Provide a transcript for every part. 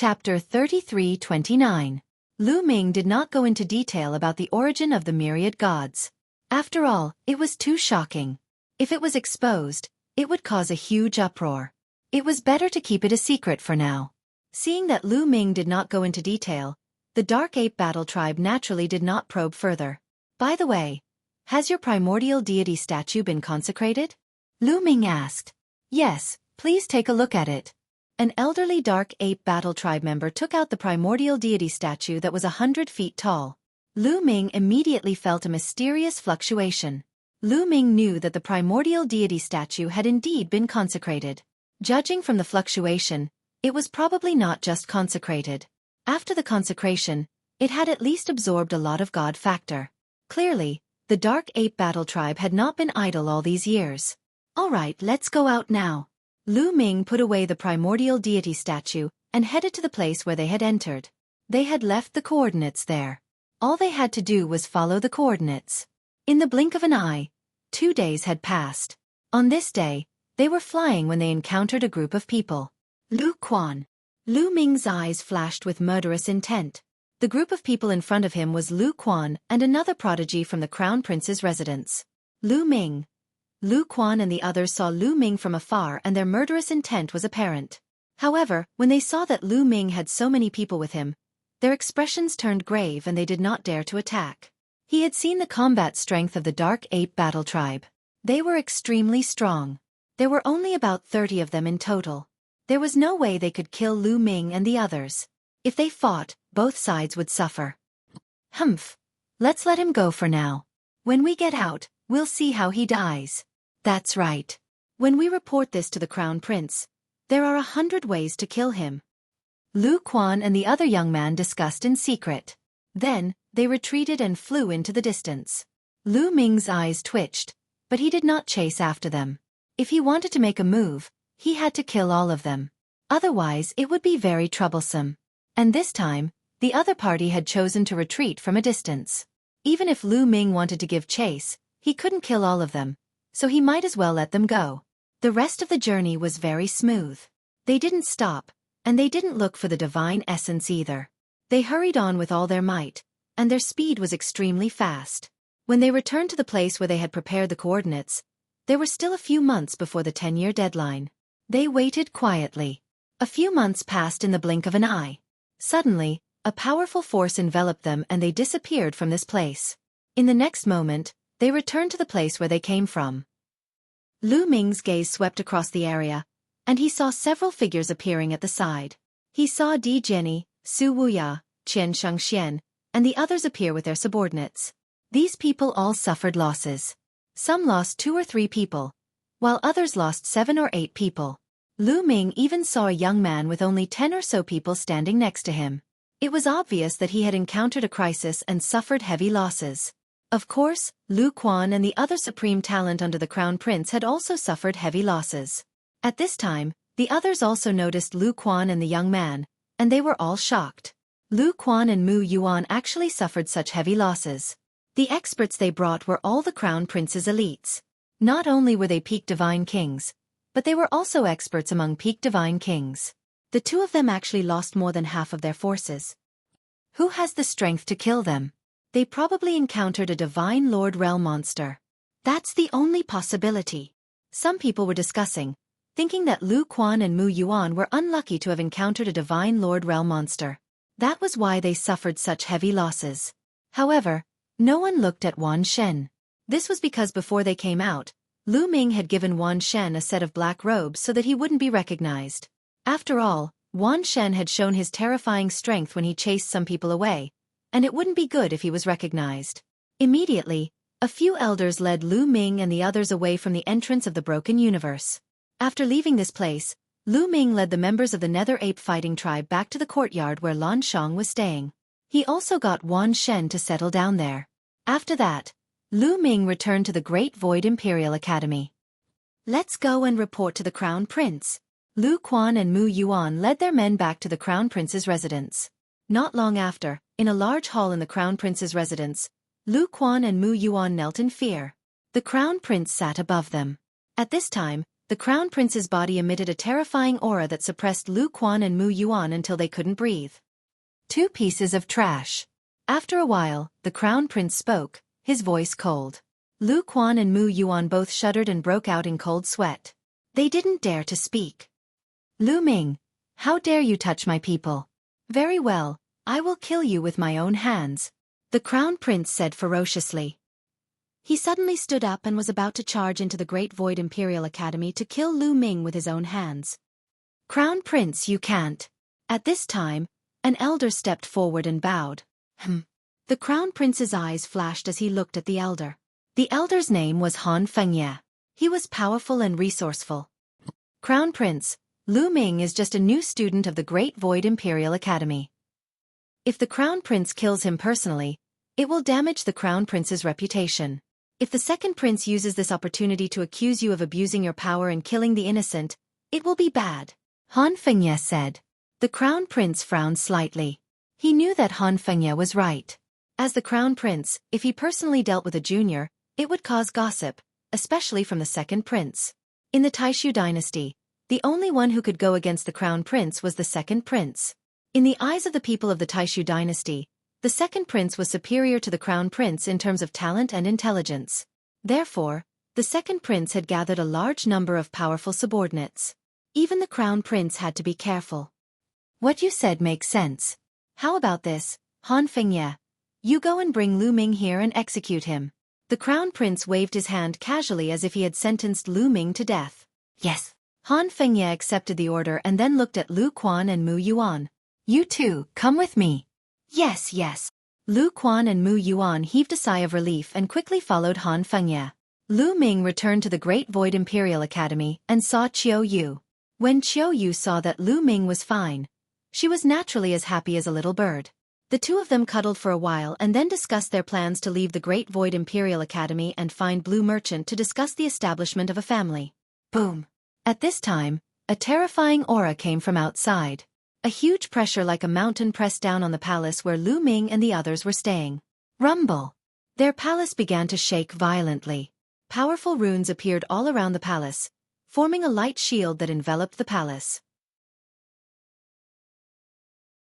Chapter 33-29. Lu Ming did not go into detail about the origin of the myriad gods. After all, it was too shocking. If it was exposed, it would cause a huge uproar. It was better to keep it a secret for now. Seeing that Lu Ming did not go into detail, the Dark Ape Battle Tribe naturally did not probe further. By the way, has your primordial deity statue been consecrated? Lu Ming asked. Yes, please take a look at it. An elderly Dark Ape Battle Tribe member took out the primordial deity statue that was 100 feet tall. Lu Ming immediately felt a mysterious fluctuation. Lu Ming knew that the primordial deity statue had indeed been consecrated. Judging from the fluctuation, it was probably not just consecrated. After the consecration, it had at least absorbed a lot of God factor. Clearly, the Dark Ape Battle Tribe had not been idle all these years. Alright, let's go out now. Lu Ming put away the primordial deity statue and headed to the place where they had entered. They had left the coordinates there. All they had to do was follow the coordinates. In the blink of an eye, 2 days had passed. On this day, they were flying when they encountered a group of people. Lu Quan. Lu Ming's eyes flashed with murderous intent. The group of people in front of him was Lu Quan and another prodigy from the Crown Prince's residence. Lu Ming. Lu Quan and the others saw Lu Ming from afar and their murderous intent was apparent. However, when they saw that Lu Ming had so many people with him, their expressions turned grave and they did not dare to attack. He had seen the combat strength of the Dark Ape Battle Tribe. They were extremely strong. There were only about 30 of them in total. There was no way they could kill Lu Ming and the others. If they fought, both sides would suffer. Humph. Let's let him go for now. When we get out, we'll see how he dies. That's right. When we report this to the Crown Prince, there are 100 ways to kill him. Lu Quan and the other young man discussed in secret. Then, they retreated and flew into the distance. Lu Ming's eyes twitched, but he did not chase after them. If he wanted to make a move, he had to kill all of them. Otherwise, it would be very troublesome. And this time, the other party had chosen to retreat from a distance. Even if Lu Ming wanted to give chase, he couldn't kill all of them, so he might as well let them go. The rest of the journey was very smooth. They didn't stop, and they didn't look for the divine essence either. They hurried on with all their might, and their speed was extremely fast. When they returned to the place where they had prepared the coordinates, there were still a few months before the 10-year deadline. They waited quietly. A few months passed in the blink of an eye. Suddenly, a powerful force enveloped them and they disappeared from this place. In the next moment, they returned to the place where they came from. Lu Ming's gaze swept across the area, and he saw several figures appearing at the side. He saw Di Jianyi, Su Wuya, Qian Shengxian, and the others appear with their subordinates. These people all suffered losses. Some lost 2 or 3 people, while others lost 7 or 8 people. Lu Ming even saw a young man with only 10 or so people standing next to him. It was obvious that he had encountered a crisis and suffered heavy losses. Of course, Lu Quan and the other supreme talent under the Crown Prince had also suffered heavy losses. At this time, the others also noticed Lu Quan and the young man, and they were all shocked. Lu Quan and Mu Yuan actually suffered such heavy losses. The experts they brought were all the Crown Prince's elites. Not only were they peak divine kings, but they were also experts among peak divine kings. The 2 of them actually lost more than half of their forces. Who has the strength to kill them? They probably encountered a divine Lord Realm monster. That's the only possibility. Some people were discussing, thinking that Lu Quan and Mu Yuan were unlucky to have encountered a divine Lord Realm monster. That was why they suffered such heavy losses. However, no one looked at Wan Shen. This was because before they came out, Lu Ming had given Wan Shen a set of black robes so that he wouldn't be recognized. After all, Wan Shen had shown his terrifying strength when he chased some people away, and it wouldn't be good if he was recognized. Immediately, a few elders led Lu Ming and the others away from the entrance of the broken universe. After leaving this place, Lu Ming led the members of the Nether Ape fighting tribe back to the courtyard where Lan Shang was staying. He also got Wan Shen to settle down there. After that, Lu Ming returned to the Great Void Imperial Academy. Let's go and report to the Crown Prince. Lu Quan and Mu Yuan led their men back to the Crown Prince's residence. Not long after, in a large hall in the Crown Prince's residence, Lu Quan and Mu Yuan knelt in fear. The Crown Prince sat above them. At this time, the the Crown Prince's body emitted a terrifying aura that suppressed Lu Quan and Mu Yuan until they couldn't breathe. Two pieces of trash. After a while, the Crown Prince spoke, his voice cold. Lu Quan and Mu Yuan both shuddered and broke out in cold sweat. They didn't dare to speak. Lu Ming, how dare you touch my people? Very well, I will kill you with my own hands, the Crown Prince said ferociously. He suddenly stood up and was about to charge into the Great Void Imperial Academy to kill Lu Ming with his own hands. Crown Prince, you can't. At this time, an elder stepped forward and bowed. The Crown Prince's eyes flashed as he looked at the elder. The elder's name was Han Fengye. He was powerful and resourceful. Crown Prince, Lu Ming is just a new student of the Great Void Imperial Academy. If the Crown Prince kills him personally, it will damage the Crown Prince's reputation. If the second prince uses this opportunity to accuse you of abusing your power and killing the innocent, it will be bad, Han Fengye said. The Crown Prince frowned slightly. He knew that Han Fengye was right. As the Crown Prince, if he personally dealt with a junior, it would cause gossip, especially from the second prince. In the Taishu dynasty, the only one who could go against the Crown Prince was the second prince. In the eyes of the people of the Taishu dynasty, the second prince was superior to the Crown Prince in terms of talent and intelligence. Therefore, the second prince had gathered a large number of powerful subordinates. Even the Crown Prince had to be careful. What you said makes sense. How about this, Han Fengye? You go and bring Lu Ming here and execute him. The Crown Prince waved his hand casually as if he had sentenced Lu Ming to death. Yes. Han Fengye accepted the order and then looked at Lu Quan and Mu Yuan. You two, come with me. Yes, yes. Lu Quan and Mu Yuan heaved a sigh of relief and quickly followed Han Fengye. Lu Ming returned to the Great Void Imperial Academy and saw Qiu Yu. When Qiu Yu saw that Lu Ming was fine, she was naturally as happy as a little bird. The two of them cuddled for a while and then discussed their plans to leave the Great Void Imperial Academy and find Blue Merchant to discuss the establishment of a family. Boom. At this time, a terrifying aura came from outside. A huge pressure like a mountain pressed down on the palace where Lu Ming and the others were staying. Rumble. Their palace began to shake violently. Powerful runes appeared all around the palace, forming a light shield that enveloped the palace.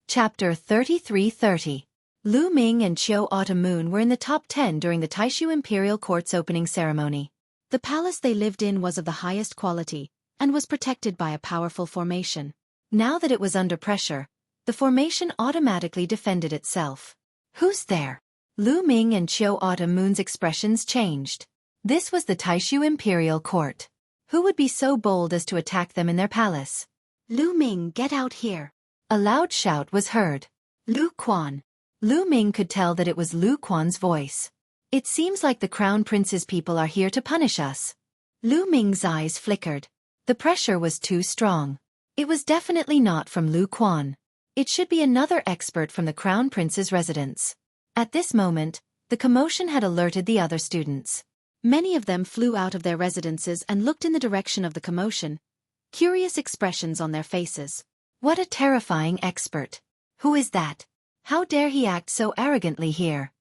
Chapter 3330. Lu Ming and Qiu Autumn Moon were in the top 10 during the Taishu Imperial Court's opening ceremony. The palace they lived in was of the highest quality, and was protected by a powerful formation. Now that it was under pressure, the formation automatically defended itself. Who's there? Lu Ming and Qiu Autumn Moon's expressions changed. This was the Taishu Imperial Court. Who would be so bold as to attack them in their palace? Lu Ming, get out here. A loud shout was heard. Lu Quan. Lu Ming could tell that it was Lu Quan's voice. It seems like the Crown Prince's people are here to punish us. Lu Ming's eyes flickered. The pressure was too strong. It was definitely not from Lu Quan. It should be another expert from the Crown Prince's residence. At this moment, the commotion had alerted the other students. Many of them flew out of their residences and looked in the direction of the commotion, curious expressions on their faces. What a terrifying expert. Who is that? How dare he act so arrogantly here?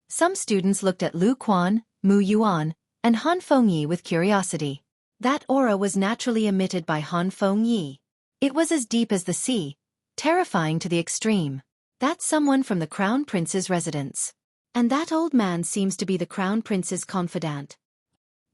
Some students looked at Lu Quan, Mu Yuan, and Han Fengye with curiosity. That aura was naturally emitted by Han Fengye. It was as deep as the sea, terrifying to the extreme. That's someone from the Crown Prince's residence. And that old man seems to be the Crown Prince's confidant.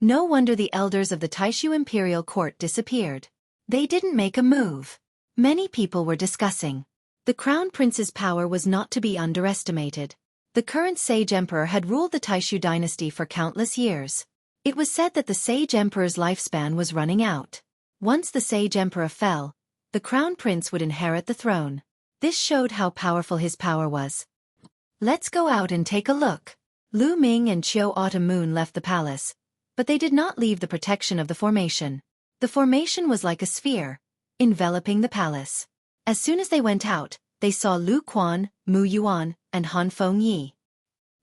No wonder the elders of the Taishu Imperial Court disappeared. They didn't make a move. Many people were discussing. The Crown Prince's power was not to be underestimated. The current Sage Emperor had ruled the Taishu dynasty for countless years. It was said that the Sage Emperor's lifespan was running out. Once the Sage Emperor fell, the Crown Prince would inherit the throne. This showed how powerful his power was. Let's go out and take a look. Lu Ming and Qiu Autumn Moon left the palace, but they did not leave the protection of the formation. The formation was like a sphere, enveloping the palace. As soon as they went out, they saw Lu Quan, Mu Yuan, and Han Fengye.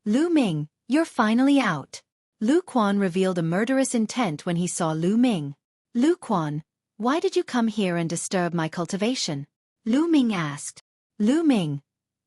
Lu Ming, you're finally out. Lu Quan revealed a murderous intent when he saw Lu Ming. Lu Quan, why did you come here and disturb my cultivation? Lu Ming asked. Lu Ming,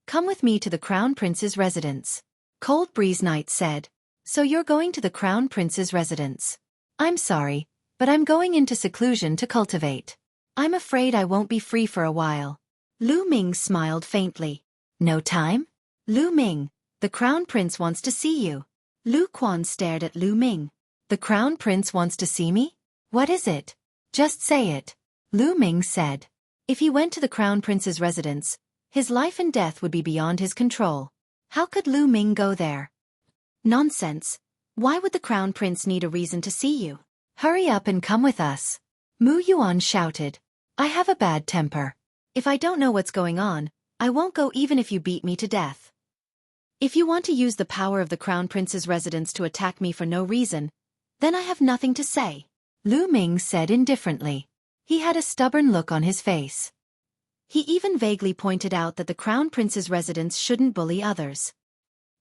come with me to the Crown Prince's residence. Cold Breeze Knight said. So you're going to the Crown Prince's residence. I'm sorry, but I'm going into seclusion to cultivate. I'm afraid I won't be free for a while. Lu Ming smiled faintly. No time? Lu Ming, the Crown Prince wants to see you. Lu Quan stared at Lu Ming. The Crown Prince wants to see me? What is it? Just say it. Lu Ming said. If he went to the Crown Prince's residence, his life and death would be beyond his control. How could Lu Ming go there? Nonsense. Why would the Crown Prince need a reason to see you? Hurry up and come with us. Mu Yuan shouted. I have a bad temper. If I don't know what's going on, I won't go even if you beat me to death. If you want to use the power of the Crown Prince's residence to attack me for no reason, then I have nothing to say. Lu Ming said indifferently. He had a stubborn look on his face. He even vaguely pointed out that the Crown Prince's residence shouldn't bully others.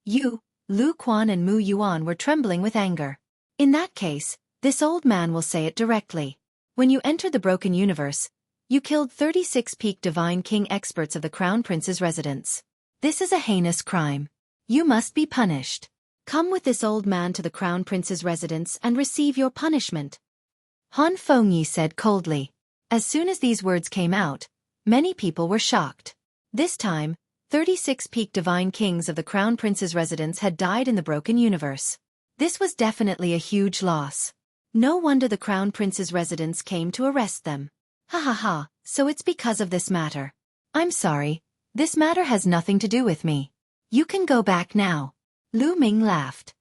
You, Lu Quan and Mu Yuan were trembling with anger. In that case, this old man will say it directly. When you entered the Broken Universe, you killed 36 peak Divine King experts of the Crown Prince's residence. This is a heinous crime. You must be punished. Come with this old man to the Crown Prince's residence and receive your punishment. Han Fengyi said coldly. As soon as these words came out, many people were shocked. This time, 36 peak Divine Kings of the Crown Prince's residence had died in the Broken Universe. This was definitely a huge loss. No wonder the Crown Prince's residence came to arrest them. Ha ha ha, so it's because of this matter. I'm sorry, this matter has nothing to do with me. You can go back now. Lu Ming laughed.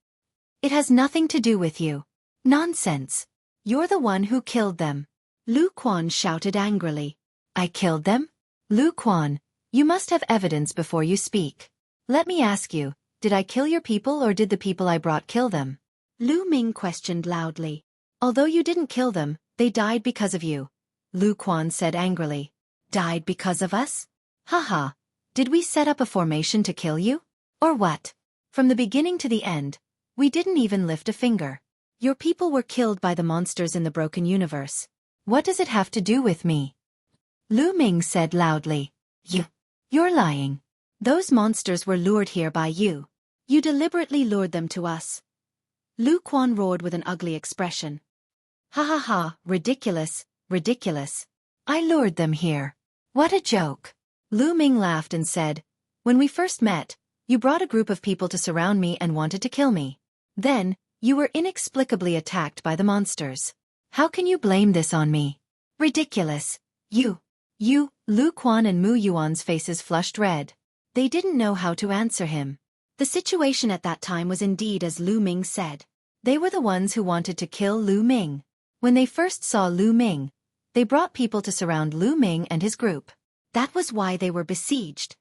It has nothing to do with you. Nonsense. You're the one who killed them. Lu Quan shouted angrily. I killed them? Lu Quan, you must have evidence before you speak. Let me ask you, did I kill your people or did the people I brought kill them? Lu Ming questioned loudly. Although you didn't kill them, they died because of you. Lu Quan said angrily. Died because of us? Haha. Did we set up a formation to kill you? Or what? From the beginning to the end, we didn't even lift a finger. Your people were killed by the monsters in the Broken Universe. What does it have to do with me? Lu Ming said loudly. You're lying. Those monsters were lured here by you. You deliberately lured them to us. Lu Quan roared with an ugly expression. Ha ha ha, ridiculous, ridiculous. I lured them here. What a joke. Lu Ming laughed and said, when we first met, you brought a group of people to surround me and wanted to kill me. Then, you were inexplicably attacked by the monsters. How can you blame this on me? Ridiculous. You, Lu Quan and Mu Yuan's faces flushed red. They didn't know how to answer him. The situation at that time was indeed as Lu Ming said. They were the ones who wanted to kill Lu Ming. When they first saw Lu Ming, they brought people to surround Lu Ming and his group. That was why they were besieged.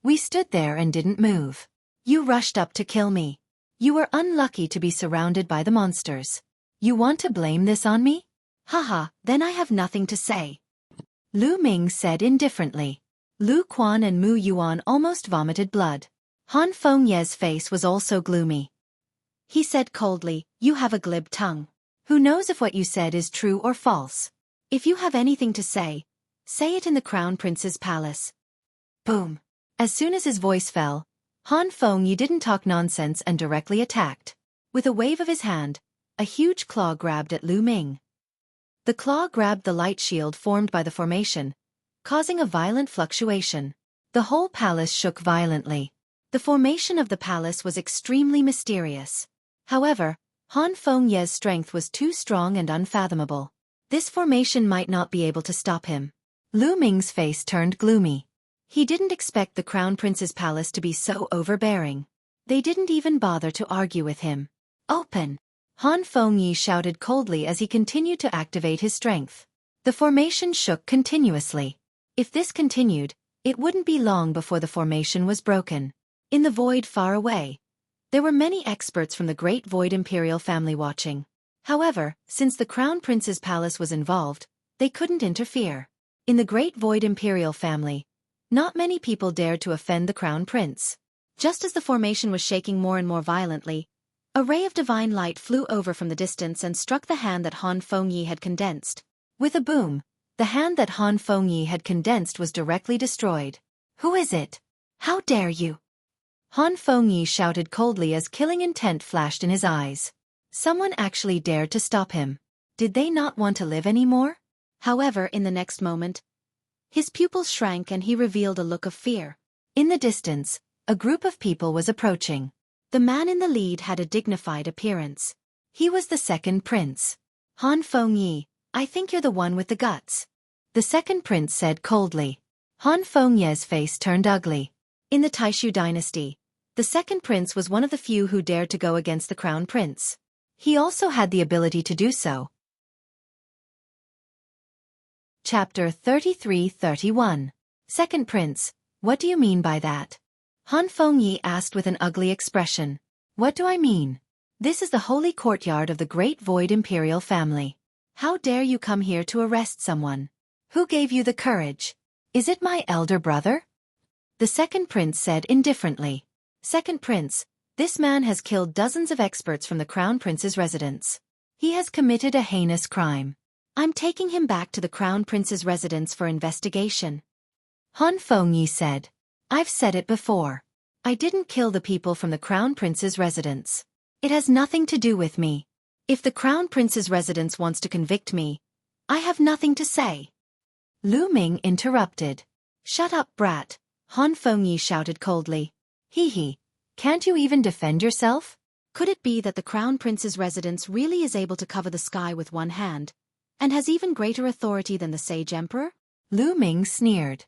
We stood there and didn't move. You rushed up to kill me. You were unlucky to be surrounded by the monsters. You want to blame this on me? Haha, then I have nothing to say. Lu Ming said indifferently. Lu Quan and Mu Yuan almost vomited blood. Han Fengyi's face was also gloomy. He said coldly, you have a glib tongue. Who knows if what you said is true or false? If you have anything to say it in the Crown Prince's palace. Boom. As soon as his voice fell, Han Fengyi didn't talk nonsense and directly attacked. With a wave of his hand, a huge claw grabbed at Lu Ming. The claw grabbed the light shield formed by the formation, causing a violent fluctuation. The whole palace shook violently. The formation of the palace was extremely mysterious. However, Han Fengyi's strength was too strong and unfathomable. This formation might not be able to stop him. Lu Ming's face turned gloomy. He didn't expect the Crown Prince's palace to be so overbearing. They didn't even bother to argue with him. Open! Han Fengyi shouted coldly as he continued to activate his strength. The formation shook continuously. If this continued, it wouldn't be long before the formation was broken. In the void far away, there were many experts from the Great Void Imperial family watching. However, since the Crown Prince's palace was involved, they couldn't interfere. In the Great Void Imperial family, not many people dared to offend the Crown Prince. Just as the formation was shaking more and more violently, a ray of divine light flew over from the distance and struck the hand that Han Fengyi had condensed. With a boom, the hand that Han Fengyi had condensed was directly destroyed. Who is it? How dare you? Han Fengyi shouted coldly as killing intent flashed in his eyes. Someone actually dared to stop him. Did they not want to live anymore? However, in the next moment, his pupils shrank and he revealed a look of fear. In the distance, a group of people was approaching. The man in the lead had a dignified appearance. He was the second prince. Han Fengyi, I think you're the one with the guts. The second prince said coldly. Han Fengye's face turned ugly. In the Taishu dynasty, the second prince was one of the few who dared to go against the crown prince. He also had the ability to do so. Chapter 33-31. Second Prince, what do you mean by that? Han Fengyi asked with an ugly expression. What do I mean? This is the holy courtyard of the Great Void Imperial family. How dare you come here to arrest someone? Who gave you the courage? Is it my elder brother? The second prince said indifferently. Second Prince, this man has killed dozens of experts from the Crown Prince's residence. He has committed a heinous crime. I'm taking him back to the Crown Prince's residence for investigation. Han Fengyi said. I've said it before. I didn't kill the people from the Crown Prince's residence. It has nothing to do with me. If the Crown Prince's residence wants to convict me, I have nothing to say. Lu Ming interrupted. Shut up, brat, Han Fengyi shouted coldly. Hee, can't you even defend yourself? Could it be that the Crown Prince's residence really is able to cover the sky with one hand, and has even greater authority than the Sage Emperor? Lu Ming sneered.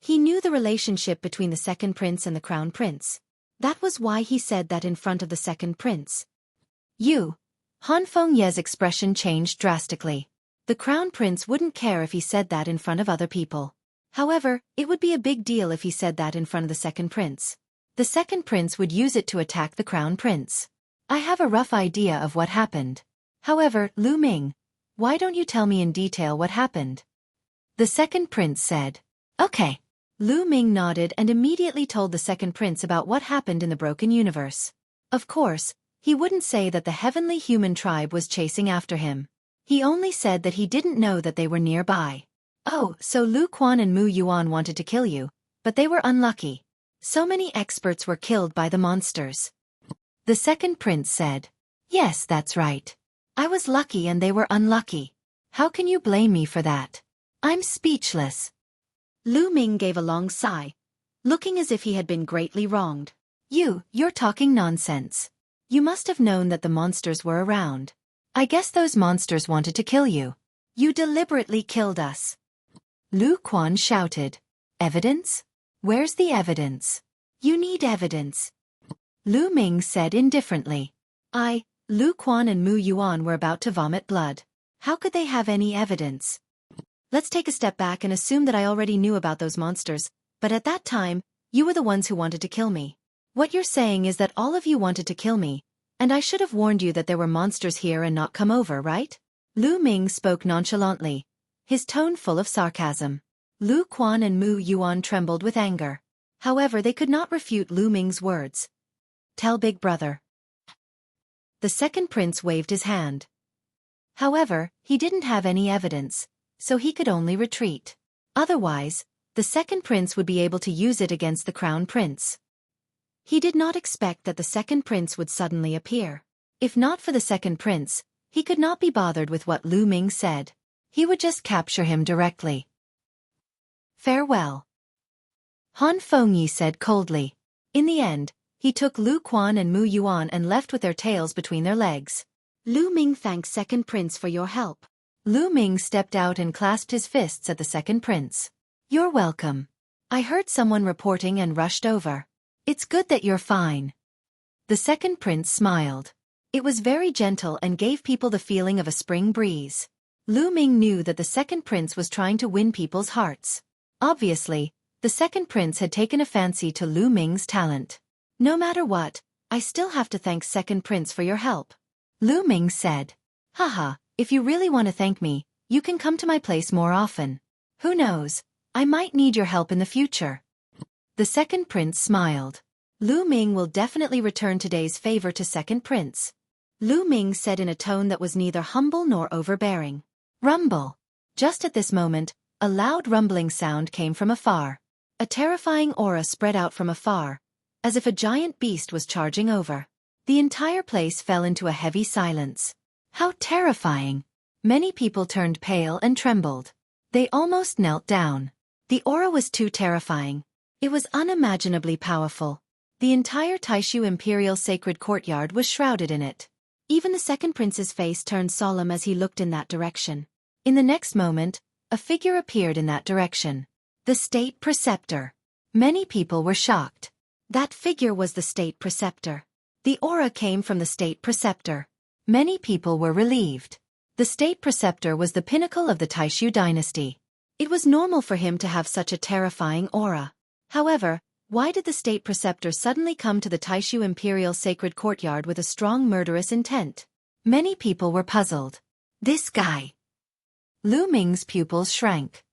He knew the relationship between the second prince and the Crown Prince. That was why he said that in front of the second prince. Han Fengye's expression changed drastically. The Crown Prince wouldn't care if he said that in front of other people. However, it would be a big deal if he said that in front of the second prince. The second prince would use it to attack the Crown Prince. I have a rough idea of what happened. However, Lu Ming, why don't you tell me in detail what happened? The second prince said. Okay. Lu Ming nodded and immediately told the second prince about what happened in the Broken Universe. Of course, he wouldn't say that the heavenly human tribe was chasing after him. He only said that he didn't know that they were nearby. Oh, so Lu Quan and Mu Yuan wanted to kill you, but they were unlucky. So many experts were killed by the monsters. The second prince said. Yes, that's right. I was lucky and they were unlucky. How can you blame me for that? I'm speechless. Lu Ming gave a long sigh, looking as if he had been greatly wronged. You're talking nonsense. You must have known that the monsters were around. I guess those monsters wanted to kill you. You deliberately killed us. Lu Quan shouted. Evidence? Where's the evidence? You need evidence. Lu Ming said indifferently. Lu Quan and Mu Yuan were about to vomit blood. How could they have any evidence? Let's take a step back and assume that I already knew about those monsters, but at that time, you were the ones who wanted to kill me. What you're saying is that all of you wanted to kill me, and I should have warned you that there were monsters here and not come over, right? Lu Ming spoke nonchalantly, his tone full of sarcasm. Lu Quan and Mu Yuan trembled with anger. However, they could not refute Lu Ming's words. Tell Big Brother. The second prince waved his hand. However, he didn't have any evidence, so he could only retreat. Otherwise, the second prince would be able to use it against the Crown Prince. He did not expect that the second prince would suddenly appear. If not for the second prince, he could not be bothered with what Lu Ming said. He would just capture him directly. Farewell. Han Fengyi said coldly. In the end, he took Lu Quan and Mu Yuan and left with their tails between their legs. Lu Ming thanks second prince for your help. Lu Ming stepped out and clasped his fists at the second prince. You're welcome. I heard someone reporting and rushed over. It's good that you're fine. The second prince smiled. It was very gentle and gave people the feeling of a spring breeze. Lu Ming knew that the second prince was trying to win people's hearts. Obviously, the second prince had taken a fancy to Lu Ming's talent. No matter what, I still have to thank second prince for your help. Lu Ming said. Haha, if you really want to thank me, you can come to my place more often. Who knows, I might need your help in the future. The second prince smiled. Lu Ming will definitely return today's favor to second prince. Lu Ming said in a tone that was neither humble nor overbearing. Rumble. Just at this moment, a loud rumbling sound came from afar. A terrifying aura spread out from afar, as if a giant beast was charging over. The entire place fell into a heavy silence. How terrifying! Many people turned pale and trembled. They almost knelt down. The aura was too terrifying. It was unimaginably powerful. The entire Taishu Imperial Sacred Courtyard was shrouded in it. Even the second prince's face turned solemn as he looked in that direction. In the next moment, a figure appeared in that direction. The State Preceptor. Many people were shocked. That figure was the State Preceptor. The aura came from the State Preceptor. Many people were relieved. The State Preceptor was the pinnacle of the Taishu dynasty. It was normal for him to have such a terrifying aura. However, why did the State Preceptor suddenly come to the Taishu Imperial Sacred Courtyard with a strong murderous intent? Many people were puzzled. This guy. Lu Ming's pupils shrank.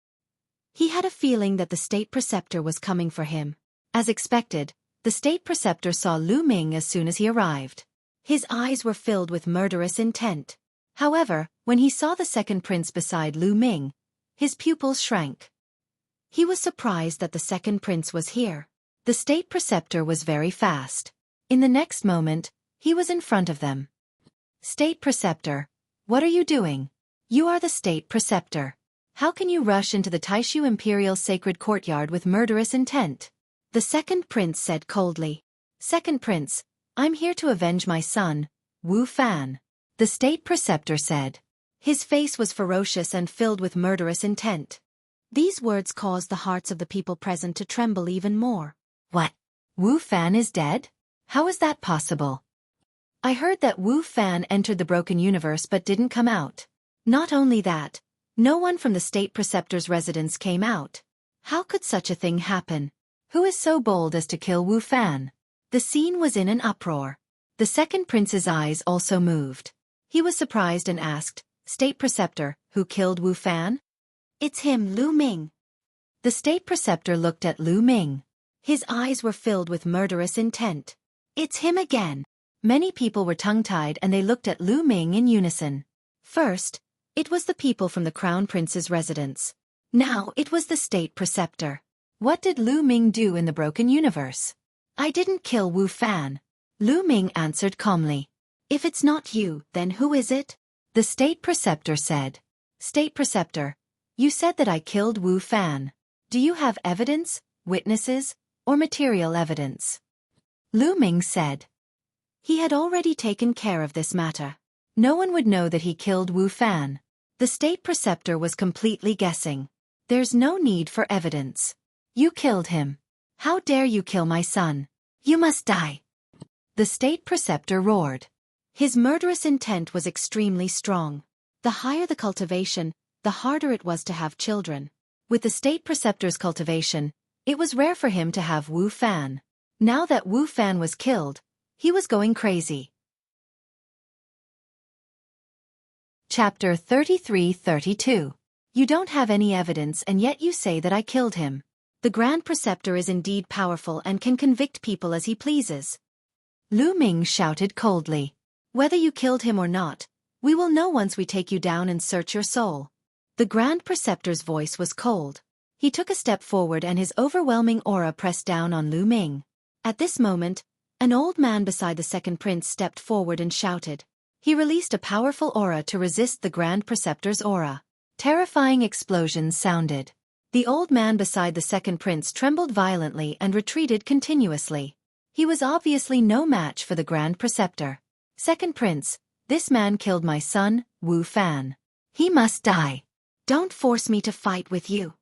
He had a feeling that the State Preceptor was coming for him. As expected, the State Preceptor saw Lu Ming as soon as he arrived. His eyes were filled with murderous intent. However, when he saw the second prince beside Lu Ming, his pupils shrank. He was surprised that the second prince was here. The State Preceptor was very fast. In the next moment, he was in front of them. State Preceptor, what are you doing? You are the State Preceptor. How can you rush into the Taishu Imperial Sacred Courtyard with murderous intent? The second prince said coldly. Second prince, I'm here to avenge my son, Wu Fan. The State Preceptor said. His face was ferocious and filled with murderous intent. These words caused the hearts of the people present to tremble even more. What? Wu Fan is dead? How is that possible? I heard that Wu Fan entered the broken universe but didn't come out. Not only that, no one from the State Preceptor's residence came out. How could such a thing happen? Who is so bold as to kill Wu Fan? The scene was in an uproar. The second prince's eyes also moved. He was surprised and asked, State Preceptor, who killed Wu Fan? It's him, Lu Ming. The State Preceptor looked at Lu Ming. His eyes were filled with murderous intent. It's him again. Many people were tongue-tied and they looked at Lu Ming in unison. First, it was the people from the Crown Prince's residence. Now it was the State Preceptor. What did Lu Ming do in the broken universe? I didn't kill Wu Fan. Lu Ming answered calmly. If it's not you, then who is it? The State Preceptor said. State Preceptor, you said that I killed Wu Fan. Do you have evidence, witnesses, or material evidence? Lu Ming said. He had already taken care of this matter. No one would know that he killed Wu Fan. The State Preceptor was completely guessing. There's no need for evidence. You killed him. How dare you kill my son? You must die. The State Preceptor roared. His murderous intent was extremely strong. The higher the cultivation, the harder it was to have children. With the State Preceptor's cultivation, it was rare for him to have Wu Fan. Now that Wu Fan was killed, he was going crazy. Chapter 33-32. You don't have any evidence and yet you say that I killed him. The Grand Preceptor is indeed powerful and can convict people as he pleases. Lu Ming shouted coldly. Whether you killed him or not, we will know once we take you down and search your soul. The Grand Preceptor's voice was cold. He took a step forward and his overwhelming aura pressed down on Lu Ming. At this moment, an old man beside the second prince stepped forward and shouted. He released a powerful aura to resist the Grand Preceptor's aura. Terrifying explosions sounded. The old man beside the second prince trembled violently and retreated continuously. He was obviously no match for the Grand Preceptor. Second prince, this man killed my son, Wu Fan. He must die. Don't force me to fight with you.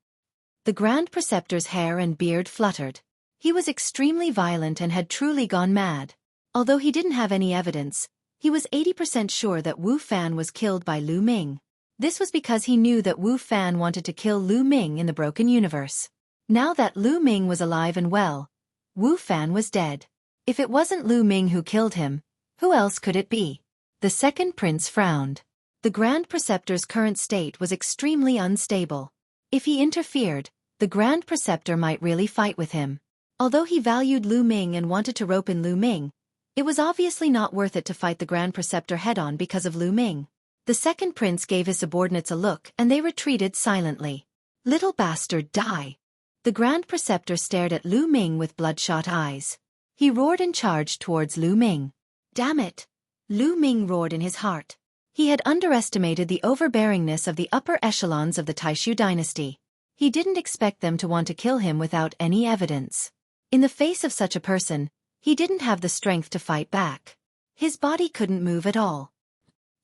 The Grand Preceptor's hair and beard fluttered. He was extremely violent and had truly gone mad. Although he didn't have any evidence, he was 80% sure that Wu Fan was killed by Lu Ming. This was because he knew that Wu Fan wanted to kill Lu Ming in the broken universe. Now that Lu Ming was alive and well, Wu Fan was dead. If it wasn't Lu Ming who killed him, who else could it be? The second prince frowned. The Grand Preceptor's current state was extremely unstable. If he interfered, the Grand Preceptor might really fight with him. Although he valued Lu Ming and wanted to rope in Lu Ming, it was obviously not worth it to fight the Grand Preceptor head-on because of Lu Ming. The second prince gave his subordinates a look and they retreated silently. Little bastard, die! The Grand Preceptor stared at Lu Ming with bloodshot eyes. He roared and charged towards Lu Ming. Damn it! Lu Ming roared in his heart. He had underestimated the overbearingness of the upper echelons of the Taishu dynasty. He didn't expect them to want to kill him without any evidence. In the face of such a person, he didn't have the strength to fight back. His body couldn't move at all.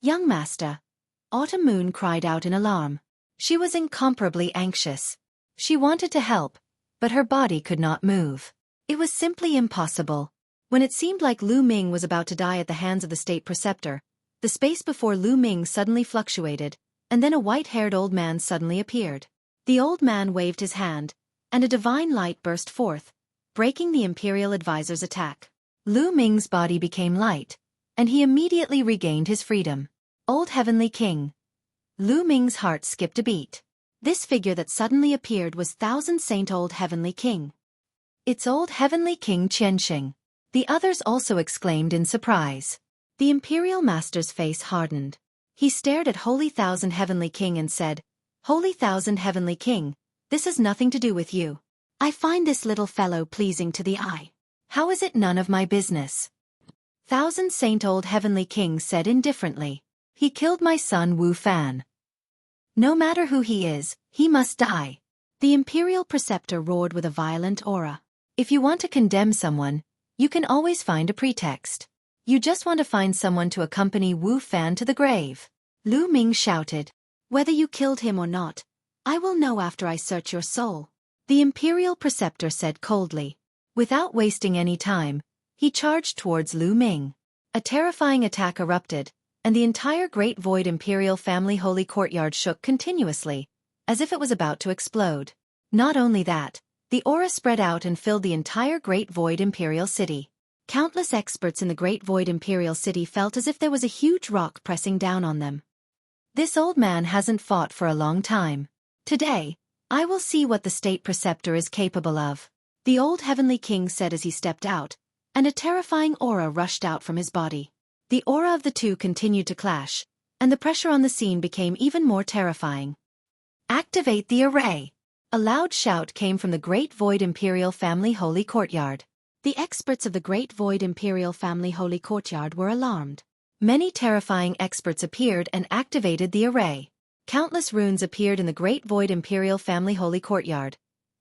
"Young master," Autumn Moon cried out in alarm. She was incomparably anxious. She wanted to help, but her body could not move. It was simply impossible. When it seemed like Lu Ming was about to die at the hands of the state preceptor, the space before Lu Ming suddenly fluctuated, and then a white-haired old man suddenly appeared. The old man waved his hand, and a divine light burst forth, breaking the imperial advisor's attack. Lu Ming's body became light, and he immediately regained his freedom. Old Heavenly King. Lu Ming's heart skipped a beat. This figure that suddenly appeared was Thousand Saint Old Heavenly King. "It's Old Heavenly King Qianxing." The others also exclaimed in surprise. The Imperial Master's face hardened. He stared at Holy Thousand Heavenly King and said, "Holy Thousand Heavenly King, this has nothing to do with you. I find this little fellow pleasing to the eye. How is it none of my business?" Thousand Saint Old Heavenly King said indifferently, "He killed my son Wu Fan. No matter who he is, he must die." The Imperial Preceptor roared with a violent aura. "If you want to condemn someone, you can always find a pretext. You just want to find someone to accompany Wu Fan to the grave." Lu Ming shouted, "Whether you killed him or not, I will know after I search your soul." The Imperial Preceptor said coldly. Without wasting any time, he charged towards Lu Ming. A terrifying attack erupted, and the entire Great Void Imperial Family Holy Courtyard shook continuously, as if it was about to explode. Not only that, the aura spread out and filled the entire Great Void Imperial City. Countless experts in the Great Void Imperial City felt as if there was a huge rock pressing down on them. "This old man hasn't fought for a long time. Today, I will see what the state preceptor is capable of," the Old Heavenly King said as he stepped out, and a terrifying aura rushed out from his body. The aura of the two continued to clash, and the pressure on the scene became even more terrifying. "Activate the array!" A loud shout came from the Great Void Imperial Family Holy Courtyard. The experts of the Great Void Imperial Family Holy Courtyard were alarmed. Many terrifying experts appeared and activated the array. Countless runes appeared in the Great Void Imperial Family Holy Courtyard,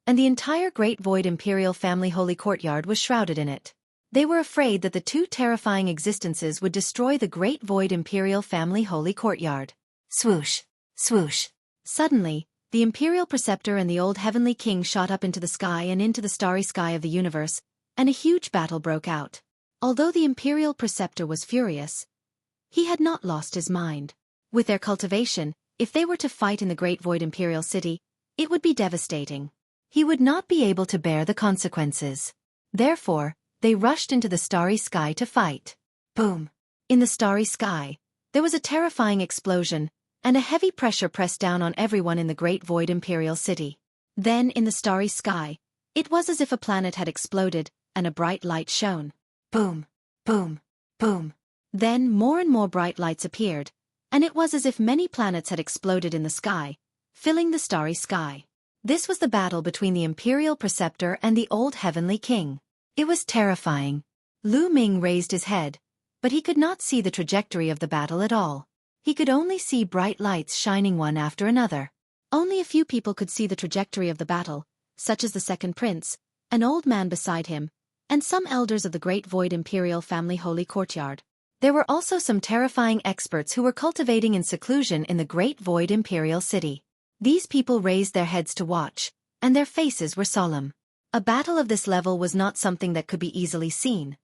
and the entire Great Void Imperial Family Holy Courtyard was shrouded in it. They were afraid that the two terrifying existences would destroy the Great Void Imperial Family Holy Courtyard. Swoosh! Swoosh! Suddenly, the Imperial Preceptor and the Old Heavenly King shot up into the sky and into the starry sky of the universe, and a huge battle broke out. Although the Imperial Preceptor was furious, he had not lost his mind. With their cultivation, if they were to fight in the Great Void Imperial City, it would be devastating. He would not be able to bear the consequences. Therefore, they rushed into the starry sky to fight. Boom! In the starry sky, there was a terrifying explosion, and a heavy pressure pressed down on everyone in the Great Void Imperial City. Then, in the starry sky, it was as if a planet had exploded, and a bright light shone. Boom! Boom! Boom! Then more and more bright lights appeared, and it was as if many planets had exploded in the sky, filling the starry sky. This was the battle between the Imperial Preceptor and the Old Heavenly King. It was terrifying. Lu Ming raised his head, but he could not see the trajectory of the battle at all. He could only see bright lights shining one after another. Only a few people could see the trajectory of the battle, such as the second prince, an old man beside him, and some elders of the Great Void Imperial Family Holy Courtyard. There were also some terrifying experts who were cultivating in seclusion in the Great Void Imperial City. These people raised their heads to watch, and their faces were solemn. A battle of this level was not something that could be easily seen.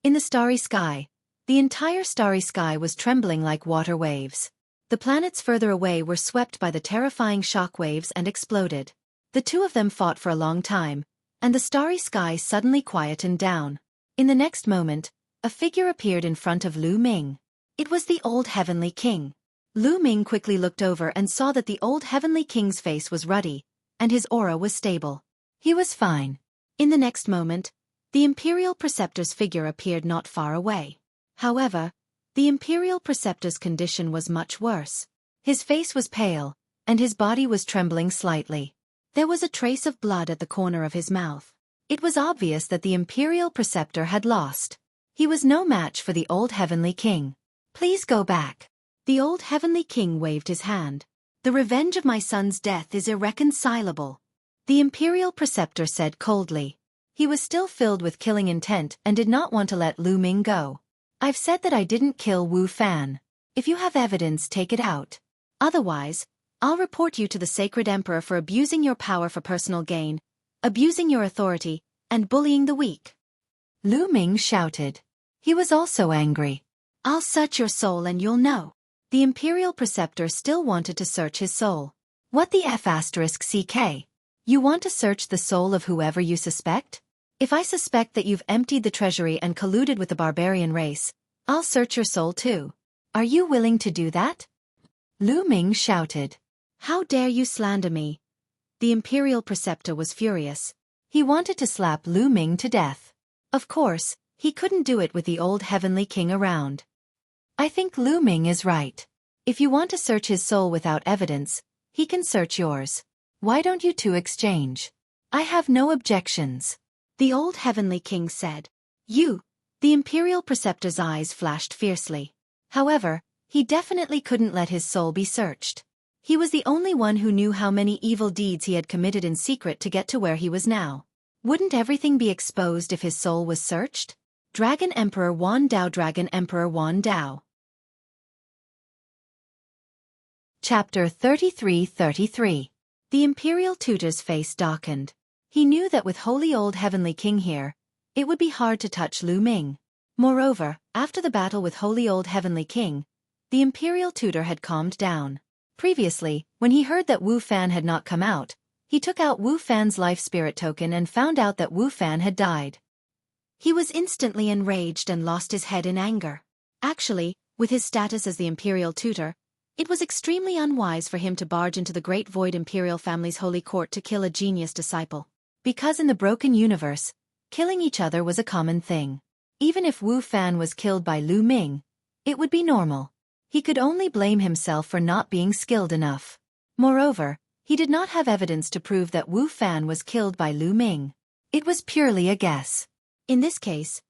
In the starry sky, the entire starry sky was trembling like water waves. The planets further away were swept by the terrifying shock waves and exploded. The two of them fought for a long time, and the starry sky suddenly quietened down. In the next moment, a figure appeared in front of Lu Ming. It was the Old Heavenly King. Lu Ming quickly looked over and saw that the Old Heavenly King's face was ruddy, and his aura was stable. He was fine. In the next moment, the Imperial Preceptor's figure appeared not far away. However, the Imperial Preceptor's condition was much worse. His face was pale, and his body was trembling slightly. There was a trace of blood at the corner of his mouth. It was obvious that the Imperial Preceptor had lost. He was no match for the Old Heavenly King. "Please go back." The old heavenly king waved his hand. The revenge of my son's death is irreconcilable, the imperial preceptor said coldly. He was still filled with killing intent and did not want to let Lu Ming go. I've said that I didn't kill Wu Fan. If you have evidence, take it out. Otherwise, I'll report you to the sacred emperor for abusing your power for personal gain, abusing your authority, and bullying the weak. Lu Ming shouted. He was also angry. I'll search your soul and you'll know. The imperial preceptor still wanted to search his soul. What the F***CK? You want to search the soul of whoever you suspect? If I suspect that you've emptied the treasury and colluded with the barbarian race, I'll search your soul too. Are you willing to do that? Lu Ming shouted. How dare you slander me? The imperial preceptor was furious. He wanted to slap Lu Ming to death. Of course, he couldn't do it with the old heavenly king around. I think Lu Ming is right. If you want to search his soul without evidence, he can search yours. Why don't you two exchange? I have no objections. The old heavenly king said. You. The imperial preceptor's eyes flashed fiercely. However, he definitely couldn't let his soul be searched. He was the only one who knew how many evil deeds he had committed in secret to get to where he was now. Wouldn't everything be exposed if his soul was searched? Dragon Emperor Wan Dao. Dragon Emperor Wan Dao. Chapter 33-33. The imperial tutor's face darkened. He knew that with holy old heavenly king here, it would be hard to touch Lu Ming. Moreover, after the battle with holy old heavenly king, the imperial tutor had calmed down. Previously, when he heard that Wu Fan had not come out, he took out Wu Fan's life spirit token and found out that Wu Fan had died. He was instantly enraged and lost his head in anger. Actually, with his status as the imperial tutor, it was extremely unwise for him to barge into the great void imperial family's holy court to kill a genius disciple. Because in the broken universe, killing each other was a common thing. Even if Wu Fan was killed by Lu Ming, it would be normal. He could only blame himself for not being skilled enough. Moreover, he did not have evidence to prove that Wu Fan was killed by Lu Ming. It was purely a guess. In this case,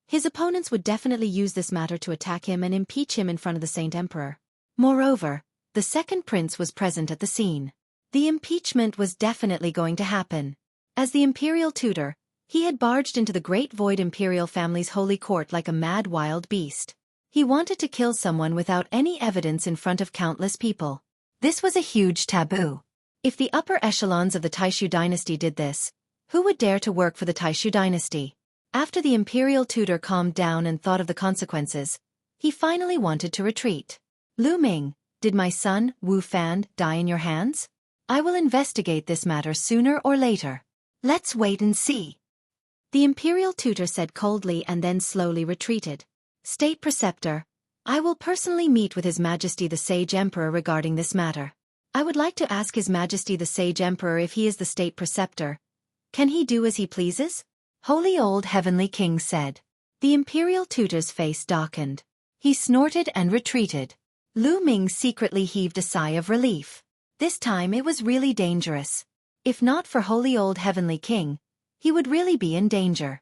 his opponents would definitely use this matter to attack him and impeach him in front of the Saint Emperor. Moreover, the second prince was present at the scene. The impeachment was definitely going to happen. As the imperial tutor, he had barged into the great void imperial family's holy court like a mad wild beast. He wanted to kill someone without any evidence in front of countless people. This was a huge taboo. If the upper echelons of the Taishu dynasty did this, who would dare to work for the Taishu dynasty? After the imperial tutor calmed down and thought of the consequences, he finally wanted to retreat. Lu Ming, did my son, Wu Fan, die in your hands? I will investigate this matter sooner or later. Let's wait and see. The imperial tutor said coldly and then slowly retreated. State preceptor, I will personally meet with His Majesty the Sage Emperor regarding this matter. I would like to ask His Majesty the Sage Emperor if he is the state preceptor. Can he do as he pleases? Holy old heavenly king said. The imperial tutor's face darkened. He snorted and retreated. Lu Ming secretly heaved a sigh of relief. This time it was really dangerous. If not for holy old heavenly king, he would really be in danger.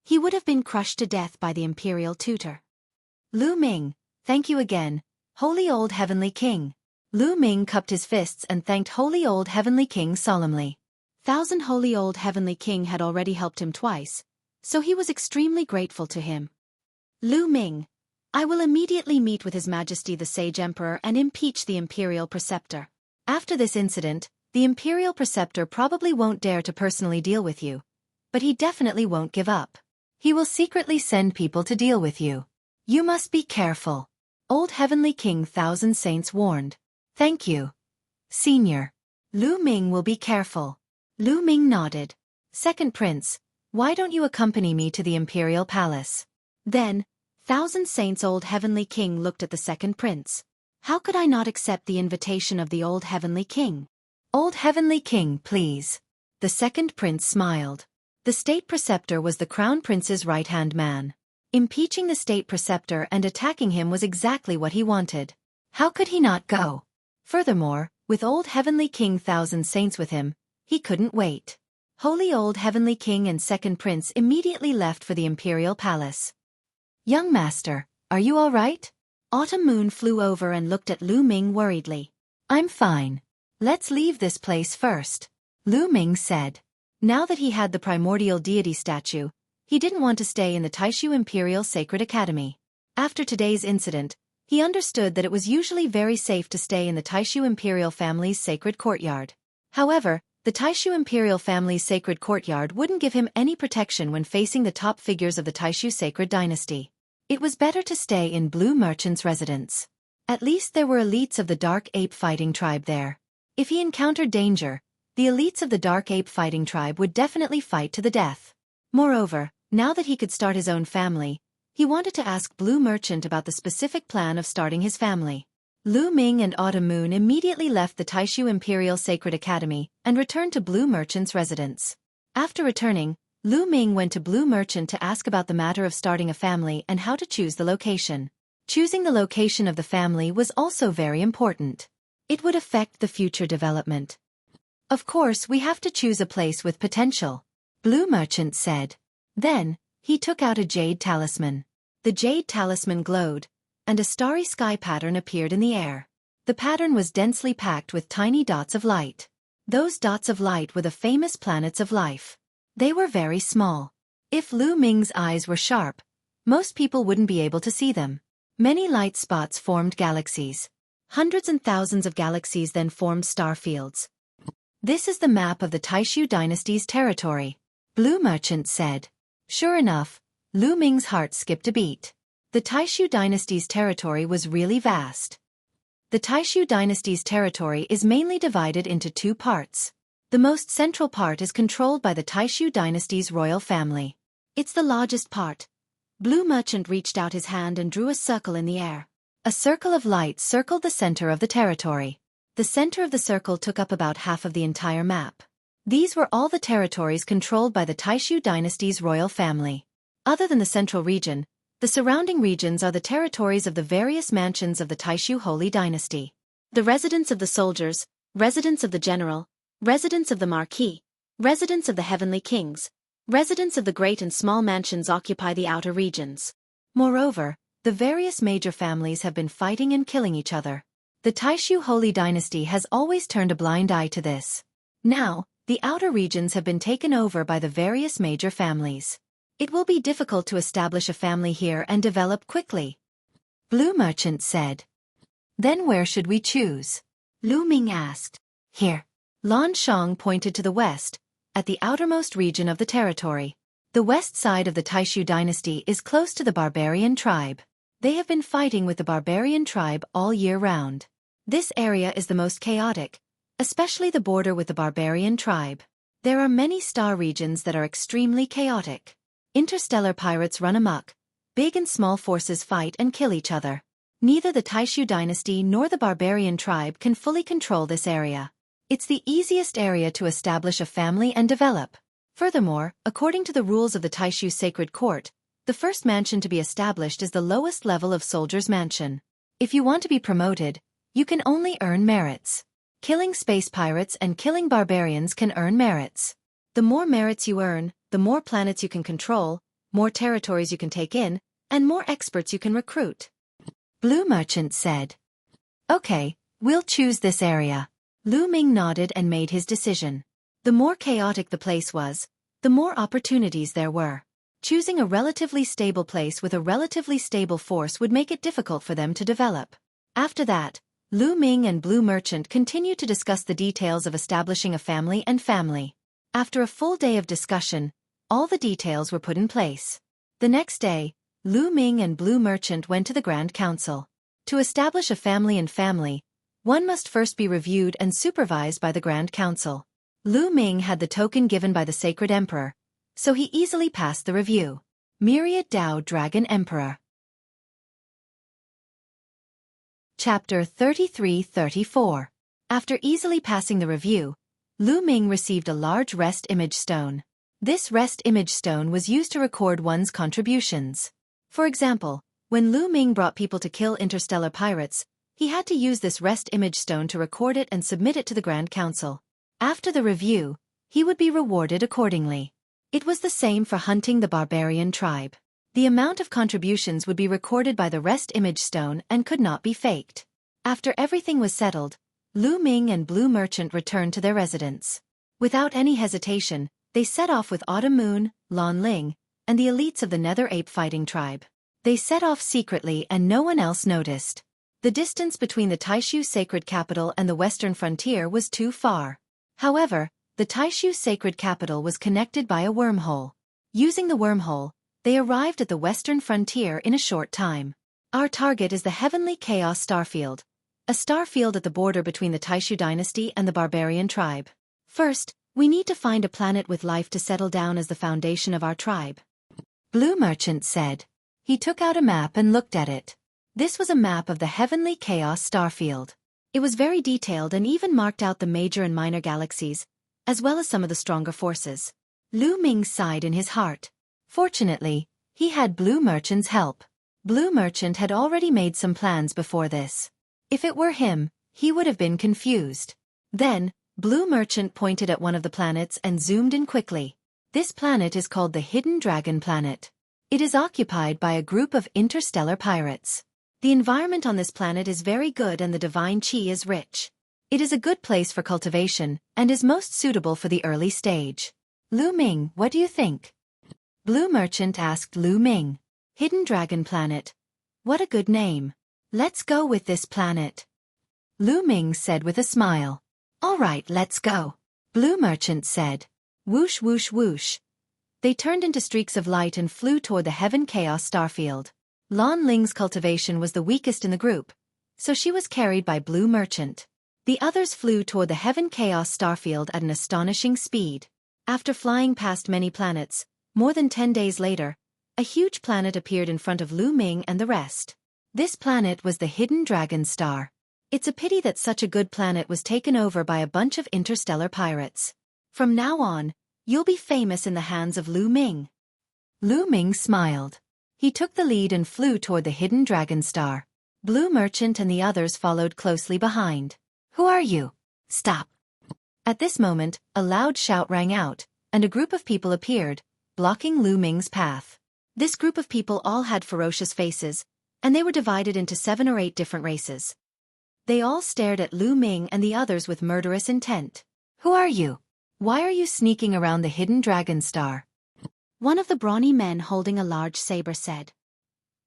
He would have been crushed to death by the imperial tutor. Lu Ming, thank you again, holy old heavenly king. Lu Ming cupped his fists and thanked holy old heavenly king solemnly. Holy old heavenly king had already helped him twice, so he was extremely grateful to him. Lu Ming, I will immediately meet with His Majesty the Sage Emperor and impeach the imperial preceptor. After this incident, the imperial preceptor probably won't dare to personally deal with you. But he definitely won't give up. He will secretly send people to deal with you. You must be careful. Old Heavenly King Thousand Saints warned. Thank you, Senior. Lu Ming will be careful. Lu Ming nodded. Second Prince, why don't you accompany me to the Imperial Palace? Then, Thousand Saints Old Heavenly King looked at the second prince. How could I not accept the invitation of the Old Heavenly King? Old Heavenly King, please. The second prince smiled. The state preceptor was the crown prince's right-hand man. Impeaching the state preceptor and attacking him was exactly what he wanted. How could he not go? Furthermore, with Old Heavenly King Thousand Saints with him, he couldn't wait. Holy Old Heavenly King and second prince immediately left for the Imperial Palace. Young master, are you all right? Autumn Moon flew over and looked at Lu Ming worriedly. I'm fine. Let's leave this place first, Lu Ming said. Now that he had the primordial deity statue, he didn't want to stay in the Taishu Imperial Sacred Academy. After today's incident, he understood that it was usually very safe to stay in the Taishu Imperial family's sacred courtyard. However, the Taishu Imperial family's sacred courtyard wouldn't give him any protection when facing the top figures of the Taishu sacred dynasty. It was better to stay in Blue Merchant's residence. At least there were elites of the Dark Ape fighting tribe there. If he encountered danger, the elites of the Dark Ape fighting tribe would definitely fight to the death. Moreover, now that he could start his own family, he wanted to ask Blue Merchant about the specific plan of starting his family. Lu Ming and Autumn Moon immediately left the Taishu Imperial Sacred Academy and returned to Blue Merchant's residence. After returning, Lu Ming went to Blue Merchant to ask about the matter of starting a family and how to choose the location. Choosing the location of the family was also very important. It would affect the future development. Of course, we have to choose a place with potential, Blue Merchant said. Then, he took out a jade talisman. The jade talisman glowed, and a starry sky pattern appeared in the air. The pattern was densely packed with tiny dots of light. Those dots of light were the famous planets of life. They were very small. If Lu Ming's eyes were sharp, most people wouldn't be able to see them. Many light spots formed galaxies. Hundreds and thousands of galaxies then formed star fields. This is the map of the Taishu dynasty's territory, Blue Merchant said. Sure enough, Lu Ming's heart skipped a beat. The Taishu dynasty's territory was really vast. The Taishu dynasty's territory is mainly divided into two parts. The most central part is controlled by the Taishu dynasty's royal family. It's the largest part. Blue Merchant reached out his hand and drew a circle in the air. A circle of light circled the center of the territory. The center of the circle took up about half of the entire map. These were all the territories controlled by the Taishu dynasty's royal family. Other than the central region, the surrounding regions are the territories of the various mansions of the Taishu Holy Dynasty. The residence of the soldiers, residence of the general, residence of the marquis, residence of the heavenly kings, residence of the great and small mansions occupy the outer regions. Moreover, the various major families have been fighting and killing each other. The Taishu Holy Dynasty has always turned a blind eye to this. Now, the outer regions have been taken over by the various major families. It will be difficult to establish a family here and develop quickly, Blue Merchant said. Then where should we choose? Lu Ming asked. Here. Lan Shang pointed to the west, at the outermost region of the territory. The west side of the Taishu dynasty is close to the barbarian tribe. They have been fighting with the barbarian tribe all year round. This area is the most chaotic, especially the border with the barbarian tribe. There are many star regions that are extremely chaotic. Interstellar pirates run amok. Big and small forces fight and kill each other. Neither the Taishu dynasty nor the barbarian tribe can fully control this area. It's the easiest area to establish a family and develop. Furthermore, according to the rules of the Taishu Sacred Court, the first mansion to be established is the lowest level of Soldier's Mansion. If you want to be promoted, you can only earn merits. Killing space pirates and killing barbarians can earn merits. The more merits you earn, the more planets you can control, more territories you can take in, and more experts you can recruit. Blue Merchant said. Okay, we'll choose this area. Lu Ming nodded and made his decision. The more chaotic the place was, the more opportunities there were. Choosing a relatively stable place with a relatively stable force would make it difficult for them to develop. After that, Lu Ming and Blue Merchant continued to discuss the details of establishing a family. After a full day of discussion, all the details were put in place. The next day, Lu Ming and Blue Merchant went to the Grand Council. To establish a family, one must first be reviewed and supervised by the Grand Council. Lu Ming had the token given by the Sacred Emperor, so he easily passed the review. Myriad Dao Dragon Emperor. Chapter 33-34. After easily passing the review, Lu Ming received a large rest image stone. This rest image stone was used to record one's contributions. For example, when Lu Ming brought people to kill interstellar pirates, he had to use this rest image stone to record it and submit it to the Grand Council. After the review, he would be rewarded accordingly. It was the same for hunting the barbarian tribe. The amount of contributions would be recorded by the rest image stone and could not be faked. After everything was settled, Lu Ming and Blue Merchant returned to their residence. Without any hesitation, they set off with Autumn Moon, Lan Ling, and the elites of the Nether Ape fighting tribe. They set off secretly and no one else noticed. The distance between the Taishu sacred capital and the western frontier was too far. However, the Taishu sacred capital was connected by a wormhole. Using the wormhole, they arrived at the western frontier in a short time. Our target is the Heavenly Chaos Starfield, a starfield at the border between the Taishu dynasty and the barbarian tribe. First, we need to find a planet with life to settle down as the foundation of our tribe. Blue Merchant said. He took out a map and looked at it. This was a map of the Heavenly Chaos Starfield. It was very detailed and even marked out the major and minor galaxies, as well as some of the stronger forces. Lu Ming sighed in his heart. Fortunately, he had Blue Merchant's help. Blue Merchant had already made some plans before this. If it were him, he would have been confused. Then, Blue Merchant pointed at one of the planets and zoomed in quickly. This planet is called the Hidden Dragon Planet. It is occupied by a group of interstellar pirates. The environment on this planet is very good and the divine chi is rich. It is a good place for cultivation and is most suitable for the early stage. Lu Ming, what do you think? Blue Merchant asked Lu Ming. Hidden Dragon Planet. What a good name. Let's go with this planet. Lu Ming said with a smile. All right, let's go. Blue Merchant said. Whoosh whoosh whoosh. They turned into streaks of light and flew toward the Heaven Chaos Starfield. Lan Ling's cultivation was the weakest in the group, so she was carried by Blue Merchant. The others flew toward the Heaven Chaos Starfield at an astonishing speed. After flying past many planets, more than 10 days later, a huge planet appeared in front of Lu Ming and the rest. This planet was the Hidden Dragon Star. It's a pity that such a good planet was taken over by a bunch of interstellar pirates. From now on, you'll be famous in the hands of Lu Ming. Lu Ming smiled. He took the lead and flew toward the Hidden Dragon Star. Blue Merchant and the others followed closely behind. Who are you? Stop. At this moment, a loud shout rang out, and a group of people appeared, blocking Lu Ming's path. This group of people all had ferocious faces, and they were divided into 7 or 8 different races. They all stared at Lu Ming and the others with murderous intent. Who are you? Why are you sneaking around the Hidden Dragon Star? One of the brawny men holding a large saber said.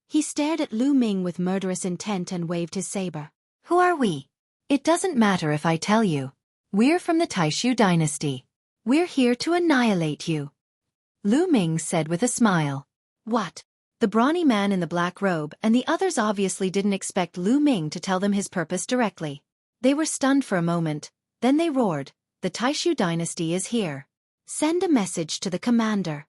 He stared at Lu Ming with murderous intent and waved his saber. Who are we? It doesn't matter if I tell you. We're from the Taishu dynasty. We're here to annihilate you. Lu Ming said with a smile. What? The brawny man in the black robe and the others obviously didn't expect Lu Ming to tell them his purpose directly. They were stunned for a moment, then they roared, the Taishu dynasty is here. Send a message to the commander.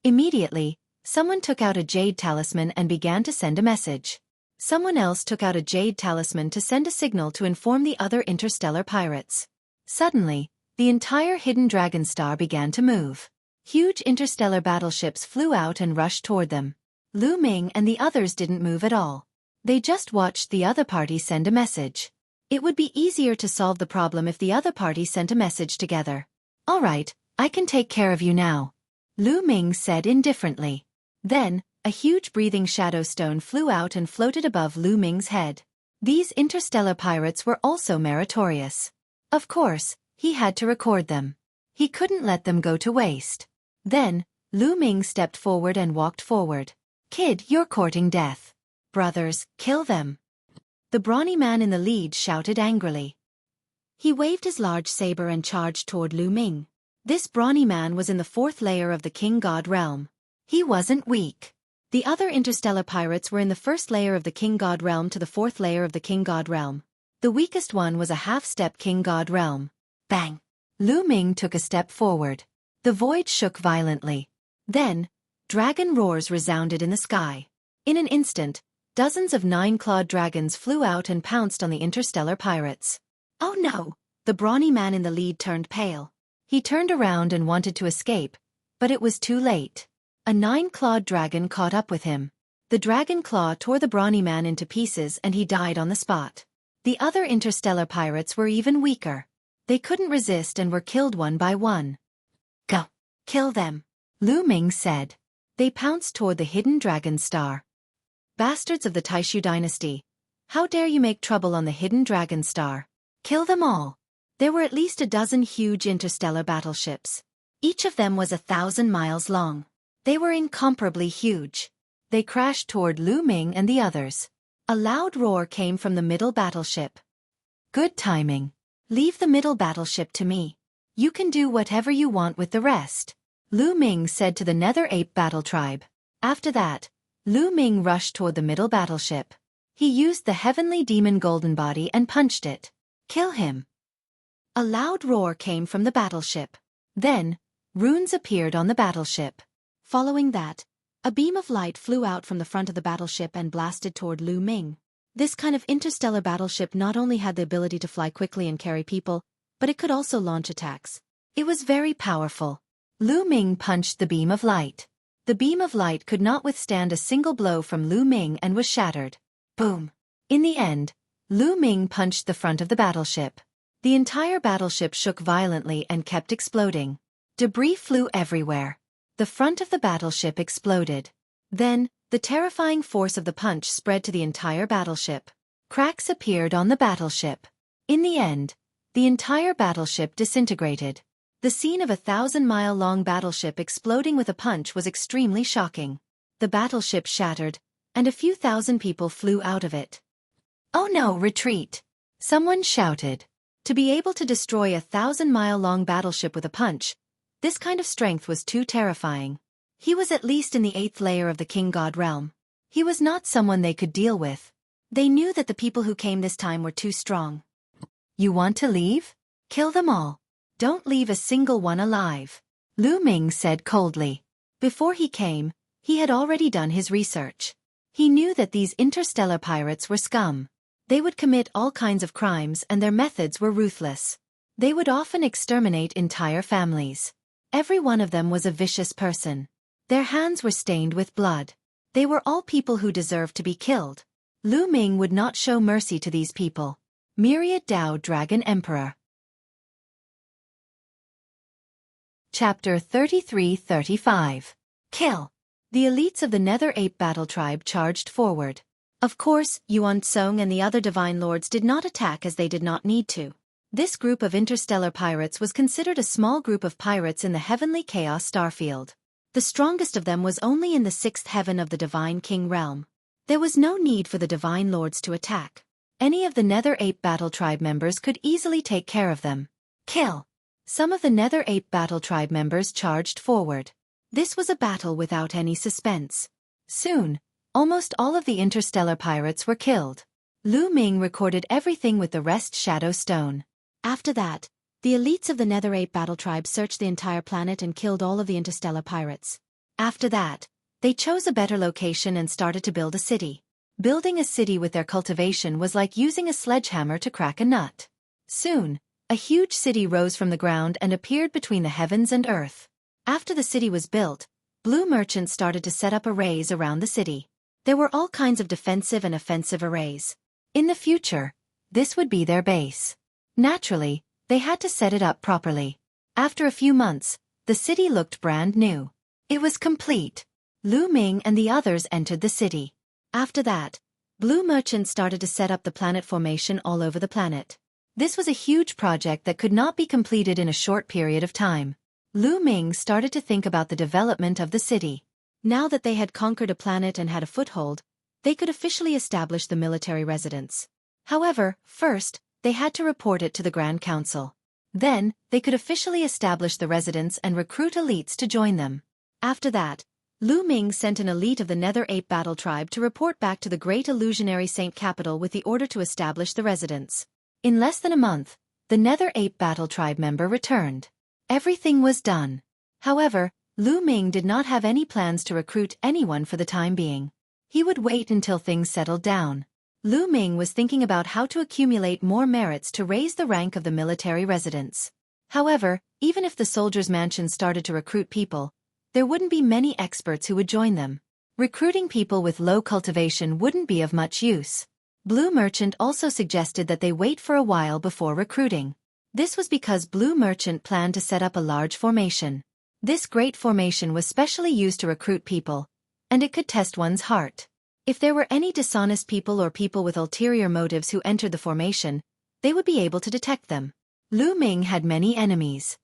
Immediately, someone took out a jade talisman and began to send a message. Someone else took out a jade talisman to send a signal to inform the other interstellar pirates. Suddenly, the entire Hidden Dragon Star began to move. Huge interstellar battleships flew out and rushed toward them. Lu Ming and the others didn't move at all. They just watched the other party send a message. It would be easier to solve the problem if the other party sent a message together. All right, I can take care of you now. Lu Ming said indifferently. Then, a huge breathing shadow stone flew out and floated above Lu Ming's head. These interstellar pirates were also meritorious. Of course, he had to record them. He couldn't let them go to waste. Then, Lu Ming stepped forward and walked forward. Kid, you're courting death. Brothers, kill them. The brawny man in the lead shouted angrily. He waved his large saber and charged toward Lu Ming. This brawny man was in the 4th layer of the King God realm. He wasn't weak. The other interstellar pirates were in the 1st layer of the King God realm to the 4th layer of the King God realm. The weakest one was a half-step King God realm. Bang! Lu Ming took a step forward. The void shook violently. Then, dragon roars resounded in the sky. In an instant, dozens of 9-clawed dragons flew out and pounced on the interstellar pirates. Oh no! The brawny man in the lead turned pale. He turned around and wanted to escape, but it was too late. A 9-clawed dragon caught up with him. The dragon claw tore the brawny man into pieces and he died on the spot. The other interstellar pirates were even weaker. They couldn't resist and were killed one by one. Go! Kill them! Lu Ming said. They pounced toward the hidden dragon star. Bastards of the Taishu dynasty! How dare you make trouble on the hidden dragon star? Kill them all! There were at least a dozen huge interstellar battleships. Each of them was 1,000 miles long. They were incomparably huge. They crashed toward Lu Ming and the others. A loud roar came from the middle battleship. Good timing. Leave the middle battleship to me. You can do whatever you want with the rest, Lu Ming said to the Nether Ape Battle Tribe. After that, Lu Ming rushed toward the middle battleship. He used the Heavenly Demon Golden Body and punched it. Kill him. A loud roar came from the battleship. Then, runes appeared on the battleship. Following that, a beam of light flew out from the front of the battleship and blasted toward Lu Ming. This kind of interstellar battleship not only had the ability to fly quickly and carry people, but it could also launch attacks. It was very powerful. Lu Ming punched the beam of light. The beam of light could not withstand a single blow from Lu Ming and was shattered. Boom! In the end, Lu Ming punched the front of the battleship. The entire battleship shook violently and kept exploding. Debris flew everywhere. The front of the battleship exploded. Then, the terrifying force of the punch spread to the entire battleship. Cracks appeared on the battleship. In the end, the entire battleship disintegrated. The scene of a 1,000-mile-long battleship exploding with a punch was extremely shocking. The battleship shattered, and a few thousand people flew out of it. "Oh no, retreat!" Someone shouted. To be able to destroy a 1,000-mile-long battleship with a punch, this kind of strength was too terrifying. He was at least in the 8th layer of the King God realm. He was not someone they could deal with. They knew that the people who came this time were too strong. You want to leave? Kill them all. Don't leave a single one alive, Lu Ming said coldly. Before he came, he had already done his research. He knew that these interstellar pirates were scum. They would commit all kinds of crimes and their methods were ruthless. They would often exterminate entire families. Every one of them was a vicious person. Their hands were stained with blood. They were all people who deserved to be killed. Lu Ming would not show mercy to these people. Myriad Dao Dragon Emperor. Chapter 33-35. Kill. The elites of the Nether Ape Battle Tribe charged forward. Of course, Yuan Tsong and the other Divine Lords did not attack as they did not need to. This group of interstellar pirates was considered a small group of pirates in the Heavenly Chaos Starfield. The strongest of them was only in the 6th heaven of the Divine King realm. There was no need for the Divine Lords to attack. Any of the Nether Ape Battle Tribe members could easily take care of them. Kill. Some of the Nether Ape Battle Tribe members charged forward. This was a battle without any suspense. Soon, almost all of the interstellar pirates were killed. Lu Ming recorded everything with the rest Shadow Stone. After that, the elites of the Nether Ape Battle Tribe searched the entire planet and killed all of the interstellar pirates. After that, they chose a better location and started to build a city. Building a city with their cultivation was like using a sledgehammer to crack a nut. Soon, a huge city rose from the ground and appeared between the heavens and earth. After the city was built, blue merchants started to set up arrays around the city. There were all kinds of defensive and offensive arrays. In the future, this would be their base. Naturally, they had to set it up properly. After a few months, the city looked brand new. It was complete. Lu Ming and the others entered the city. After that, blue merchants started to set up the planet formation all over the planet. This was a huge project that could not be completed in a short period of time. Lu Ming started to think about the development of the city. Now that they had conquered a planet and had a foothold, they could officially establish the military residence. However, first, they had to report it to the Grand Council. Then, they could officially establish the residence and recruit elites to join them. After that, Lu Ming sent an elite of the Nether Ape Battle Tribe to report back to the Great Illusionary Saint Capital with the order to establish the residence. In less than a month, the Nether Ape Battle Tribe member returned. Everything was done. However, Lu Ming did not have any plans to recruit anyone for the time being. He would wait until things settled down. Lu Ming was thinking about how to accumulate more merits to raise the rank of the military residence. However, even if the soldiers' mansion started to recruit people, there wouldn't be many experts who would join them. Recruiting people with low cultivation wouldn't be of much use. Blue Merchant also suggested that they wait for a while before recruiting. This was because Blue Merchant planned to set up a large formation. This great formation was specially used to recruit people, and it could test one's heart. If there were any dishonest people or people with ulterior motives who entered the formation, they would be able to detect them. Lu Ming had many enemies.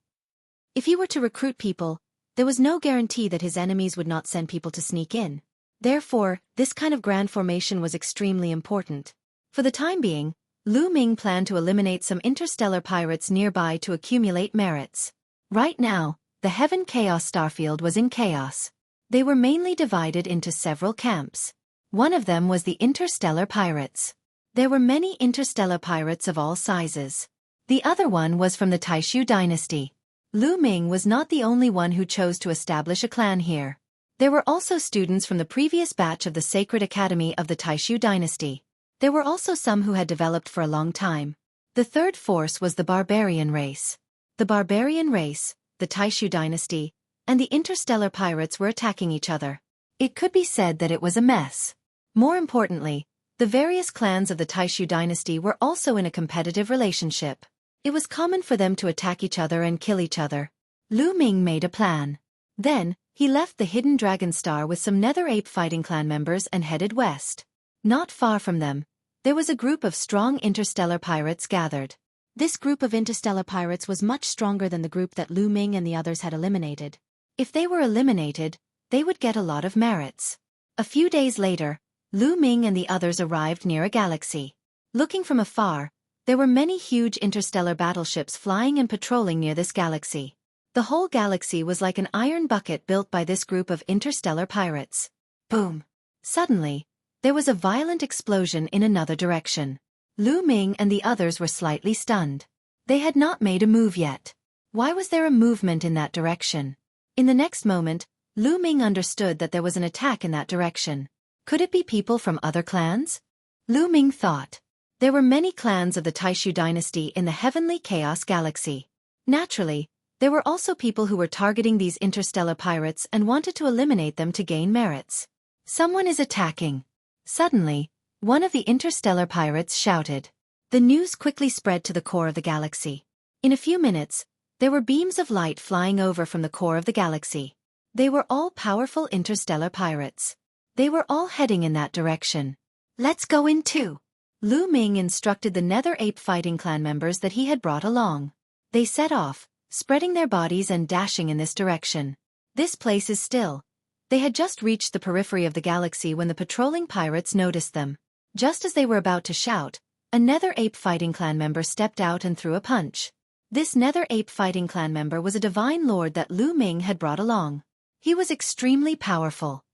If he were to recruit people, there was no guarantee that his enemies would not send people to sneak in. Therefore, this kind of grand formation was extremely important. For the time being, Lu Ming planned to eliminate some interstellar pirates nearby to accumulate merits. Right now, the Heaven Chaos Starfield was in chaos. They were mainly divided into several camps. One of them was the interstellar pirates. There were many interstellar pirates of all sizes. The other one was from the Taishu dynasty. Lu Ming was not the only one who chose to establish a clan here. There were also students from the previous batch of the Sacred Academy of the Taishu dynasty. There were also some who had developed for a long time. The third force was the barbarian race. The barbarian race, the Taishu dynasty, and the interstellar pirates were attacking each other. It could be said that it was a mess. More importantly, the various clans of the Taishu dynasty were also in a competitive relationship. It was common for them to attack each other and kill each other. Lu Ming made a plan. Then, he left the Hidden Dragon Star with some Nether Ape Fighting Clan members and headed west. Not far from them, there was a group of strong interstellar pirates gathered. This group of interstellar pirates was much stronger than the group that Lu Ming and the others had eliminated. If they were eliminated, they would get a lot of merits. A few days later, Lu Ming and the others arrived near a galaxy. Looking from afar, there were many huge interstellar battleships flying and patrolling near this galaxy. The whole galaxy was like an iron bucket built by this group of interstellar pirates. Boom! Suddenly, there was a violent explosion in another direction. Lu Ming and the others were slightly stunned. They had not made a move yet. Why was there a movement in that direction? In the next moment, Lu Ming understood that there was an attack in that direction. Could it be people from other clans? Lu Ming thought. There were many clans of the Taishu dynasty in the Heavenly Chaos Galaxy. Naturally, there were also people who were targeting these interstellar pirates and wanted to eliminate them to gain merits. Someone is attacking. Suddenly, one of the interstellar pirates shouted. The news quickly spread to the core of the galaxy. In a few minutes, there were beams of light flying over from the core of the galaxy. They were all powerful interstellar pirates. They were all heading in that direction. Let's go in too. Lu Ming instructed the Nether Ape Fighting Clan members that he had brought along. They set off, spreading their bodies and dashing in this direction. This place is still. They had just reached the periphery of the galaxy when the patrolling pirates noticed them. Just as they were about to shout, a Nether Ape Fighting Clan member stepped out and threw a punch. This Nether Ape Fighting Clan member was a divine lord that Lu Ming had brought along. He was extremely powerful.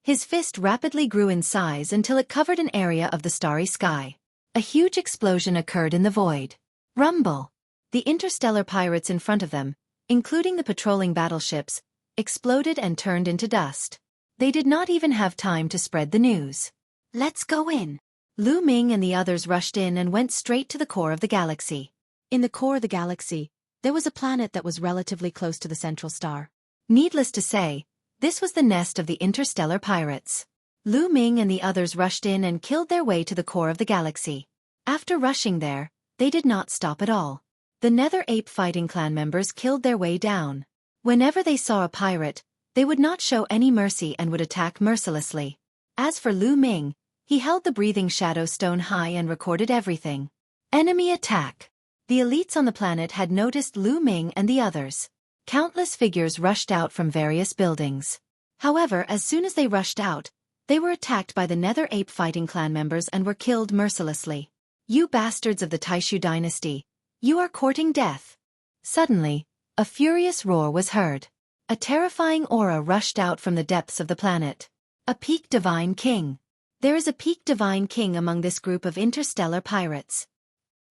His fist rapidly grew in size until it covered an area of the starry sky. A huge explosion occurred in the void. Rumble! The interstellar pirates in front of them, including the patrolling battleships, exploded and turned into dust. They did not even have time to spread the news. Let's go in. Lu Ming and the others rushed in and went straight to the core of the galaxy. In the core of the galaxy, there was a planet that was relatively close to the central star. Needless to say, this was the nest of the interstellar pirates. Lu Ming and the others rushed in and killed their way to the core of the galaxy. After rushing there, they did not stop at all. The Nether Ape Fighting Clan members killed their way down. Whenever they saw a pirate, they would not show any mercy and would attack mercilessly. As for Lu Ming, he held the breathing shadow stone high and recorded everything. Enemy attack. The elites on the planet had noticed Lu Ming and the others. Countless figures rushed out from various buildings. However, as soon as they rushed out, they were attacked by the Nether Ape Fighting Clan members and were killed mercilessly. You bastards of the Taishu dynasty, you are courting death. Suddenly, a furious roar was heard. A terrifying aura rushed out from the depths of the planet. A peak divine king. There is a peak divine king among this group of interstellar pirates.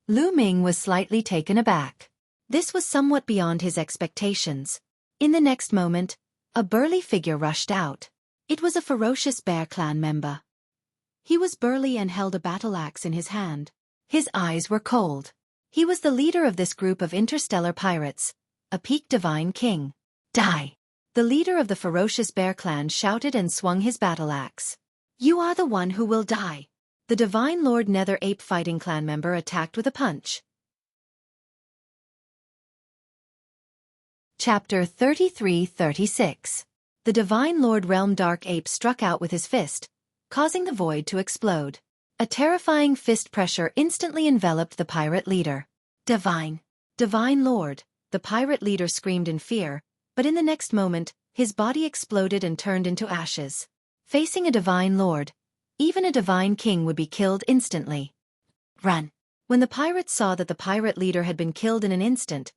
Lu Ming was slightly taken aback. This was somewhat beyond his expectations. In the next moment, a burly figure rushed out. It was a ferocious Bear Clan member. He was burly and held a battle axe in his hand. His eyes were cold. He was the leader of this group of interstellar pirates, a peak divine king. Die! The leader of the ferocious Bear Clan shouted and swung his battle axe. You are the one who will die. The divine Lord Nether Ape Fighting Clan member attacked with a punch. Chapter 33-36. The Divine Lord Realm Dark Ape struck out with his fist, causing the void to explode. A terrifying fist pressure instantly enveloped the pirate leader. Divine Lord, the pirate leader screamed in fear, but in the next moment, his body exploded and turned into ashes. Facing a Divine Lord, even a Divine King would be killed instantly. Run! When the pirates saw that the pirate leader had been killed in an instant,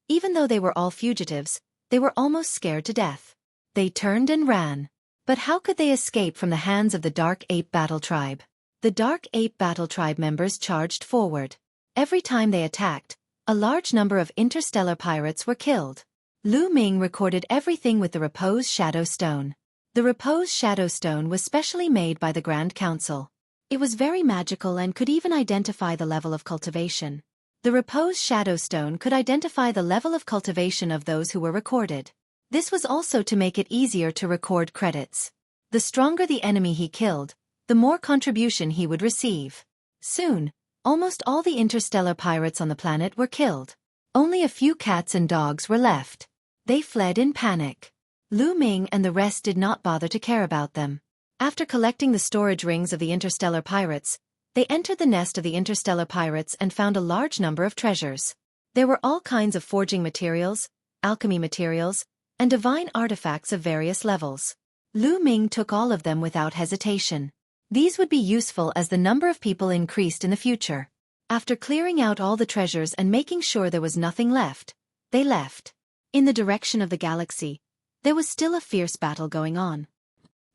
even though they were all fugitives, they were almost scared to death. They turned and ran. But how could they escape from the hands of the Dark Ape Battle Tribe? The Dark Ape Battle Tribe members charged forward. Every time they attacked, a large number of interstellar pirates were killed. Lu Ming recorded everything with the Repose Shadow Stone. The Repose Shadow Stone was specially made by the Grand Council. It was very magical and could even identify the level of cultivation. The Repose Shadow Stone could identify the level of cultivation of those who were recorded. This was also to make it easier to record credits. The stronger the enemy he killed, the more contribution he would receive. Soon, almost all the interstellar pirates on the planet were killed. Only a few cats and dogs were left. They fled in panic. Lu Ming and the rest did not bother to care about them. After collecting the storage rings of the interstellar pirates, they entered the nest of the interstellar pirates and found a large number of treasures. There were all kinds of forging materials, alchemy materials, and divine artifacts of various levels. Lu Ming took all of them without hesitation. These would be useful as the number of people increased in the future. After clearing out all the treasures and making sure there was nothing left, they left. In the direction of the galaxy, there was still a fierce battle going on.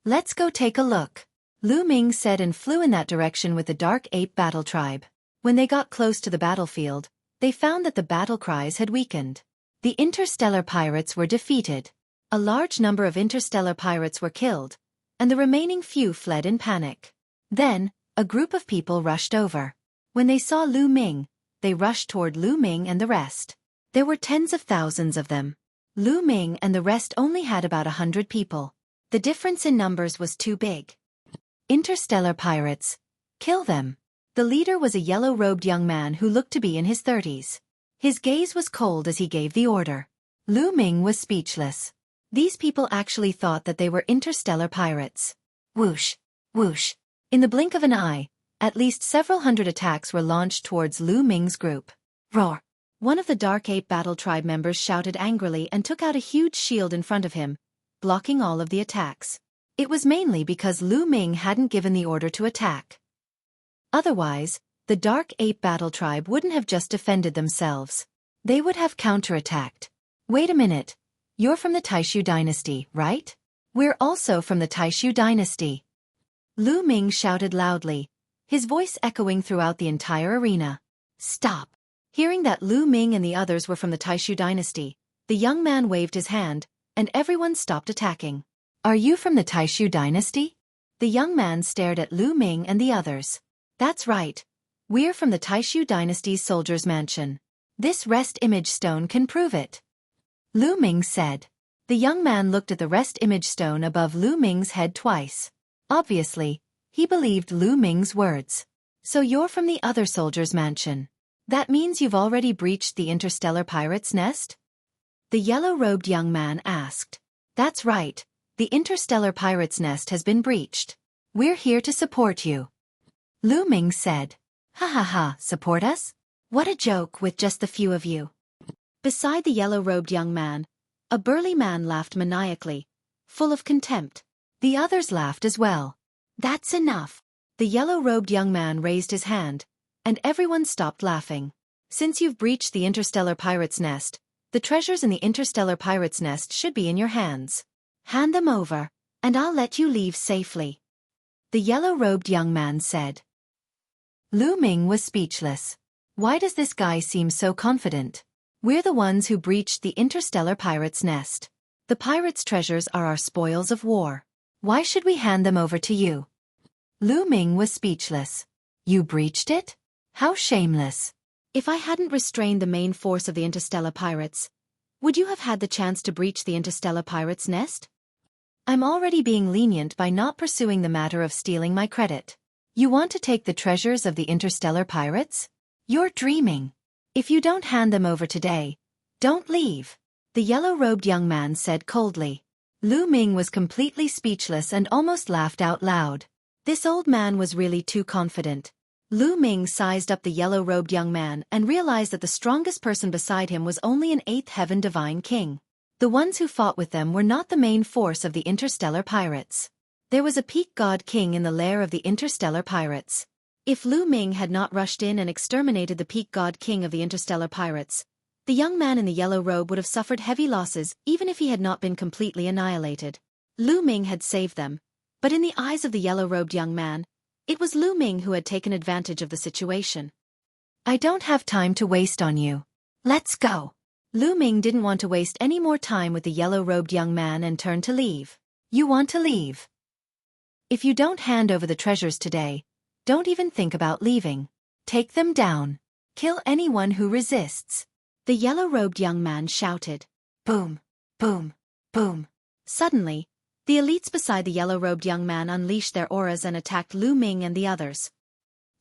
Let's go take a look, Lu Ming said and flew in that direction with the Dark Ape Battle Tribe. When they got close to the battlefield, they found that the battle cries had weakened. The interstellar pirates were defeated. A large number of interstellar pirates were killed, and the remaining few fled in panic. Then, a group of people rushed over. When they saw Lu Ming, they rushed toward Lu Ming and the rest. There were tens of thousands of them. Lu Ming and the rest only had about 100 people. The difference in numbers was too big. Interstellar pirates. Kill them. The leader was a yellow-robed young man who looked to be in his 30s. His gaze was cold as he gave the order. Lu Ming was speechless. These people actually thought that they were interstellar pirates. Whoosh, whoosh. In the blink of an eye, at least several hundred attacks were launched towards Lu Ming's group. Roar! One of the Dark Ape Battle Tribe members shouted angrily and took out a huge shield in front of him, blocking all of the attacks. It was mainly because Lu Ming hadn't given the order to attack. Otherwise, the Dark Ape Battle Tribe wouldn't have just defended themselves. They would have counterattacked. Wait a minute. You're from the Taishu dynasty, right? We're also from the Taishu dynasty. Lu Ming shouted loudly, his voice echoing throughout the entire arena. Stop! Hearing that Lu Ming and the others were from the Taishu dynasty, the young man waved his hand, and everyone stopped attacking. Are you from the Taishu dynasty? The young man stared at Lu Ming and the others. That's right. We're from the Taishu dynasty's soldier's mansion. This rest image stone can prove it. Lu Ming said. The young man looked at the rest image stone above Lu Ming's head twice. Obviously, he believed Lu Ming's words. So you're from the other soldier's mansion. That means you've already breached the interstellar pirate's nest? The yellow-robed young man asked. That's right. The interstellar pirate's nest has been breached. We're here to support you. Lu Ming said. Ha ha ha, support us? What a joke with just the few of you. Beside the yellow-robed young man, a burly man laughed maniacally, full of contempt. The others laughed as well. That's enough. The yellow-robed young man raised his hand, and everyone stopped laughing. Since you've breached the interstellar pirate's nest, the treasures in the interstellar pirate's nest should be in your hands. Hand them over, and I'll let you leave safely. The yellow-robed young man said. Lu Ming was speechless. Why does this guy seem so confident? We're the ones who breached the interstellar pirate's nest. The pirate's treasures are our spoils of war. Why should we hand them over to you? Lu Ming was speechless. You breached it? How shameless. If I hadn't restrained the main force of the interstellar pirates, would you have had the chance to breach the interstellar pirate's nest? I'm already being lenient by not pursuing the matter of stealing my credit. You want to take the treasures of the interstellar pirates? You're dreaming. If you don't hand them over today, don't leave. the yellow-robed young man said coldly. Lu Ming was completely speechless and almost laughed out loud. This old man was really too confident. Lu Ming sized up the yellow-robed young man and realized that the strongest person beside him was only an eighth heaven divine king. The ones who fought with them were not the main force of the interstellar pirates. There was a peak god king in the lair of the interstellar pirates. If Lu Ming had not rushed in and exterminated the peak god king of the interstellar pirates, the young man in the yellow robe would have suffered heavy losses even if he had not been completely annihilated. Lu Ming had saved them, but in the eyes of the yellow-robed young man, it was Lu Ming who had taken advantage of the situation. I don't have time to waste on you. Let's go. Lu Ming didn't want to waste any more time with the yellow-robed young man and turned to leave. You want to leave? If you don't hand over the treasures today, don't even think about leaving. Take them down. Kill anyone who resists. The yellow-robed young man shouted. Boom, boom, boom. Suddenly, the elites beside the yellow-robed young man unleashed their auras and attacked Lu Ming and the others.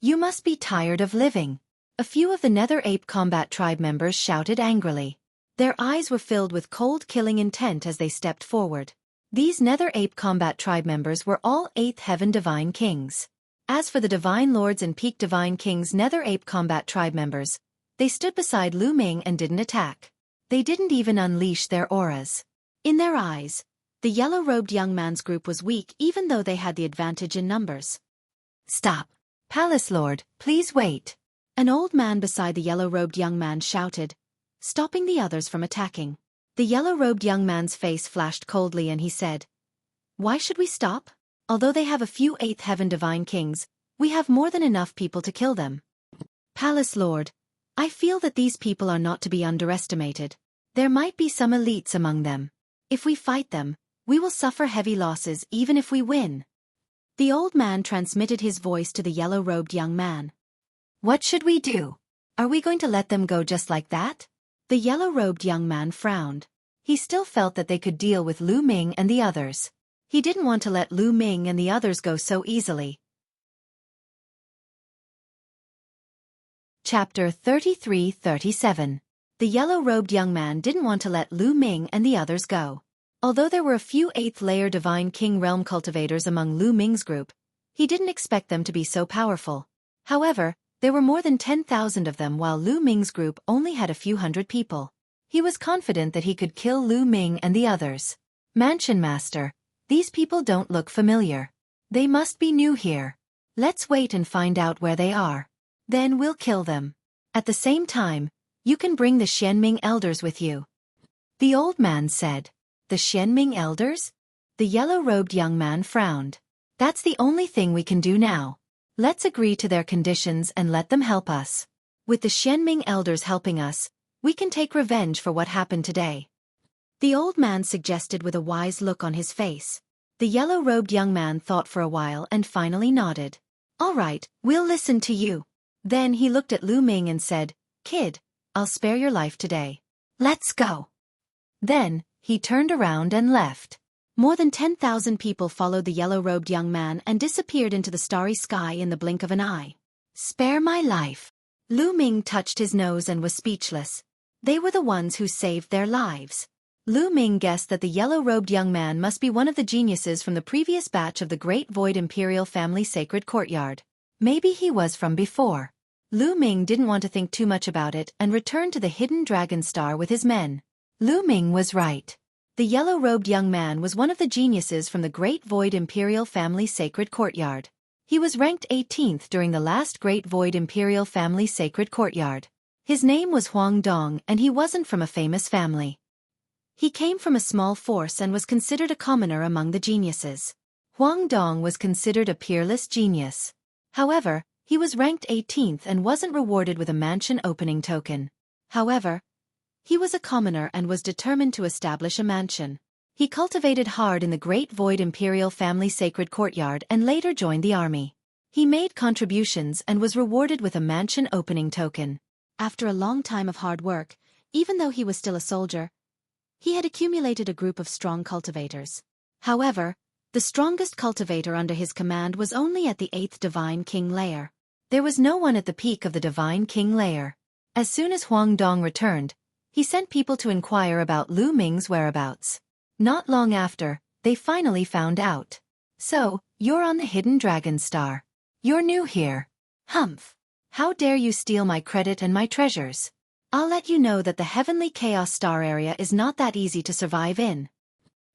You must be tired of living. A few of the Nether Ape Combat Tribe members shouted angrily. Their eyes were filled with cold killing intent as they stepped forward. These Nether Ape Combat Tribe members were all 8th Heaven Divine Kings. As for the Divine Lords and Peak Divine Kings Nether Ape Combat Tribe members, they stood beside Lu Ming and didn't attack. They didn't even unleash their auras. In their eyes, the yellow-robed young man's group was weak even though they had the advantage in numbers. Stop. Palace Lord, please wait. An old man beside the yellow-robed young man shouted, stopping the others from attacking. The yellow-robed young man's face flashed coldly and he said, why should we stop? Although they have a few 8th Heaven Divine Kings, we have more than enough people to kill them. Palace Lord, I feel that these people are not to be underestimated. There might be some elites among them. If we fight them, we will suffer heavy losses even if we win. The old man transmitted his voice to the yellow-robed young man. What should we do? Are we going to let them go just like that? The yellow-robed young man frowned. He still felt that they could deal with Lu Ming and the others. He didn't want to let Lu Ming and the others go so easily. Chapter 33-37. The yellow-robed young man didn't want to let Lu Ming and the others go. Although there were a few 8th-layer Divine King Realm cultivators among Lu Ming's group, he didn't expect them to be so powerful. However, there were more than 10,000 of them while Lu Ming's group only had a few hundred people. He was confident that he could kill Lu Ming and the others. Mansion Master, these people don't look familiar. They must be new here. Let's wait and find out where they are. Then we'll kill them. At the same time, you can bring the Xianming elders with you. The old man said. The Xianming elders? The yellow-robed young man frowned. That's the only thing we can do now. Let's agree to their conditions and let them help us. With the Xianming elders helping us, we can take revenge for what happened today. The old man suggested with a wise look on his face. The yellow-robed young man thought for a while and finally nodded. All right, we'll listen to you. Then he looked at Lu Ming and said, Kid, I'll spare your life today. Let's go. Then, he turned around and left. More than 10,000 people followed the yellow-robed young man and disappeared into the starry sky in the blink of an eye. Spare my life. Lu Ming touched his nose and was speechless. They were the ones who saved their lives. Lu Ming guessed that the yellow-robed young man must be one of the geniuses from the previous batch of the Great Void Imperial Family Sacred Courtyard. Maybe he was from before. Lu Ming didn't want to think too much about it and returned to the hidden dragon star with his men. Lu Ming was right. The yellow-robed young man was one of the geniuses from the Great Void Imperial Family Sacred Courtyard. He was ranked 18th during the last Great Void Imperial Family Sacred Courtyard. His name was Huang Dong and he wasn't from a famous family. He came from a small force and was considered a commoner among the geniuses. Huang Dong was considered a peerless genius. However, he was ranked 18th and wasn't rewarded with a mansion opening token. However, he was a commoner and was determined to establish a mansion. He cultivated hard in the Great Void Imperial Family Sacred Courtyard and later joined the army. He made contributions and was rewarded with a mansion opening token. After a long time of hard work, even though he was still a soldier, he had accumulated a group of strong cultivators. However, the strongest cultivator under his command was only at the 8th Divine King layer. There was no one at the peak of the Divine King layer. As soon as Huang Dong returned, He sent people to inquire about Lu Ming's whereabouts. Not long after, they finally found out. So, you're on the Hidden Dragon Star. You're new here. Humph. How dare you steal my credit and my treasures? I'll let you know that the Heavenly Chaos Star area is not that easy to survive in.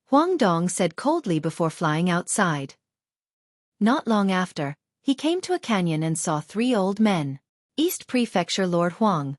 Huang Dong said coldly before flying outside. Not long after, he came to a canyon and saw 3 old men. East Prefecture Lord Huang.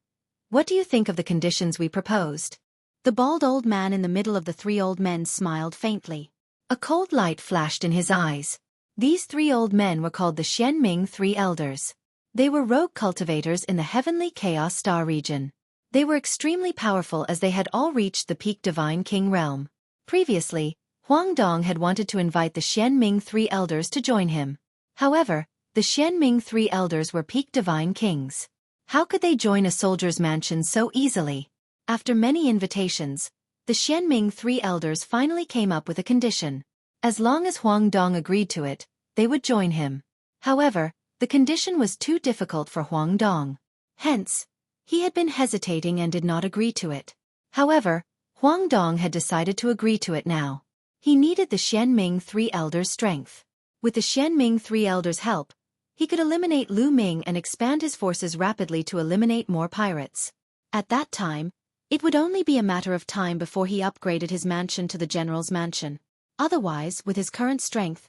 What do you think of the conditions we proposed? The bald old man in the middle of the 3 old men smiled faintly. A cold light flashed in his eyes. These 3 old men were called the Xianming 3 Elders. They were rogue cultivators in the Heavenly Chaos Star region. They were extremely powerful as they had all reached the peak Divine King realm. Previously, Huang Dong had wanted to invite the Xianming 3 Elders to join him. However, the Xianming 3 Elders were peak Divine Kings. How could they join a soldier's mansion so easily? After many invitations, the Xianming 3 Elders finally came up with a condition. As long as Huang Dong agreed to it, they would join him. However, the condition was too difficult for Huang Dong. Hence, he had been hesitating and did not agree to it. However, Huang Dong had decided to agree to it now. He needed the Xianming 3 Elders' strength. With the Xianming 3 Elders' help, he could eliminate Lu Ming and expand his forces rapidly to eliminate more pirates. At that time, it would only be a matter of time before he upgraded his mansion to the general's mansion. Otherwise, with his current strength,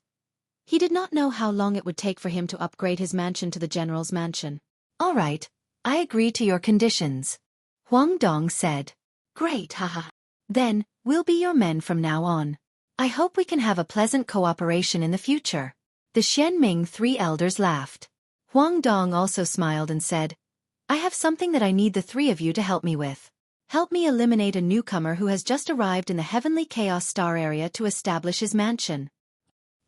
he did not know how long it would take for him to upgrade his mansion to the general's mansion. All right, I agree to your conditions. Huang Dong said. Great, haha. Then, we'll be your men from now on. I hope we can have a pleasant cooperation in the future. The Xianming 3 Elders laughed. Huang Dong also smiled and said, I have something that I need the 3 of you to help me with. Help me eliminate a newcomer who has just arrived in the Heavenly Chaos Star area to establish his mansion.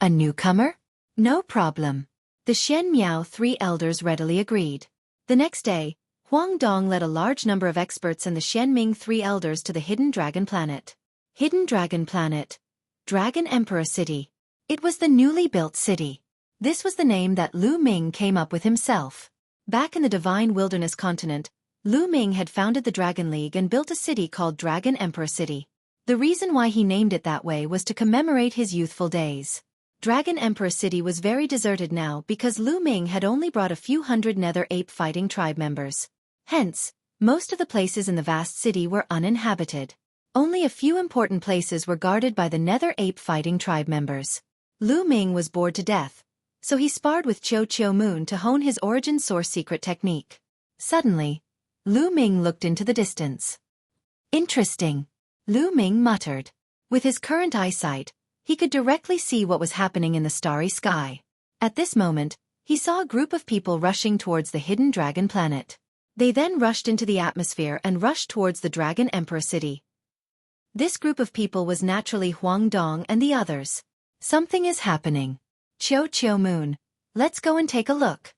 A newcomer? No problem. The Xianmiao 3 Elders readily agreed. The next day, Huang Dong led a large number of experts and the Xianming 3 Elders to the Hidden Dragon Planet. Hidden Dragon Planet. Dragon Emperor City. It was the newly built city. This was the name that Lu Ming came up with himself. Back in the Divine Wilderness continent, Lu Ming had founded the Dragon League and built a city called Dragon Emperor City. The reason why he named it that way was to commemorate his youthful days. Dragon Emperor City was very deserted now because Lu Ming had only brought a few hundred Nether Ape fighting tribe members. Hence, most of the places in the vast city were uninhabited. Only a few important places were guarded by the Nether Ape fighting tribe members. Lu Ming was bored to death, so he sparred with Xueqi Moon to hone his origin source secret technique. Suddenly, Lu Ming looked into the distance. Interesting, Lu Ming muttered. With his current eyesight, he could directly see what was happening in the starry sky. At this moment, he saw a group of people rushing towards the Hidden Dragon Planet. They then rushed into the atmosphere and rushed towards the Dragon Emperor City. This group of people was naturally Huang Dong and the others. Something is happening. Xueqi Moon, let's go and take a look.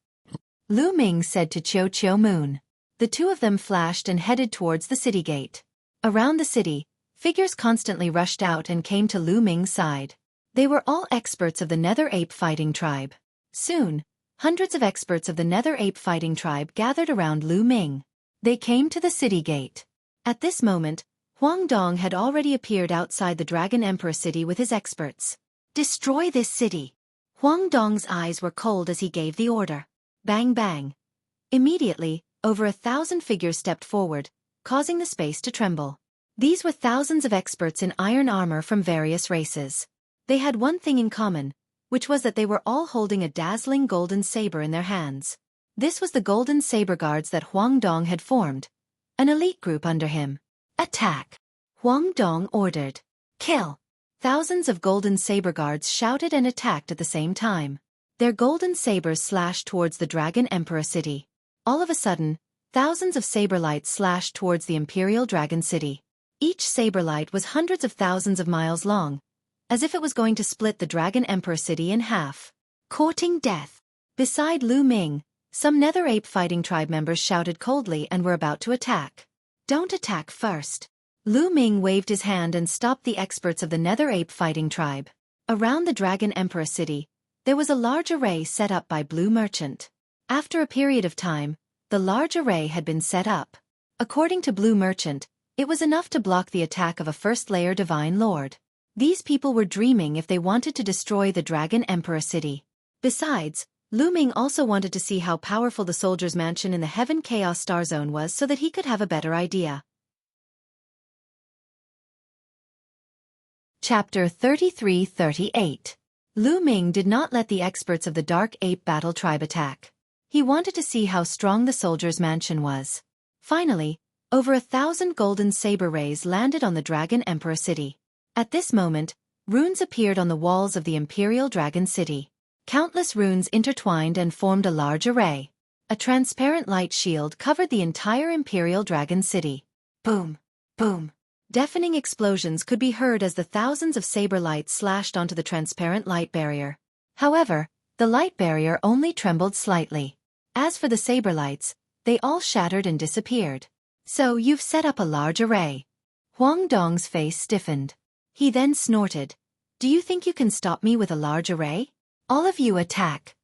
Lu Ming said to Xueqi Moon. The 2 of them flashed and headed towards the city gate. Around the city, figures constantly rushed out and came to Lu Ming's side. They were all experts of the Nether Ape fighting tribe. Soon, hundreds of experts of the Nether Ape fighting tribe gathered around Lu Ming. They came to the city gate. At this moment, Huang Dong had already appeared outside the Dragon Emperor City with his experts. Destroy this city. Huang Dong's eyes were cold as he gave the order. Bang bang. Immediately, over 1,000 figures stepped forward, causing the space to tremble. These were thousands of experts in iron armor from various races. They had one thing in common, which was that they were all holding a dazzling golden saber in their hands. This was the Golden Saber Guards that Huang Dong had formed, an elite group under him. Attack! Huang Dong ordered. Kill! Thousands of Golden Saber Guards shouted and attacked at the same time. Their golden sabers slashed towards the Dragon Emperor City. All of a sudden, thousands of saber lights slashed towards the Imperial Dragon City. Each saber light was hundreds of thousands of miles long, as if it was going to split the Dragon Emperor City in half. Courting death. Beside Lu Ming, some Nether Ape fighting tribe members shouted coldly and were about to attack. Don't attack first. Lu Ming waved his hand and stopped the experts of the Nether Ape fighting tribe. Around the Dragon Emperor City, there was a large array set up by Blue Merchant. After a period of time, the large array had been set up. According to Blue Merchant, It was enough to block the attack of a first-layer divine lord. These people were dreaming if they wanted to destroy the Dragon Emperor city. Besides, Lu Ming also wanted to see how powerful the soldier's mansion in the Heaven Chaos Star Zone was so that he could have a better idea. Chapter 33-38. Lu Ming did not let the experts of the Dark Ape Battle Tribe attack. He wanted to see how strong the soldier's mansion was. Finally, over 1,000 golden saber rays landed on the Dragon Emperor city. At this moment, runes appeared on the walls of the Imperial Dragon City. Countless runes intertwined and formed a large array. A transparent light shield covered the entire Imperial Dragon City. Boom! Boom! Deafening explosions could be heard as the thousands of saber lights slashed onto the transparent light barrier. However, the light barrier only trembled slightly. As for the saber lights, they all shattered and disappeared. So you've set up a large array. Huang Dong's face stiffened. He then snorted. Do you think you can stop me with a large array? All of you attack.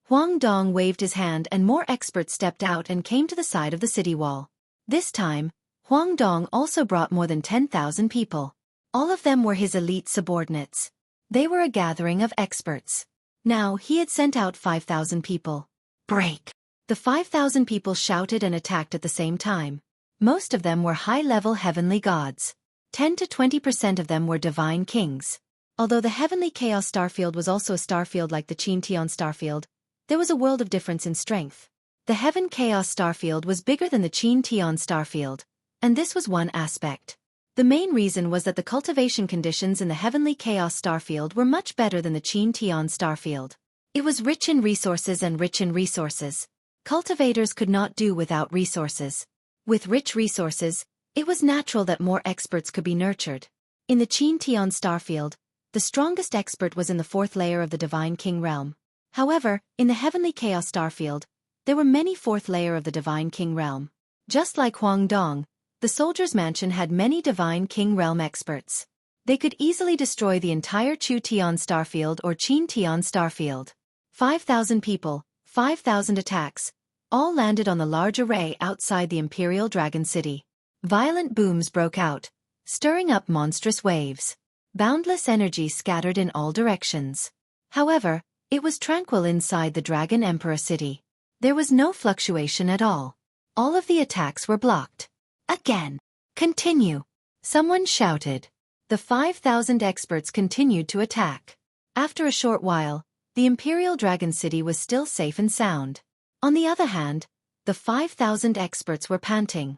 Huang Dong waved his hand and more experts stepped out and came to the side of the city wall. This time, Huang Dong also brought more than 10,000 people. All of them were his elite subordinates. They were a gathering of experts. Now he had sent out 5,000 people. Break! The 5,000 people shouted and attacked at the same time. Most of them were high-level heavenly gods. 10 to 20% of them were divine kings. Although the heavenly chaos starfield was also a starfield like the Qin Tian starfield, there was a world of difference in strength. The heaven chaos starfield was bigger than the Qin Tian starfield, and this was one aspect. The main reason was that the cultivation conditions in the heavenly chaos starfield were much better than the Qin Tian starfield. It was rich in resources and rich in resources. Cultivators could not do without resources. With rich resources, it was natural that more experts could be nurtured. In the Qin Tian starfield, the strongest expert was in the fourth layer of the Divine King realm. However, in the Heavenly Chaos starfield, there were many fourth layer of the Divine King realm. Just like Huang Dong, the soldier's mansion had many Divine King realm experts. They could easily destroy the entire Chu Tian starfield or Qin Tian starfield. 5,000 people, 5,000 attacks, all landed on the large array outside the Imperial Dragon City. Violent booms broke out, stirring up monstrous waves. Boundless energy scattered in all directions. However, it was tranquil inside the Dragon Emperor city. There was no fluctuation at all. All of the attacks were blocked. Again. Continue. Someone shouted. The 5,000 experts continued to attack. After a short while, the Imperial Dragon City was still safe and sound. On the other hand, the 5,000 experts were panting.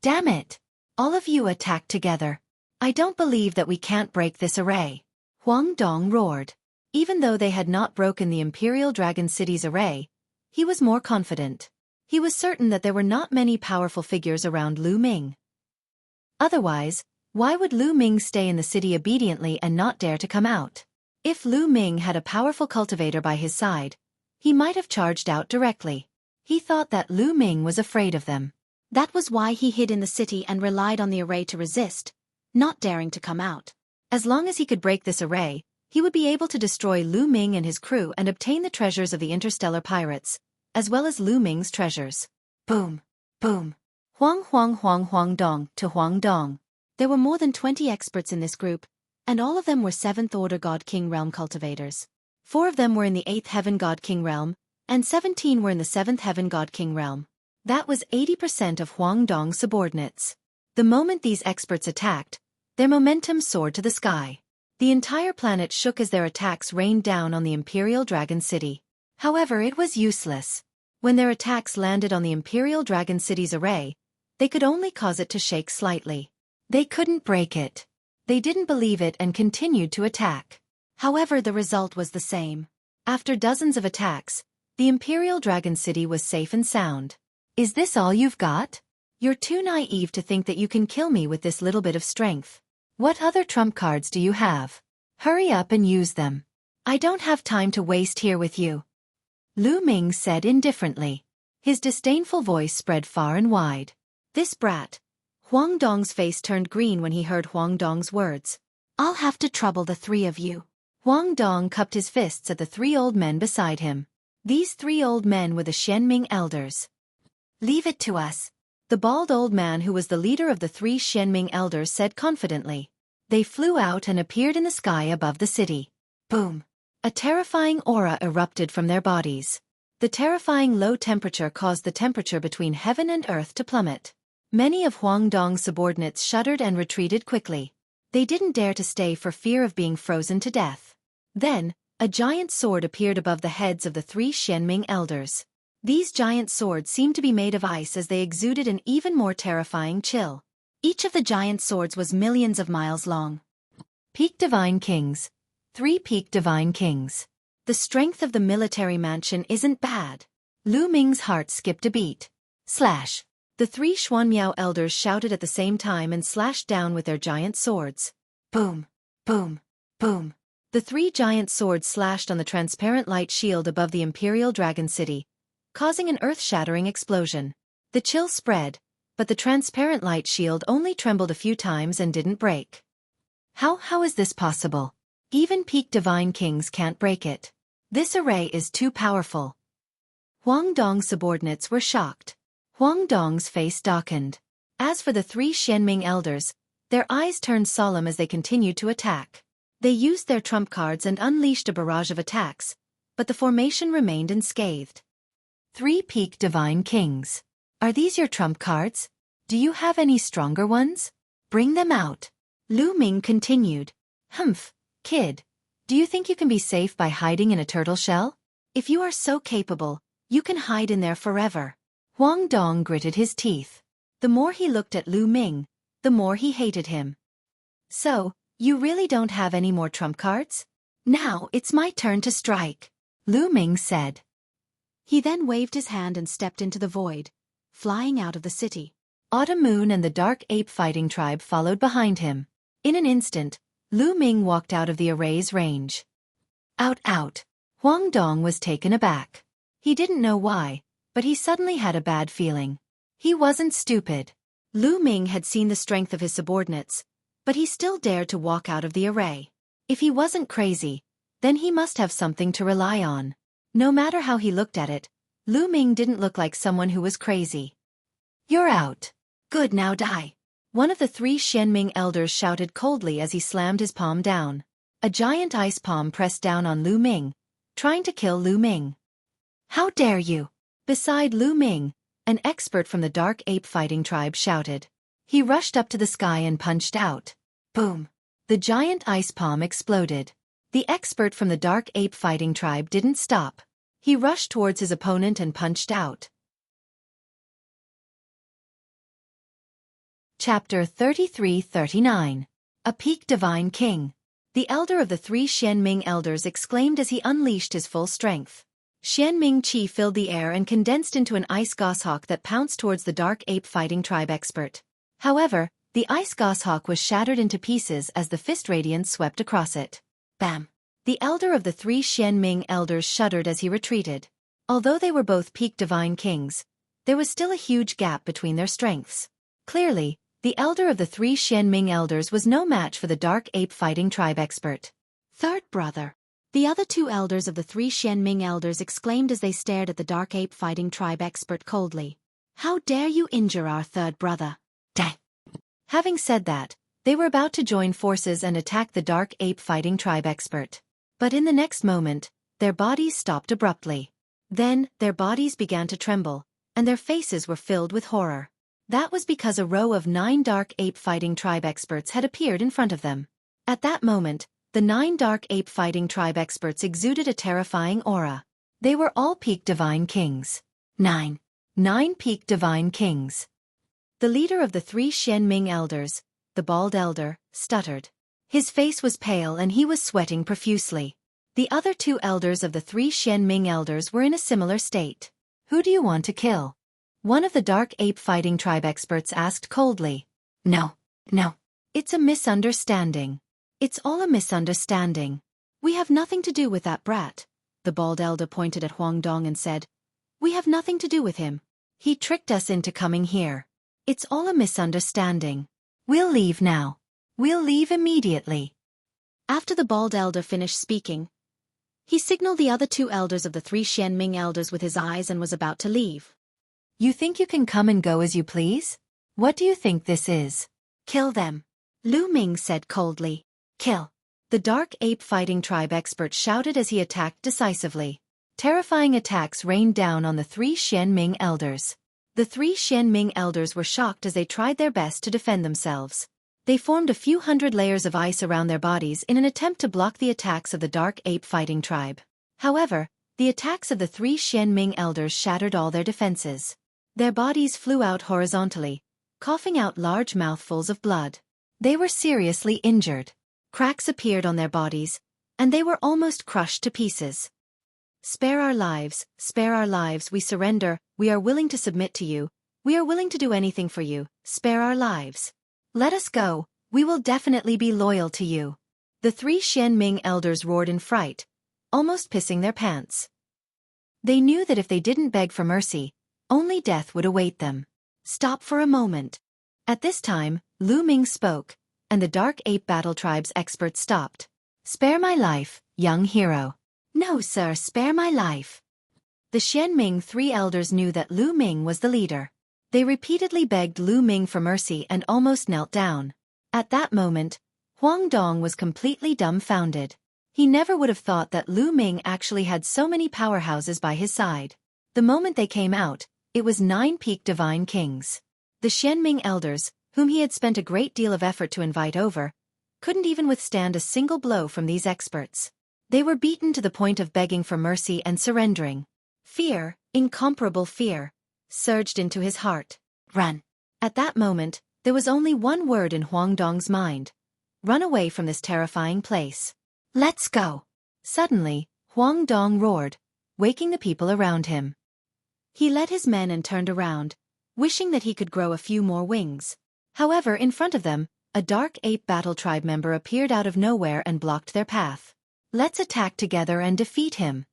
Damn it! All of you attacked together. I don't believe that we can't break this array. Huang Dong roared. Even though they had not broken the Imperial Dragon City's array, he was more confident. He was certain that there were not many powerful figures around Lu Ming. Otherwise, why would Lu Ming stay in the city obediently and not dare to come out? If Lu Ming had a powerful cultivator by his side, he might have charged out directly. He thought that Lu Ming was afraid of them. That was why he hid in the city and relied on the array to resist, not daring to come out. As long as he could break this array, he would be able to destroy Lu Ming and his crew and obtain the treasures of the interstellar pirates, as well as Lu Ming's treasures. Boom! Boom! Huang Dong to Huang Dong. There were more than 20 experts in this group, and all of them were 7th Order God King Realm cultivators. 4 of them were in the 8th Heaven God King Realm, and 17 were in the 7th Heaven God King Realm. That was 80% of Huang Dong's subordinates. The moment these experts attacked, their momentum soared to the sky. The entire planet shook as their attacks rained down on the Imperial Dragon City. However, it was useless. When their attacks landed on the Imperial Dragon City's array, they could only cause it to shake slightly. They couldn't break it. They didn't believe it and continued to attack. However, the result was the same. After dozens of attacks, the Imperial Dragon City was safe and sound. Is this all you've got? You're too naive to think that you can kill me with this little bit of strength. What other trump cards do you have? Hurry up and use them. I don't have time to waste here with you. Lu Ming said indifferently. His disdainful voice spread far and wide. This brat. Huang Dong's face turned green when he heard Huang Dong's words. I'll have to trouble the 3 of you. Huang Dong cupped his fists at the 3 old men beside him. These 3 old men were the Xianming elders. Leave it to us. The bald old man who was the leader of the 3 Xianming elders said confidently. They flew out and appeared in the sky above the city. Boom! A terrifying aura erupted from their bodies. The terrifying low temperature caused the temperature between heaven and earth to plummet. Many of Huang Dong's subordinates shuddered and retreated quickly. They didn't dare to stay for fear of being frozen to death. Then, a giant sword appeared above the heads of the 3 Xianming elders. These giant swords seemed to be made of ice as they exuded an even more terrifying chill. Each of the giant swords was millions of miles long. Peak Divine Kings. 3 Peak Divine Kings. The strength of the military mansion isn't bad. Lu Ming's heart skipped a beat. Slash. The 3 Xuanmiao elders shouted at the same time and slashed down with their giant swords. Boom, boom, boom. The 3 giant swords slashed on the transparent light shield above the Imperial Dragon City, causing an earth-shattering explosion. The chill spread, but the transparent light shield only trembled a few times and didn't break. How is this possible? Even Peak Divine Kings can't break it. This array is too powerful. Huang Dong's subordinates were shocked. Huang Dong's face darkened. As for the 3 Xianming elders, their eyes turned solemn as they continued to attack. They used their trump cards and unleashed a barrage of attacks, but the formation remained unscathed. 3 Peak Divine Kings. Are these your trump cards? Do you have any stronger ones? Bring them out. Lu Ming continued. Humph, kid. Do you think you can be safe by hiding in a turtle shell? If you are so capable, you can hide in there forever. Huang Dong gritted his teeth. The more he looked at Lu Ming, the more he hated him. So, you really don't have any more trump cards? Now it's my turn to strike, Lu Ming said. He then waved his hand and stepped into the void, flying out of the city. Autumn Moon and the Dark Ape Fighting Tribe followed behind him. In an instant, Lu Ming walked out of the array's range. Out. Huang Dong was taken aback. He didn't know why, but he suddenly had a bad feeling. He wasn't stupid. Lu Ming had seen the strength of his subordinates, but he still dared to walk out of the array. If he wasn't crazy, then he must have something to rely on. No matter how he looked at it, Lu Ming didn't look like someone who was crazy. You're out. Good, now die. One of the 3 Xianming elders shouted coldly as he slammed his palm down. A giant ice palm pressed down on Lu Ming, trying to kill Lu Ming. How dare you? Beside Lu Ming, an expert from the Dark Ape Fighting Tribe shouted. He rushed up to the sky and punched out. Boom! The giant ice palm exploded. The expert from the Dark Ape Fighting Tribe didn't stop. He rushed towards his opponent and punched out. Chapter 33-39. A Peak Divine King. The elder of the 3 Xianming elders exclaimed as he unleashed his full strength. Xianming Qi filled the air and condensed into an ice goshawk that pounced towards the Dark Ape Fighting Tribe expert. However, the ice goshawk was shattered into pieces as the fist radiance swept across it. Bam! The elder of the 3 Xianming elders shuddered as he retreated. Although they were both Peak Divine Kings, there was still a huge gap between their strengths. Clearly, the elder of the 3 Xianming elders was no match for the Dark Ape Fighting Tribe expert. Third brother. The other 2 elders of the 3 Xianming elders exclaimed as they stared at the Dark Ape Fighting Tribe expert coldly. How dare you injure our third brother? Dang! Having said that, they were about to join forces and attack the Dark Ape Fighting Tribe expert. But in the next moment, their bodies stopped abruptly. Then, their bodies began to tremble, and their faces were filled with horror. That was because a row of 9 Dark Ape Fighting Tribe experts had appeared in front of them. At that moment, the 9 Dark Ape Fighting Tribe experts exuded a terrifying aura. They were all Peak Divine Kings. 9 Peak Divine Kings. The leader of the 3 Xianming elders, the bald elder, stuttered. His face was pale and he was sweating profusely. The other 2 elders of the 3 Xianming elders were in a similar state. Who do you want to kill? One of the Dark Ape Fighting Tribe experts asked coldly. No. It's a misunderstanding. It's all a misunderstanding. We have nothing to do with that brat. The bald elder pointed at Huang Dong and said, We have nothing to do with him. He tricked us into coming here. It's all a misunderstanding. We'll leave now. We'll leave immediately. After the bald elder finished speaking, he signaled the other 2 elders of the 3 Xianming elders with his eyes and was about to leave. You think you can come and go as you please? What do you think this is? Kill them. Lu Ming said coldly. Kill. The dark ape fighting tribe expert shouted as he attacked decisively. Terrifying attacks rained down on the three Xianming elders. The three Xianming elders were shocked as they tried their best to defend themselves. They formed a few hundred layers of ice around their bodies in an attempt to block the attacks of the dark ape fighting tribe. However, the attacks of the three Xianming elders shattered all their defenses. Their bodies flew out horizontally, coughing out large mouthfuls of blood. They were seriously injured. Cracks appeared on their bodies, and they were almost crushed to pieces. Spare our lives, we surrender, we are willing to submit to you, we are willing to do anything for you, spare our lives. Let us go, we will definitely be loyal to you. The three Xianming elders roared in fright, almost pissing their pants. They knew that if they didn't beg for mercy, only death would await them. Stop for a moment. At this time, Lu Ming spoke, and the Dark Ape Battle Tribe's expert stopped. Spare my life, young hero. No sir, spare my life. The Xianming three elders knew that Lu Ming was the leader. They repeatedly begged Lu Ming for mercy and almost knelt down. At that moment, Huang Dong was completely dumbfounded. He never would have thought that Lu Ming actually had so many powerhouses by his side. The moment they came out, it was 9 peak divine kings. The Xianming elders, whom he had spent a great deal of effort to invite over, couldn't even withstand a single blow from these experts. They were beaten to the point of begging for mercy and surrendering. Fear, incomparable fear, surged into his heart. Run. At that moment, there was only one word in Huang Dong's mind. Run away from this terrifying place. Let's go. Suddenly, Huang Dong roared, waking the people around him. He led his men and turned around, wishing that he could grow a few more wings. However, in front of them, a Dark Ape Battle Tribe member appeared out of nowhere and blocked their path. Let's attack together and defeat him.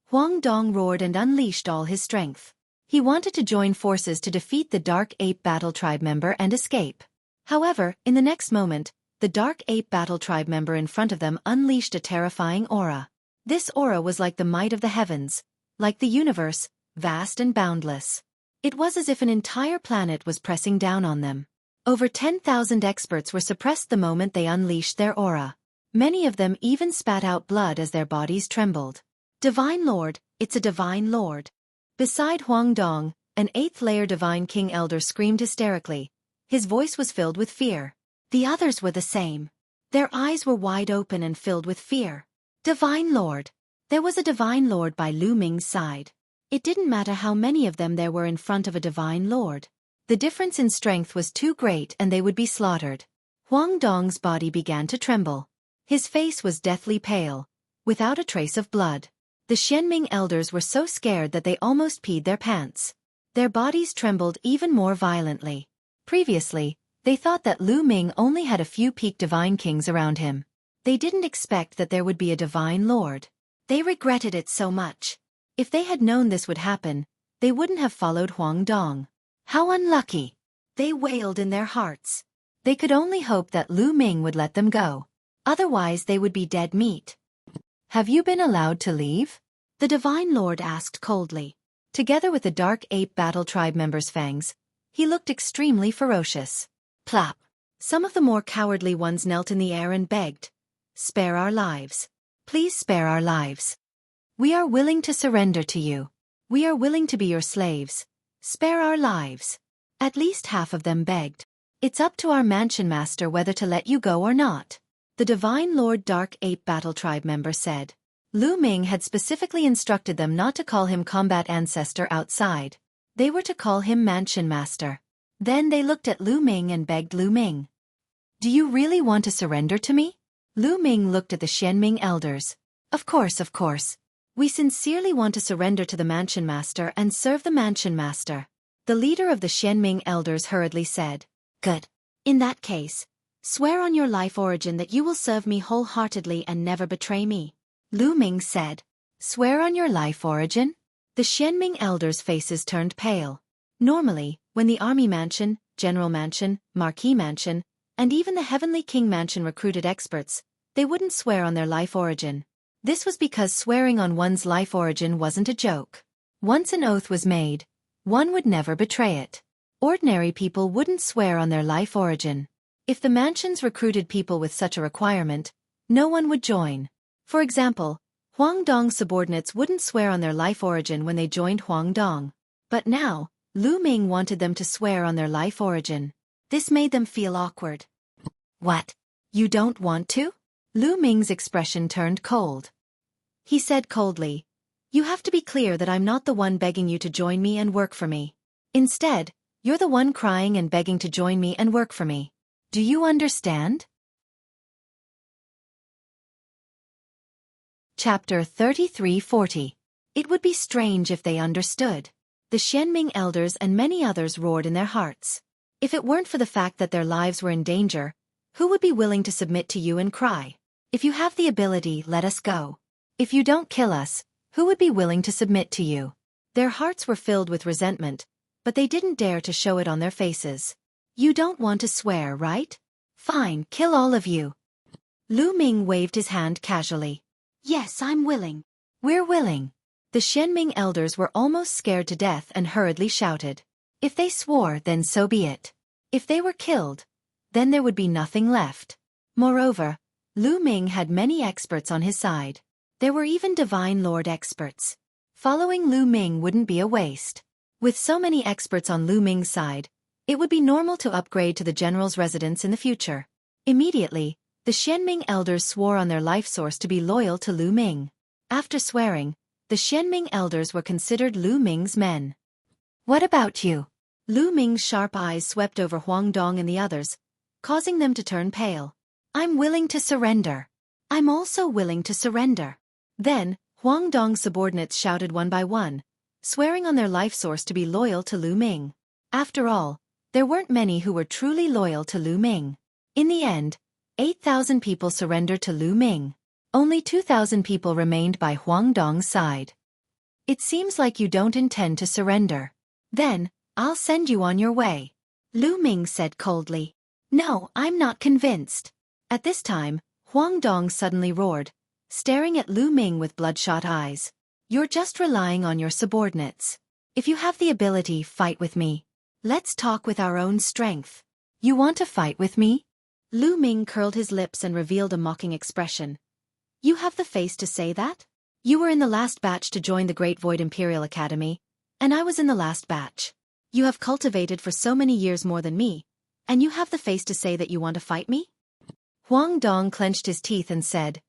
Huang Dong roared and unleashed all his strength. He wanted to join forces to defeat the Dark Ape Battle Tribe member and escape. However, in the next moment, the Dark Ape Battle Tribe member in front of them unleashed a terrifying aura. This aura was like the might of the heavens, like the universe, vast and boundless. It was as if an entire planet was pressing down on them. Over 10,000 experts were suppressed the moment they unleashed their aura. Many of them even spat out blood as their bodies trembled. Divine Lord, it's a Divine Lord. Beside Huang Dong, an 8th-layer Divine King Elder screamed hysterically. His voice was filled with fear. The others were the same. Their eyes were wide open and filled with fear. Divine Lord. There was a Divine Lord by Lu Ming's side. It didn't matter how many of them there were in front of a Divine Lord. The difference in strength was too great and they would be slaughtered. Huang Dong's body began to tremble. His face was deathly pale, without a trace of blood. The Xianming elders were so scared that they almost peed their pants. Their bodies trembled even more violently. Previously, they thought that Lu Ming only had a few peak divine kings around him. They didn't expect that there would be a divine lord. They regretted it so much. If they had known this would happen, they wouldn't have followed Huang Dong. How unlucky! They wailed in their hearts. They could only hope that Lu Ming would let them go. Otherwise they would be dead meat. Have you been allowed to leave? The Divine Lord asked coldly. Together with the Dark Ape Battle Tribe members' fangs, he looked extremely ferocious. Plop! Some of the more cowardly ones knelt in the air and begged. Spare our lives. Please spare our lives. We are willing to surrender to you. We are willing to be your slaves. Spare our lives. At least half of them begged. It's up to our mansion master whether to let you go or not. The Divine Lord Dark Ape Battle Tribe member said. Lu Ming had specifically instructed them not to call him Combat Ancestor outside. They were to call him Mansion Master. Then they looked at Lu Ming and begged Lu Ming. Do you really want to surrender to me? Lu Ming looked at the Xianming elders. Of course. We sincerely want to surrender to the Mansion Master and serve the Mansion Master. The leader of the Xianming elders hurriedly said. Good. In that case, swear on your life origin that you will serve me wholeheartedly and never betray me. Lu Ming said. Swear on your life origin? The Xianming elders' faces turned pale. Normally, when the Army Mansion, General Mansion, Marquis Mansion, and even the Heavenly King Mansion recruited experts, they wouldn't swear on their life origin. This was because swearing on one's life origin wasn't a joke. Once an oath was made, one would never betray it. Ordinary people wouldn't swear on their life origin. If the mansions recruited people with such a requirement, no one would join. For example, Huang Dong's subordinates wouldn't swear on their life origin when they joined Huang Dong. But now, Lu Ming wanted them to swear on their life origin. This made them feel awkward. What? You don't want to? Lu Ming's expression turned cold. He said coldly, "You have to be clear that I'm not the one begging you to join me and work for me. Instead, you're the one crying and begging to join me and work for me. Do you understand?" Chapter 3340. It would be strange if they understood. The Xianming elders and many others roared in their hearts. If it weren't for the fact that their lives were in danger, who would be willing to submit to you and cry? If you have the ability, let us go. If you don't kill us, who would be willing to submit to you? Their hearts were filled with resentment, but they didn't dare to show it on their faces. You don't want to swear, right? Fine, kill all of you. Lu Ming waved his hand casually. Yes, I'm willing. We're willing. The Xianming elders were almost scared to death and hurriedly shouted. If they swore, then so be it. If they were killed, then there would be nothing left. Moreover, Lu Ming had many experts on his side. There were even Divine Lord experts. Following Lu Ming wouldn't be a waste. With so many experts on Lu Ming's side, it would be normal to upgrade to the general's residence in the future. Immediately, the Xianming elders swore on their life source to be loyal to Lu Ming. After swearing, the Xianming elders were considered Lu Ming's men. What about you? Lu Ming's sharp eyes swept over Huang Dong and the others, causing them to turn pale. I'm willing to surrender. I'm also willing to surrender. Then, Huang Dong's subordinates shouted one by one, swearing on their life source to be loyal to Lu Ming. After all, there weren't many who were truly loyal to Lu Ming. In the end, 8,000 people surrendered to Lu Ming. Only 2,000 people remained by Huang Dong's side. It seems like you don't intend to surrender. Then, I'll send you on your way. Lu Ming said coldly. No, I'm not convinced. At this time, Huang Dong suddenly roared, staring at Lu Ming with bloodshot eyes. You're just relying on your subordinates. If you have the ability, fight with me. Let's talk with our own strength. You want to fight with me? Lu Ming curled his lips and revealed a mocking expression. You have the face to say that? You were in the last batch to join the Great Void Imperial Academy, and I was in the last batch. You have cultivated for so many years more than me, and you have the face to say that you want to fight me? Huang Dong clenched his teeth and said,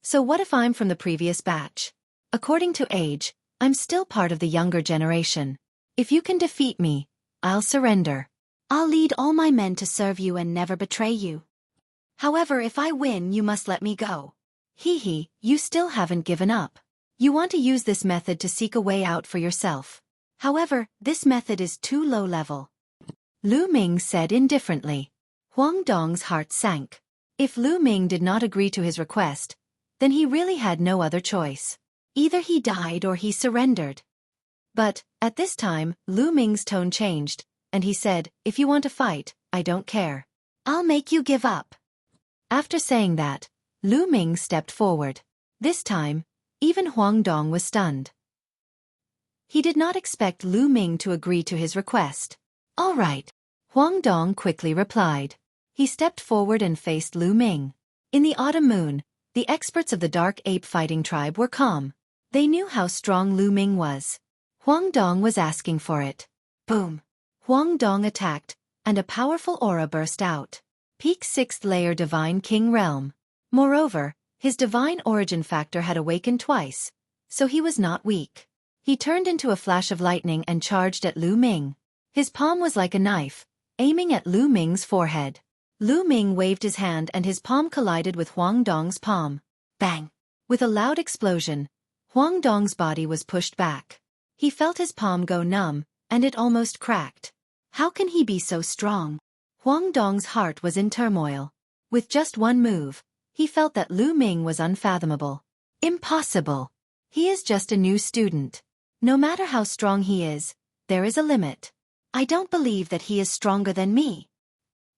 So what if I'm from the previous batch? According to age, I'm still part of the younger generation. If you can defeat me, I'll surrender. I'll lead all my men to serve you and never betray you. However, if I win, you must let me go. Hee, you still haven't given up. You want to use this method to seek a way out for yourself. However, this method is too low level. Lu Ming said indifferently. Huang Dong's heart sank. If Lu Ming did not agree to his request, then he really had no other choice. Either he died or he surrendered. But, at this time, Lu Ming's tone changed, and he said, If you want to fight, I don't care. I'll make you give up. After saying that, Lu Ming stepped forward. This time, even Huang Dong was stunned. He did not expect Lu Ming to agree to his request. All right, Huang Dong quickly replied. He stepped forward and faced Lu Ming. In the autumn moon, the experts of the Dark Ape fighting tribe were calm. They knew how strong Lu Ming was. Huang Dong was asking for it. Boom! Huang Dong attacked, and a powerful aura burst out. Peak 6th layer Divine King Realm. Moreover, his divine origin factor had awakened twice, so he was not weak. He turned into a flash of lightning and charged at Lu Ming. His palm was like a knife, aiming at Lu Ming's forehead. Lu Ming waved his hand and his palm collided with Huang Dong's palm. Bang! With a loud explosion, Huang Dong's body was pushed back. He felt his palm go numb, and it almost cracked. How can he be so strong? Huang Dong's heart was in turmoil. With just one move, he felt that Lu Ming was unfathomable. Impossible! He is just a new student. No matter how strong he is, there is a limit. I don't believe that he is stronger than me.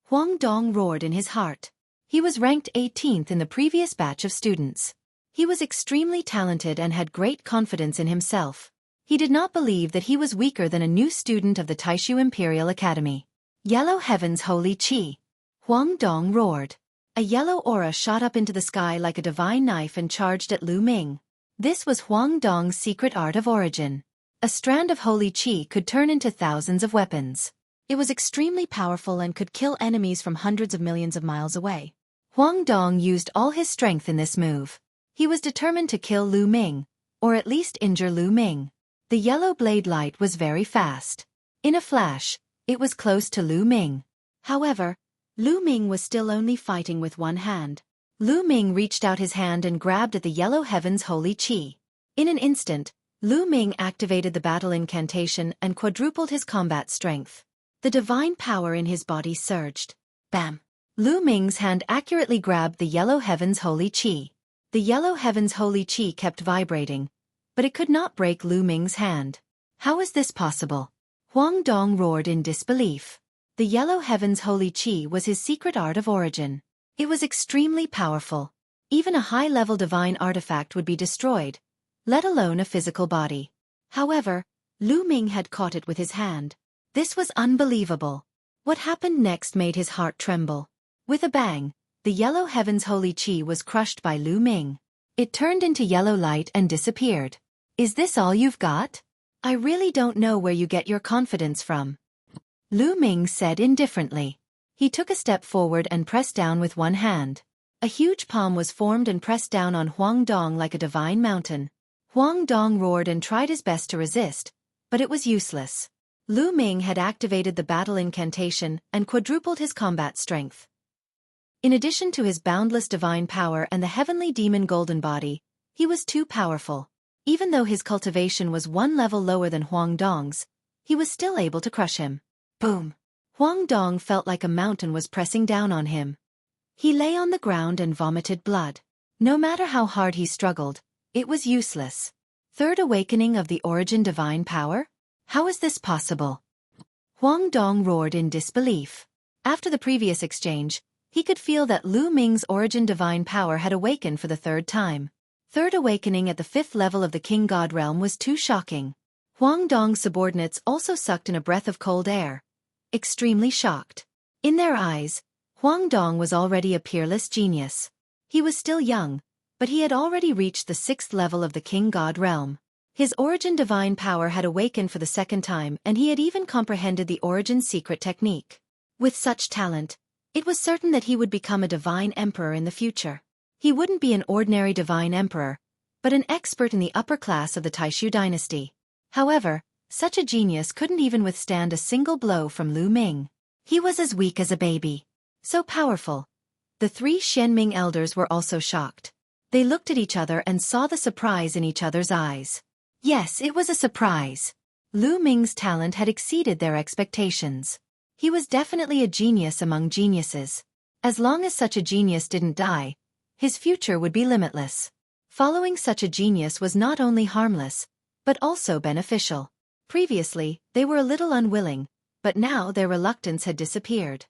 Huang Dong roared in his heart. He was ranked 18th in the previous batch of students. He was extremely talented and had great confidence in himself. He did not believe that he was weaker than a new student of the Taishu Imperial Academy. Yellow Heaven's Holy Qi. Huang Dong roared. A yellow aura shot up into the sky like a divine knife and charged at Lu Ming. This was Huang Dong's secret art of origin. A strand of holy qi could turn into thousands of weapons. It was extremely powerful and could kill enemies from hundreds of millions of miles away. Huang Dong used all his strength in this move. He was determined to kill Lu Ming, or at least injure Lu Ming. The yellow blade light was very fast. In a flash, it was close to Lu Ming. However, Lu Ming was still only fighting with one hand. Lu Ming reached out his hand and grabbed at the Yellow Heaven's holy qi. In an instant, Lu Ming activated the battle incantation and quadrupled his combat strength. The divine power in his body surged. Bam! Lu Ming's hand accurately grabbed the Yellow Heaven's holy qi. The Yellow Heaven's holy qi kept vibrating, but it could not break Lu Ming's hand. How is this possible? Huang Dong roared in disbelief. The Yellow Heaven's holy qi was his secret art of origin. It was extremely powerful. Even a high-level divine artifact would be destroyed, let alone a physical body. However, Lu Ming had caught it with his hand. This was unbelievable. What happened next made his heart tremble. With a bang, the Yellow Heaven's holy qi was crushed by Lu Ming. It turned into yellow light and disappeared. Is this all you've got? I really don't know where you get your confidence from. Lu Ming said indifferently. He took a step forward and pressed down with one hand. A huge palm was formed and pressed down on Huang Dong like a divine mountain. Huang Dong roared and tried his best to resist, but it was useless. Lu Ming had activated the battle incantation and quadrupled his combat strength. In addition to his boundless divine power and the heavenly demon golden body, he was too powerful. Even though his cultivation was one level lower than Huang Dong's, he was still able to crush him. Boom! Huang Dong felt like a mountain was pressing down on him. He lay on the ground and vomited blood. No matter how hard he struggled, it was useless. Third awakening of the origin divine power? How is this possible? Huang Dong roared in disbelief. After the previous exchange, he could feel that Lu Ming's origin divine power had awakened for the third time. Third awakening at the fifth level of the King God realm was too shocking. Huang Dong's subordinates also sucked in a breath of cold air, extremely shocked. In their eyes, Huang Dong was already a peerless genius. He was still young, but he had already reached the sixth level of the King God realm. His origin divine power had awakened for the second time and he had even comprehended the origin secret technique. With such talent, it was certain that he would become a divine emperor in the future. He wouldn't be an ordinary divine emperor, but an expert in the upper class of the Taishu dynasty. However, such a genius couldn't even withstand a single blow from Lu Ming. He was as weak as a baby. So powerful. The three Xianming elders were also shocked. They looked at each other and saw the surprise in each other's eyes. Yes, it was a surprise. Lu Ming's talent had exceeded their expectations. He was definitely a genius among geniuses. As long as such a genius didn't die, his future would be limitless. Following such a genius was not only harmless, but also beneficial. Previously, they were a little unwilling, but now their reluctance had disappeared.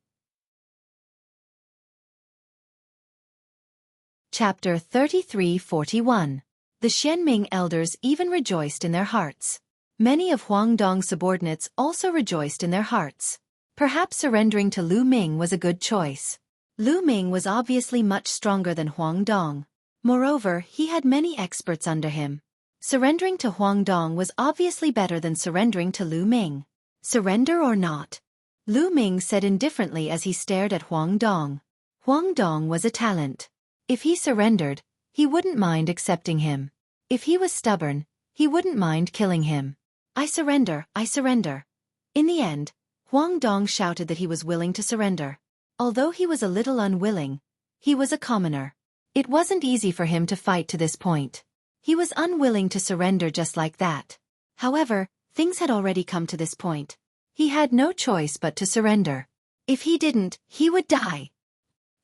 Chapter 33-41. The Xianming elders even rejoiced in their hearts. Many of Huang Dong's subordinates also rejoiced in their hearts. Perhaps surrendering to Lu Ming was a good choice. Lu Ming was obviously much stronger than Huang Dong. Moreover, he had many experts under him. Surrendering to Huang Dong was obviously better than surrendering to Lu Ming. Surrender or not? Lu Ming said indifferently as he stared at Huang Dong. Huang Dong was a talent. If he surrendered, he wouldn't mind accepting him. If he was stubborn, he wouldn't mind killing him. I surrender, I surrender. In the end, Huang Dong shouted that he was willing to surrender. Although he was a little unwilling, he was a commoner. It wasn't easy for him to fight to this point. He was unwilling to surrender just like that. However, things had already come to this point. He had no choice but to surrender. If he didn't, he would die.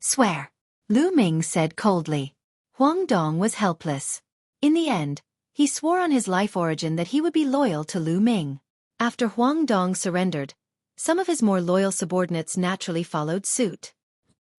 Swear, Lu Ming said coldly. Huang Dong was helpless. In the end, he swore on his life origin that he would be loyal to Lu Ming. After Huang Dong surrendered, some of his more loyal subordinates naturally followed suit.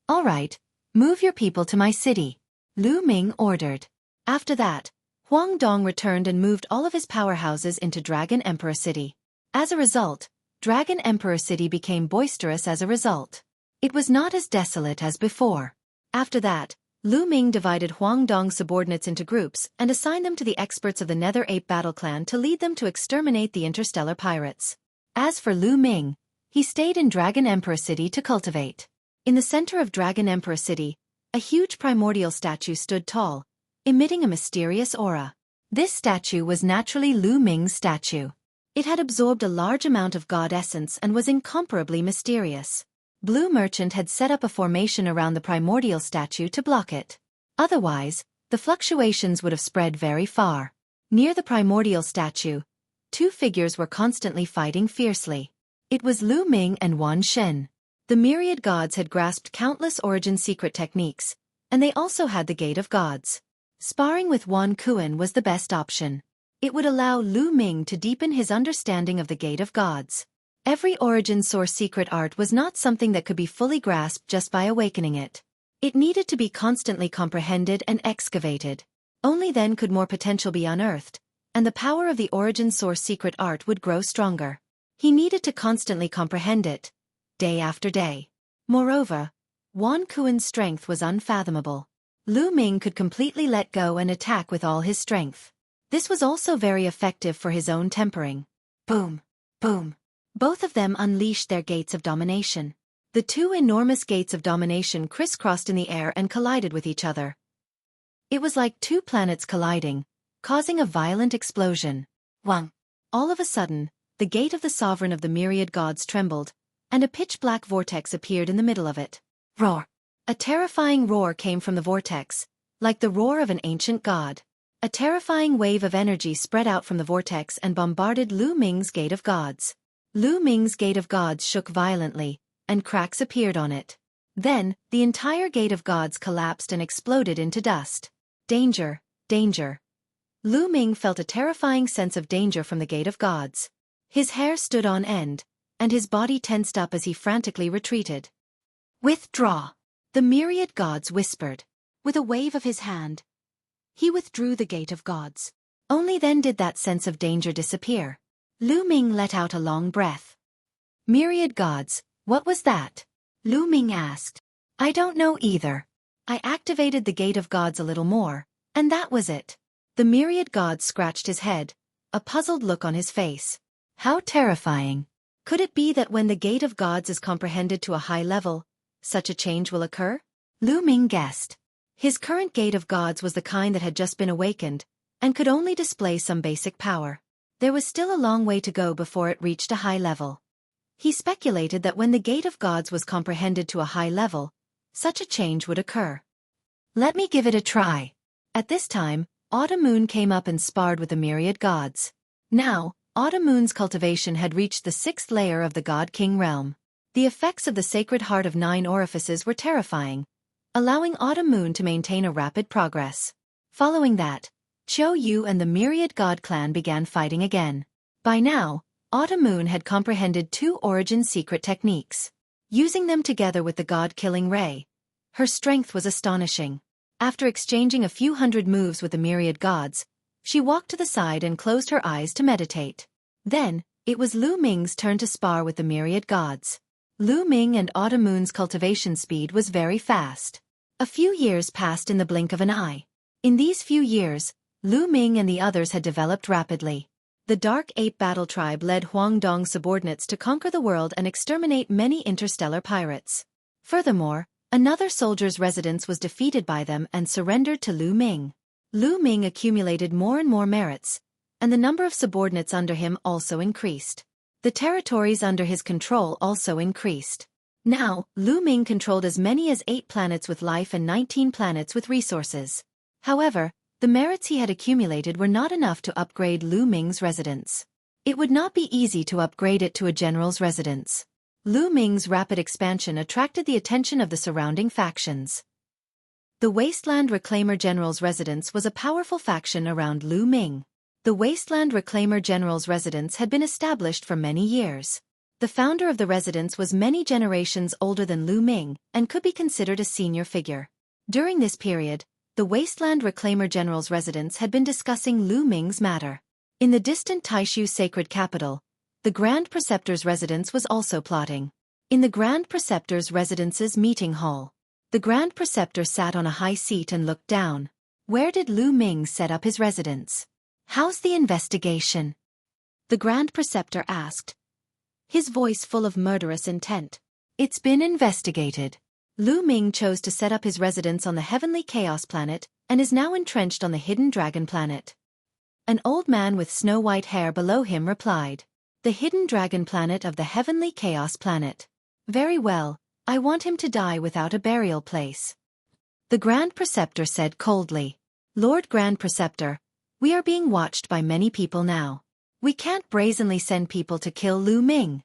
All right, move your people to my city, Lu Ming ordered. After that, Huang Dong returned and moved all of his powerhouses into Dragon Emperor City. As a result, Dragon Emperor City became boisterous as a result. It was not as desolate as before. After that, Lu Ming divided Huang Dong's subordinates into groups and assigned them to the experts of the Nether Ape Battle Clan to lead them to exterminate the interstellar pirates. As for Lu Ming, he stayed in Dragon Emperor City to cultivate. In the center of Dragon Emperor City, a huge primordial statue stood tall, emitting a mysterious aura. This statue was naturally Lu Ming's statue. It had absorbed a large amount of god essence and was incomparably mysterious. Blue Merchant had set up a formation around the primordial statue to block it. Otherwise, the fluctuations would have spread very far. Near the primordial statue, two figures were constantly fighting fiercely. It was Lu Ming and Wan Shen. The myriad gods had grasped countless origin secret techniques, and they also had the Gate of Gods. Sparring with Wan Kuan was the best option. It would allow Lu Ming to deepen his understanding of the Gate of Gods. Every origin source secret art was not something that could be fully grasped just by awakening it. It needed to be constantly comprehended and excavated. Only then could more potential be unearthed, and the power of the origin source secret art would grow stronger. He needed to constantly comprehend it, day after day. Moreover, Wan Kuan's strength was unfathomable. Lu Ming could completely let go and attack with all his strength. This was also very effective for his own tempering. Boom! Boom! Both of them unleashed their gates of domination. The two enormous gates of domination crisscrossed in the air and collided with each other. It was like two planets colliding, causing a violent explosion. Wang! All of a sudden, the gate of the sovereign of the myriad gods trembled, and a pitch-black vortex appeared in the middle of it. Roar! A terrifying roar came from the vortex, like the roar of an ancient god. A terrifying wave of energy spread out from the vortex and bombarded Lu Ming's Gate of Gods. Lu Ming's Gate of Gods shook violently, and cracks appeared on it. Then, the entire Gate of Gods collapsed and exploded into dust. Danger! Danger! Lu Ming felt a terrifying sense of danger from the Gate of Gods. His hair stood on end, and his body tensed up as he frantically retreated. Withdraw! The myriad gods whispered. With a wave of his hand, he withdrew the Gate of Gods. Only then did that sense of danger disappear. Lu Ming let out a long breath. Myriad gods, what was that? Lu Ming asked. I don't know either. I activated the Gate of Gods a little more, and that was it. The myriad gods scratched his head, a puzzled look on his face. How terrifying. Could it be that when the Gate of Gods is comprehended to a high level, such a change will occur? Lu Ming guessed. His current Gate of Gods was the kind that had just been awakened, and could only display some basic power. There was still a long way to go before it reached a high level. He speculated that when the Gate of Gods was comprehended to a high level, such a change would occur. Let me give it a try. At this time, Autumn Moon came up and sparred with the myriad gods. Now, Autumn Moon's cultivation had reached the 6th layer of the God King realm. The effects of the Sacred Heart of 9 orifices were terrifying, allowing Autumn Moon to maintain a rapid progress. Following that, Yu and the Myriad God Clan began fighting again. By now, Autumn Moon had comprehended 2 origin secret techniques. Using them together with the God-killing ray, her strength was astonishing. After exchanging a few hundred moves with the myriad gods, she walked to the side and closed her eyes to meditate. Then, it was Lu Ming's turn to spar with the myriad gods. Lu Ming and Autumn Moon's cultivation speed was very fast. A few years passed in the blink of an eye. In these few years, Lu Ming and the others had developed rapidly. The Dark Ape Battle Tribe led Huang Dong's subordinates to conquer the world and exterminate many interstellar pirates. Furthermore, another soldier's residence was defeated by them and surrendered to Lu Ming. Lu Ming accumulated more and more merits, and the number of subordinates under him also increased. The territories under his control also increased. Now, Lu Ming controlled as many as 8 planets with life and 19 planets with resources. However, the merits he had accumulated were not enough to upgrade Lu Ming's residence. It would not be easy to upgrade it to a general's residence. Lu Ming's rapid expansion attracted the attention of the surrounding factions. The Wasteland Reclaimer General's residence was a powerful faction around Lu Ming. The Wasteland Reclaimer General's residence had been established for many years. The founder of the residence was many generations older than Lu Ming and could be considered a senior figure. During this period, the Wasteland Reclaimer General's residence had been discussing Lu Ming's matter. In the distant Taishu sacred capital, the Grand Preceptor's residence was also plotting. In the Grand Preceptor's residence's meeting hall, the Grand Preceptor sat on a high seat and looked down. Where did Lu Ming set up his residence? How's the investigation? The Grand Preceptor asked, his voice full of murderous intent. It's been investigated. Lu Ming chose to set up his residence on the Heavenly Chaos Planet and is now entrenched on the Hidden Dragon Planet. An old man with snow-white hair below him replied, the Hidden Dragon Planet of the Heavenly Chaos Planet. Very well, I want him to die without a burial place. The Grand Preceptor said coldly, Lord Grand Preceptor, we are being watched by many people now. We can't brazenly send people to kill Lu Ming.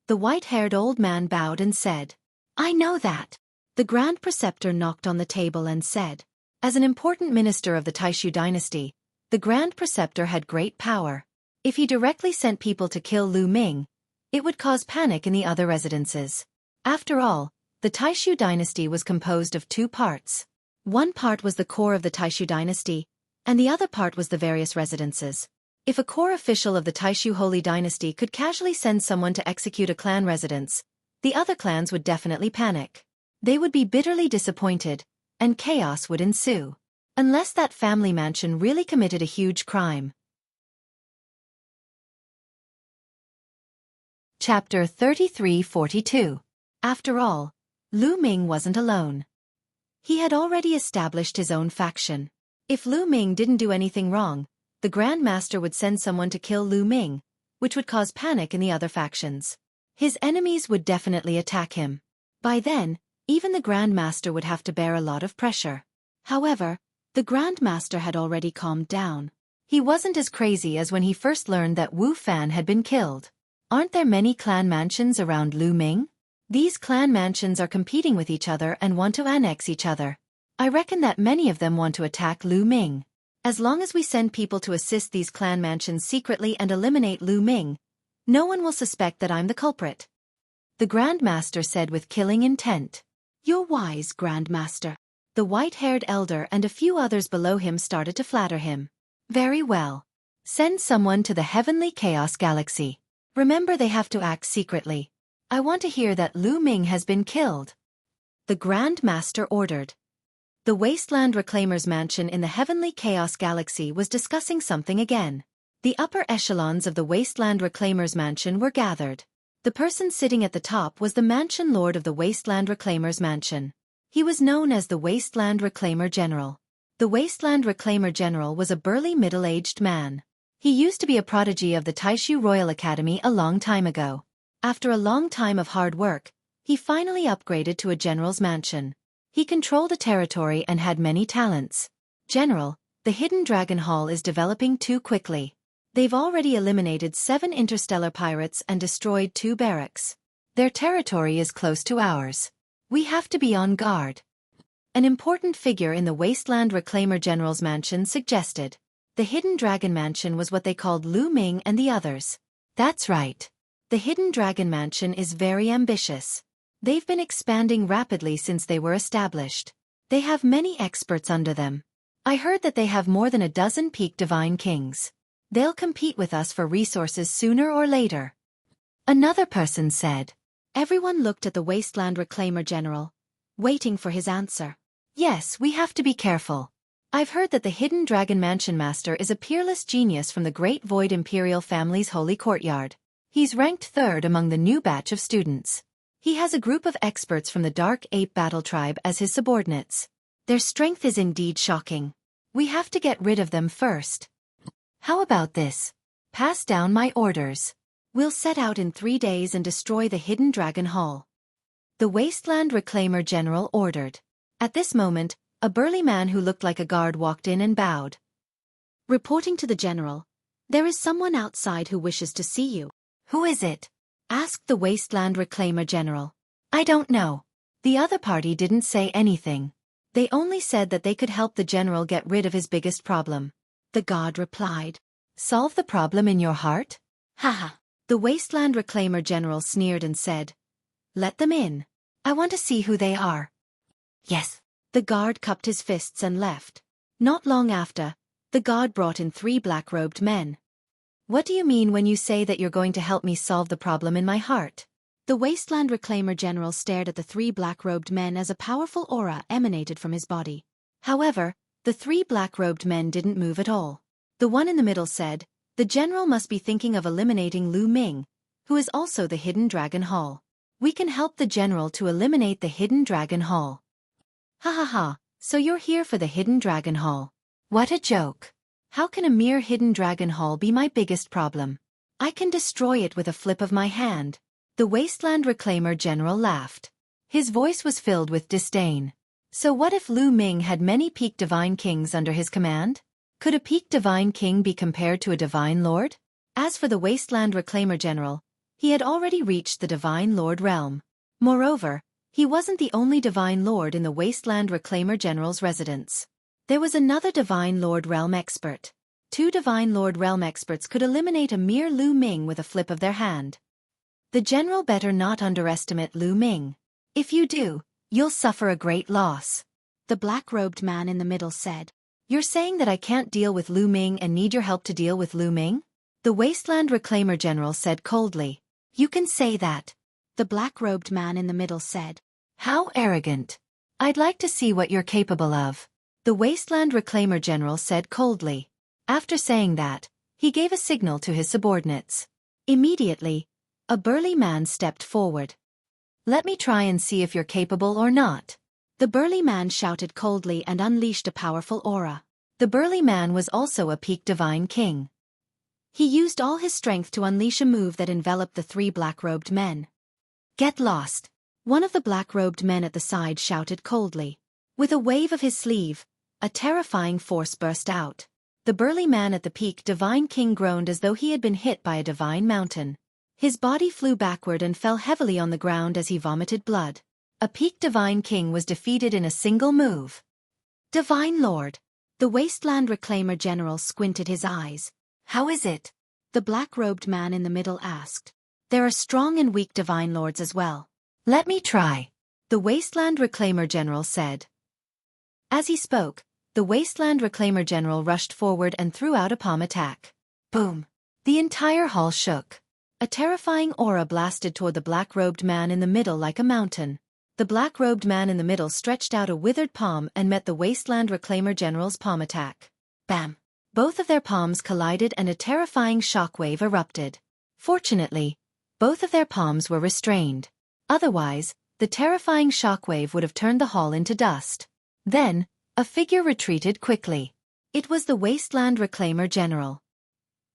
The white-haired old man bowed and said, I know that. The Grand Preceptor knocked on the table and said, as an important minister of the Taishu dynasty, the Grand Preceptor had great power. If he directly sent people to kill Lu Ming, it would cause panic in the other residences. After all, the Taishu dynasty was composed of two parts. One part was the core of the Taishu dynasty, and the other part was the various residences. If a core official of the Taishu Holy Dynasty could casually send someone to execute a clan residence, the other clans would definitely panic. They would be bitterly disappointed, and chaos would ensue. Unless that family mansion really committed a huge crime. Chapter 3342. After all, Lu Ming wasn't alone. He had already established his own faction. If Lu Ming didn't do anything wrong, the Grand Master would send someone to kill Lu Ming, which would cause panic in the other factions. His enemies would definitely attack him. By then, even the Grand Master would have to bear a lot of pressure. However, the Grand Master had already calmed down. He wasn't as crazy as when he first learned that Wu Fan had been killed. Aren't there many clan mansions around Lu Ming? These clan mansions are competing with each other and want to annex each other. I reckon that many of them want to attack Lu Ming. As long as we send people to assist these clan mansions secretly and eliminate Lu Ming, no one will suspect that I'm the culprit. The Grand Master said with killing intent. You're wise, Grand Master. The white-haired elder and a few others below him started to flatter him. Very well. Send someone to the Heavenly Chaos Galaxy. Remember, they have to act secretly. I want to hear that Lu Ming has been killed. The Grand Master ordered. The Wasteland Reclaimer's mansion in the Heavenly Chaos Galaxy was discussing something again. The upper echelons of the Wasteland Reclaimer's mansion were gathered. The person sitting at the top was the Mansion Lord of the Wasteland Reclaimer's mansion. He was known as the Wasteland Reclaimer General. The Wasteland Reclaimer General was a burly middle-aged man. He used to be a prodigy of the Taishu Royal Academy a long time ago. After a long time of hard work, he finally upgraded to a general's mansion. He controlled a territory and had many talents. General, the Hidden Dragon Hall is developing too quickly. They've already eliminated 7 interstellar pirates and destroyed 2 barracks. Their territory is close to ours. We have to be on guard. An important figure in the Wasteland Reclaimer General's mansion suggested. The Hidden Dragon Mansion was what they called Lu Ming and the others. That's right. The Hidden Dragon Mansion is very ambitious. They've been expanding rapidly since they were established. They have many experts under them. I heard that they have more than a dozen peak divine kings. They'll compete with us for resources sooner or later. Another person said. Everyone looked at the Wasteland Reclaimer General, waiting for his answer. Yes, we have to be careful. I've heard that the Hidden Dragon Mansion Master is a peerless genius from the Great Void Imperial family's holy courtyard. He's ranked 3rd among the new batch of students. He has a group of experts from the Dark Ape Battle Tribe as his subordinates. Their strength is indeed shocking. We have to get rid of them first. How about this? Pass down my orders. We'll set out in 3 days and destroy the Hidden Dragon Hall. The Wasteland Reclaimer General ordered. At this moment, a burly man who looked like a guard walked in and bowed. Reporting to the general, there is someone outside who wishes to see you. Who is it? Asked the Wasteland Reclaimer General. I don't know. The other party didn't say anything. They only said that they could help the general get rid of his biggest problem. The god replied. Solve the problem in your heart? Haha. The Wasteland Reclaimer General sneered and said. Let them in. I want to see who they are. Yes. The guard cupped his fists and left. Not long after, the guard brought in 3 black-robed men. What do you mean when you say that you're going to help me solve the problem in my heart? The Wasteland Reclaimer General stared at the 3 black-robed men as a powerful aura emanated from his body. However, the 3 black-robed men didn't move at all. The one in the middle said, "The general must be thinking of eliminating Lu Ming, who is also the Hidden Dragon Hall. We can help the general to eliminate the Hidden Dragon Hall." Ha ha ha, so you're here for the Hidden Dragon Hall. What a joke. How can a mere Hidden Dragon Hall be my biggest problem? I can destroy it with a flip of my hand. The Wasteland Reclaimer General laughed. His voice was filled with disdain. So what if Lu Ming had many peak divine kings under his command? Could a peak divine king be compared to a divine lord? As for the Wasteland Reclaimer General, he had already reached the Divine Lord realm. Moreover, he wasn't the only Divine Lord in the Wasteland Reclaimer General's residence. There was another Divine Lord realm expert. 2 Divine Lord realm experts could eliminate a mere Lu Ming with a flip of their hand. The general better not underestimate Lu Ming. If you do, you'll suffer a great loss. The black-robed man in the middle said, "You're saying that I can't deal with Lu Ming and need your help to deal with Lu Ming?" The Wasteland Reclaimer General said coldly, "You can say that." The black-robed man in the middle said, "How arrogant. I'd like to see what you're capable of." The Wasteland Reclaimer General said coldly. After saying that, he gave a signal to his subordinates. Immediately, a burly man stepped forward. "Let me try and see if you're capable or not." The burly man shouted coldly and unleashed a powerful aura. The burly man was also a peak divine king. He used all his strength to unleash a move that enveloped the 3 black-robed men. "Get lost!" One of the black-robed men at the side shouted coldly. With a wave of his sleeve, a terrifying force burst out. The burly man at the peak divine king groaned as though he had been hit by a divine mountain. His body flew backward and fell heavily on the ground as he vomited blood. A peak divine king was defeated in a single move. "Divine Lord!" The Wasteland Reclaimer General squinted his eyes. "How is it?" The black-robed man in the middle asked. "There are strong and weak divine lords as well." "Let me try," the Wasteland Reclaimer General said. As he spoke, the Wasteland Reclaimer General rushed forward and threw out a palm attack. Boom! The entire hall shook. A terrifying aura blasted toward the black-robed man in the middle like a mountain. The black-robed man in the middle stretched out a withered palm and met the Wasteland Reclaimer General's palm attack. Bam! Both of their palms collided and a terrifying shockwave erupted. Fortunately, both of their palms were restrained. Otherwise, the terrifying shockwave would have turned the hall into dust. Then, a figure retreated quickly. It was the Wasteland Reclaimer General.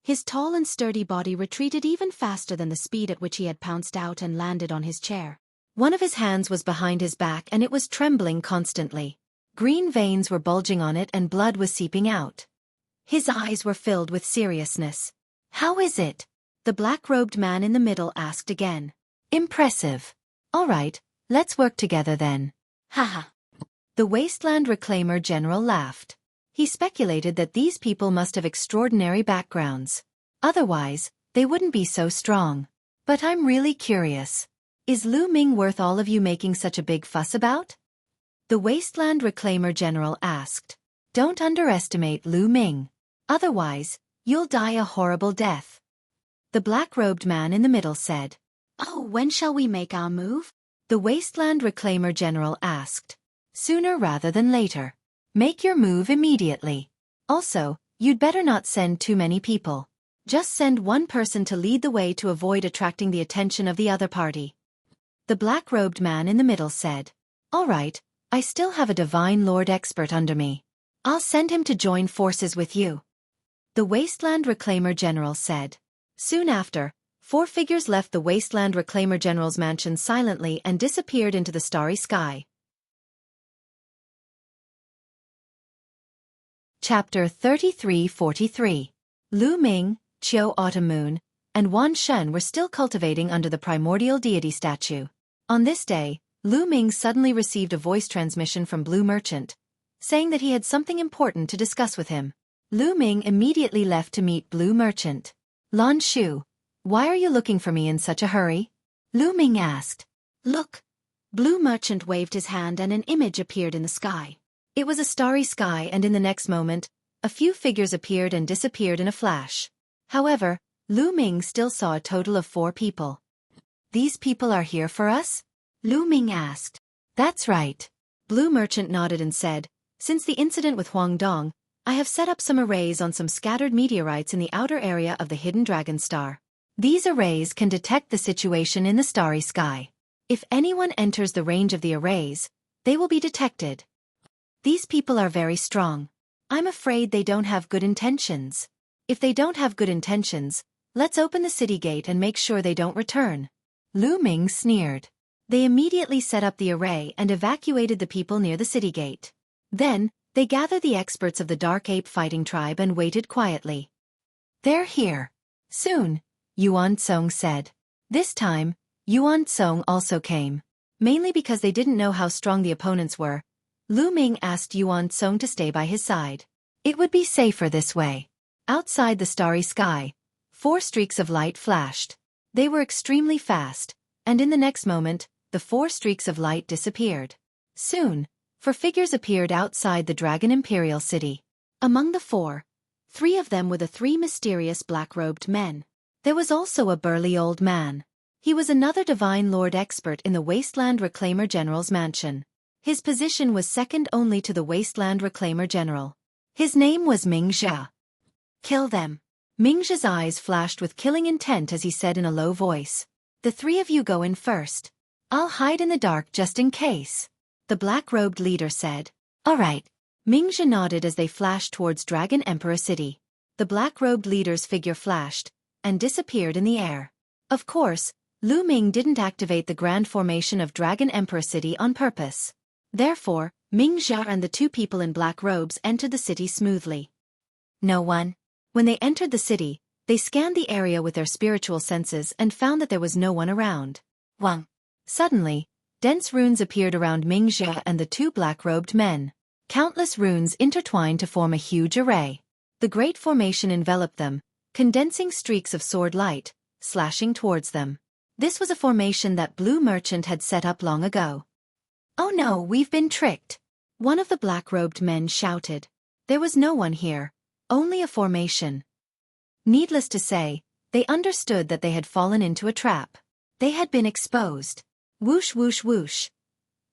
His tall and sturdy body retreated even faster than the speed at which he had pounced out and landed on his chair. One of his hands was behind his back and it was trembling constantly. Green veins were bulging on it and blood was seeping out. His eyes were filled with seriousness. "How is it?" the black-robed man in the middle asked again. "Impressive. All right, let's work together then." Haha. The Wasteland Reclaimer General laughed. He speculated that these people must have extraordinary backgrounds. Otherwise, they wouldn't be so strong. But I'm really curious. Is Lu Ming worth all of you making such a big fuss about? The Wasteland Reclaimer General asked. Don't underestimate Lu Ming. Otherwise, you'll die a horrible death. The black-robed man in the middle said. Oh, when shall we make our move? The Wasteland Reclaimer General asked. Sooner rather than later. Make your move immediately. Also, you'd better not send too many people. Just send one person to lead the way to avoid attracting the attention of the other party. The black-robed man in the middle said. All right, I still have a Divine Lord expert under me. I'll send him to join forces with you. The Wasteland Reclaimer General said. Soon after, 4 figures left the Wasteland Reclaimer General's mansion silently and disappeared into the starry sky. Chapter 33-43. Lu Ming, Qiu Autumn Moon, and Wan Shun were still cultivating under the primordial deity statue. On this day, Lu Ming suddenly received a voice transmission from Blue Merchant, saying that he had something important to discuss with him. Lu Ming immediately left to meet Blue Merchant. Lan Shu, why are you looking for me in such a hurry? Lu Ming asked. Look, Blue Merchant waved his hand and an image appeared in the sky. It was a starry sky, and in the next moment, a few figures appeared and disappeared in a flash. However, Lu Ming still saw a total of 4 people. "These people are here for us?" Lu Ming asked. "That's right." Blue Merchant nodded and said, "Since the incident with Huang Dong, I have set up some arrays on some scattered meteorites in the outer area of the hidden dragon star. These arrays can detect the situation in the starry sky. If anyone enters the range of the arrays, they will be detected. These people are very strong. I'm afraid they don't have good intentions. If they don't have good intentions, let's open the city gate and make sure they don't return." Lu Ming sneered. They immediately set up the array and evacuated the people near the city gate. Then, they gathered the experts of the Dark Ape Fighting Tribe and waited quietly. "They're here. Soon," Yuan Song said. This time, Yuan Song also came. Mainly because they didn't know how strong the opponents were, Lu Ming asked Yuan Song to stay by his side. It would be safer this way. Outside the starry sky, 4 streaks of light flashed. They were extremely fast, and in the next moment, the 4 streaks of light disappeared. Soon, 4 figures appeared outside the Dragon Imperial City. Among the 4, 3 of them were the 3 mysterious black-robed men. There was also a burly old man. He was another Divine Lord expert in the Wasteland Reclaimer General's mansion. His position was second only to the Wasteland Reclaimer General. His name was Ming Jia. "Kill them." Ming Jia's eyes flashed with killing intent as he said in a low voice. "The 3 of you go in first. I'll hide in the dark just in case," the black-robed leader said. "All right." Ming Jia nodded as they flashed towards Dragon Emperor City. The black-robed leader's figure flashed and disappeared in the air. Of course, Lu Ming didn't activate the grand formation of Dragon Emperor City on purpose. Therefore, Ming Jia and the 2 people in black robes entered the city smoothly. No one. When they entered the city, they scanned the area with their spiritual senses and found that there was no one around. Wang. Suddenly, dense runes appeared around Ming Jia and the 2 black-robed men. Countless runes intertwined to form a huge array. The great formation enveloped them, condensing streaks of sword light, slashing towards them. This was a formation that Blue Merchant had set up long ago. "Oh no, we've been tricked!" One of the black-robed men shouted. There was no one here, only a formation. Needless to say, they understood that they had fallen into a trap. They had been exposed. Whoosh whoosh whoosh.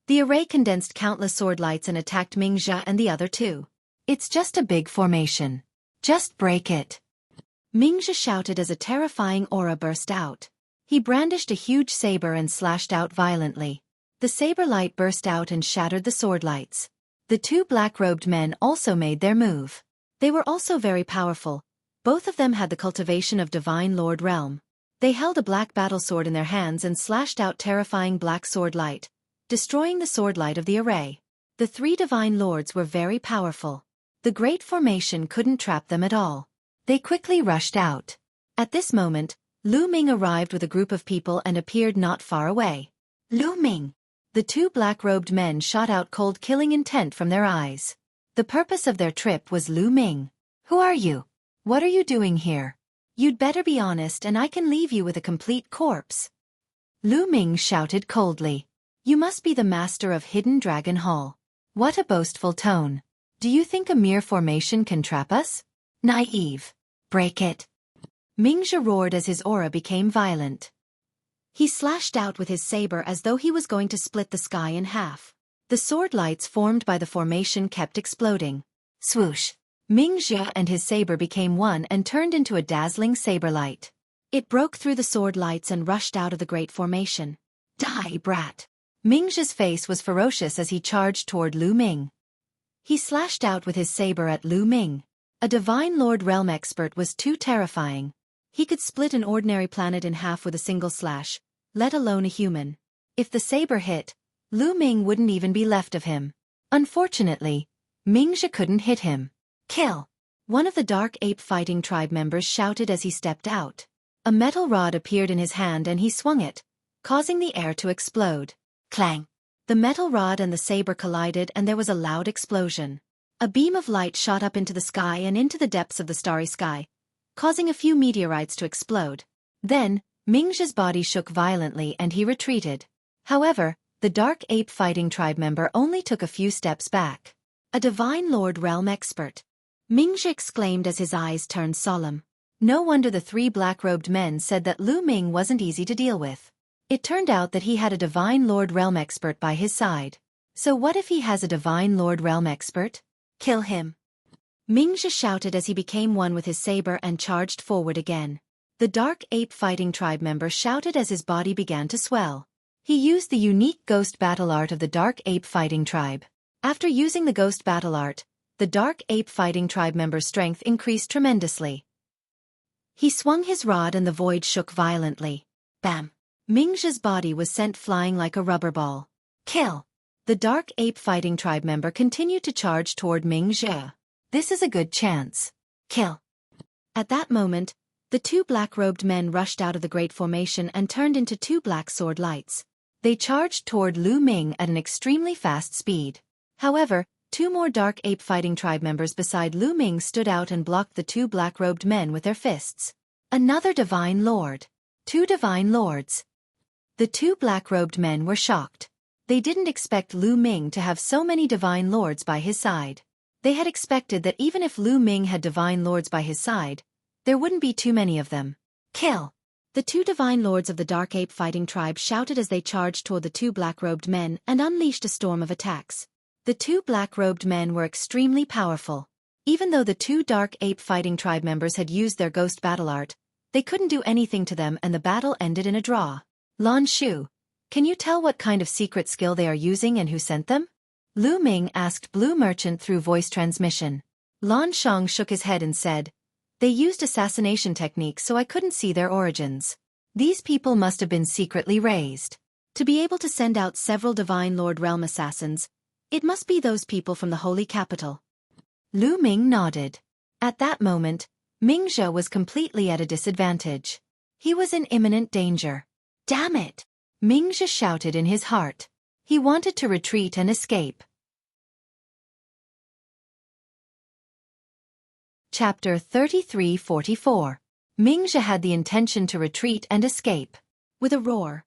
The array condensed countless sword lights and attacked Ming Jia and the other 2. "It's just a big formation. Just break it." Ming Jia shouted as a terrifying aura burst out. He brandished a huge saber and slashed out violently. The saber light burst out and shattered the sword lights. The 2 black-robed men also made their move. They were also very powerful. Both of them had the cultivation of Divine Lord Realm. They held a black battle sword in their hands and slashed out terrifying black sword light, destroying the sword light of the array. The 3 Divine Lords were very powerful. The great formation couldn't trap them at all. They quickly rushed out. At this moment, Lu Ming arrived with a group of people and appeared not far away. "Lu Ming!" The 2 black-robed men shot out cold killing intent from their eyes. The purpose of their trip was Lu Ming. "Who are you? What are you doing here? You'd better be honest and I can leave you with a complete corpse." Lu Ming shouted coldly. "You must be the master of Hidden Dragon Hall. What a boastful tone. Do you think a mere formation can trap us? Naive. Break it." Ming Jia roared as his aura became violent. He slashed out with his saber as though he was going to split the sky in half. The sword lights formed by the formation kept exploding. Swoosh! Ming Jia and his saber became one and turned into a dazzling saber light. It broke through the sword lights and rushed out of the great formation. "Die, brat!" Ming Jia's face was ferocious as he charged toward Lu Ming. He slashed out with his saber at Lu Ming. A Divine Lord Realm expert was too terrifying. He could split an ordinary planet in half with a single slash, let alone a human. If the saber hit, Lu Ming wouldn't even be left of him. Unfortunately, Ming Jia couldn't hit him. "Kill!" One of the Dark Ape Fighting Tribe members shouted as he stepped out. A metal rod appeared in his hand and he swung it, causing the air to explode. Clang! The metal rod and the saber collided and there was a loud explosion. A beam of light shot up into the sky and into the depths of the starry sky, causing a few meteorites to explode. Then, Ming Jia's body shook violently and he retreated. However, the Dark Ape Fighting Tribe member only took a few steps back. A Divine Lord Realm expert. Mingzhi exclaimed as his eyes turned solemn. No wonder the three black-robed men said that Lu Ming wasn't easy to deal with. It turned out that he had a Divine Lord Realm expert by his side. So what if he has a Divine Lord Realm expert? Kill him. Mingzhi shouted as he became one with his saber and charged forward again. The Dark Ape Fighting Tribe member shouted as his body began to swell. He used the unique Ghost Battle Art of the Dark Ape Fighting Tribe. After using the Ghost Battle Art, the Dark Ape Fighting Tribe member's strength increased tremendously. He swung his rod and the void shook violently. Bam! Mingzhi's body was sent flying like a rubber ball. Kill! The Dark Ape Fighting Tribe member continued to charge toward Mingzhi. This is a good chance. Kill! At that moment, the two black-robed men rushed out of the Great Formation and turned into two black sword lights. They charged toward Lu Ming at an extremely fast speed. However, two more Dark Ape Fighting Tribe members beside Lu Ming stood out and blocked the two black-robed men with their fists. Another Divine Lord. Two Divine Lords. The two black-robed men were shocked. They didn't expect Lu Ming to have so many Divine Lords by his side. They had expected that even if Lu Ming had Divine Lords by his side, there wouldn't be too many of them. Kill! The two Divine Lords of the Dark Ape Fighting Tribe shouted as they charged toward the two black-robed men and unleashed a storm of attacks. The two black-robed men were extremely powerful. Even though the two Dark Ape Fighting Tribe members had used their Ghost Battle Art, they couldn't do anything to them and the battle ended in a draw. Lan Shu, can you tell what kind of secret skill they are using and who sent them? Lu Ming asked Blue Merchant through voice transmission. Lan Shang shook his head and said, "They used assassination techniques so I couldn't see their origins. These people must have been secretly raised. To be able to send out several Divine Lord Realm assassins, it must be those people from the Holy Capital." Lu Ming nodded. At that moment, Mingzhi was completely at a disadvantage. He was in imminent danger. Damn it! Mingzhi shouted in his heart. He wanted to retreat and escape. Chapter 33-44. Mingzhi had the intention to retreat and escape. With a roar,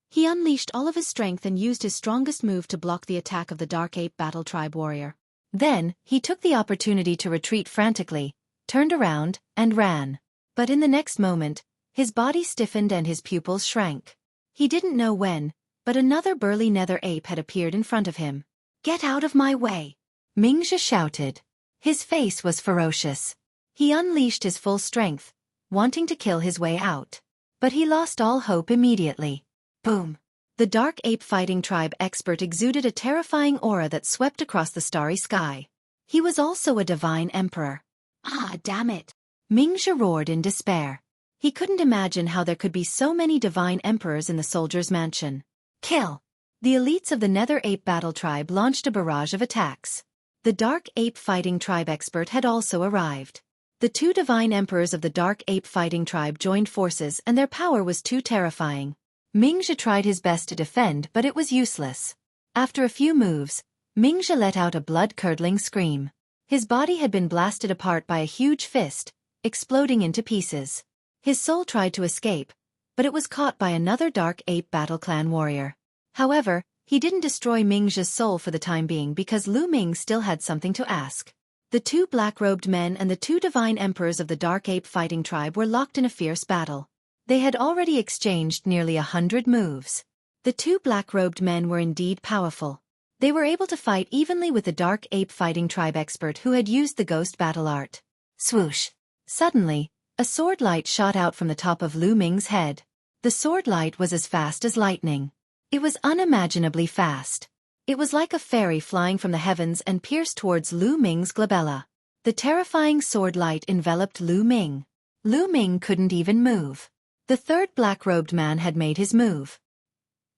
he unleashed all of his strength and used his strongest move to block the attack of the Dark Ape Battle Tribe warrior. Then, he took the opportunity to retreat frantically, turned around, and ran. But in the next moment, his body stiffened and his pupils shrank. He didn't know when, but another burly nether ape had appeared in front of him. "Get out of my way!" Mingzhi shouted. His face was ferocious. He unleashed his full strength, wanting to kill his way out. But he lost all hope immediately. Boom! The Dark Ape Fighting Tribe expert exuded a terrifying aura that swept across the starry sky. He was also a Divine Emperor. Ah, damn it! Mingzhi roared in despair. He couldn't imagine how there could be so many Divine Emperors in the Soldier's Mansion. Kill! The elites of the Nether Ape Battle Tribe launched a barrage of attacks. The Dark Ape Fighting Tribe expert had also arrived. The two Divine Emperors of the Dark Ape Fighting Tribe joined forces and their power was too terrifying. Mingzhi tried his best to defend but it was useless. After a few moves, Mingzhi let out a blood-curdling scream. His body had been blasted apart by a huge fist, exploding into pieces. His soul tried to escape, but it was caught by another Dark Ape Battle Clan warrior. However, he didn't destroy Mingzhi's soul for the time being because Lu Ming still had something to ask. The two black-robed men and the two Divine Emperors of the Dark Ape Fighting Tribe were locked in a fierce battle. They had already exchanged nearly 100 moves. The two black-robed men were indeed powerful. They were able to fight evenly with the Dark Ape Fighting Tribe expert who had used the Ghost Battle Art. Swoosh! Suddenly, a sword light shot out from the top of Lu Ming's head. The sword light was as fast as lightning. It was unimaginably fast. It was like a fairy flying from the heavens and pierced towards Lu Ming's glabella. The terrifying sword light enveloped Lu Ming. Lu Ming couldn't even move. The third black-robed man had made his move.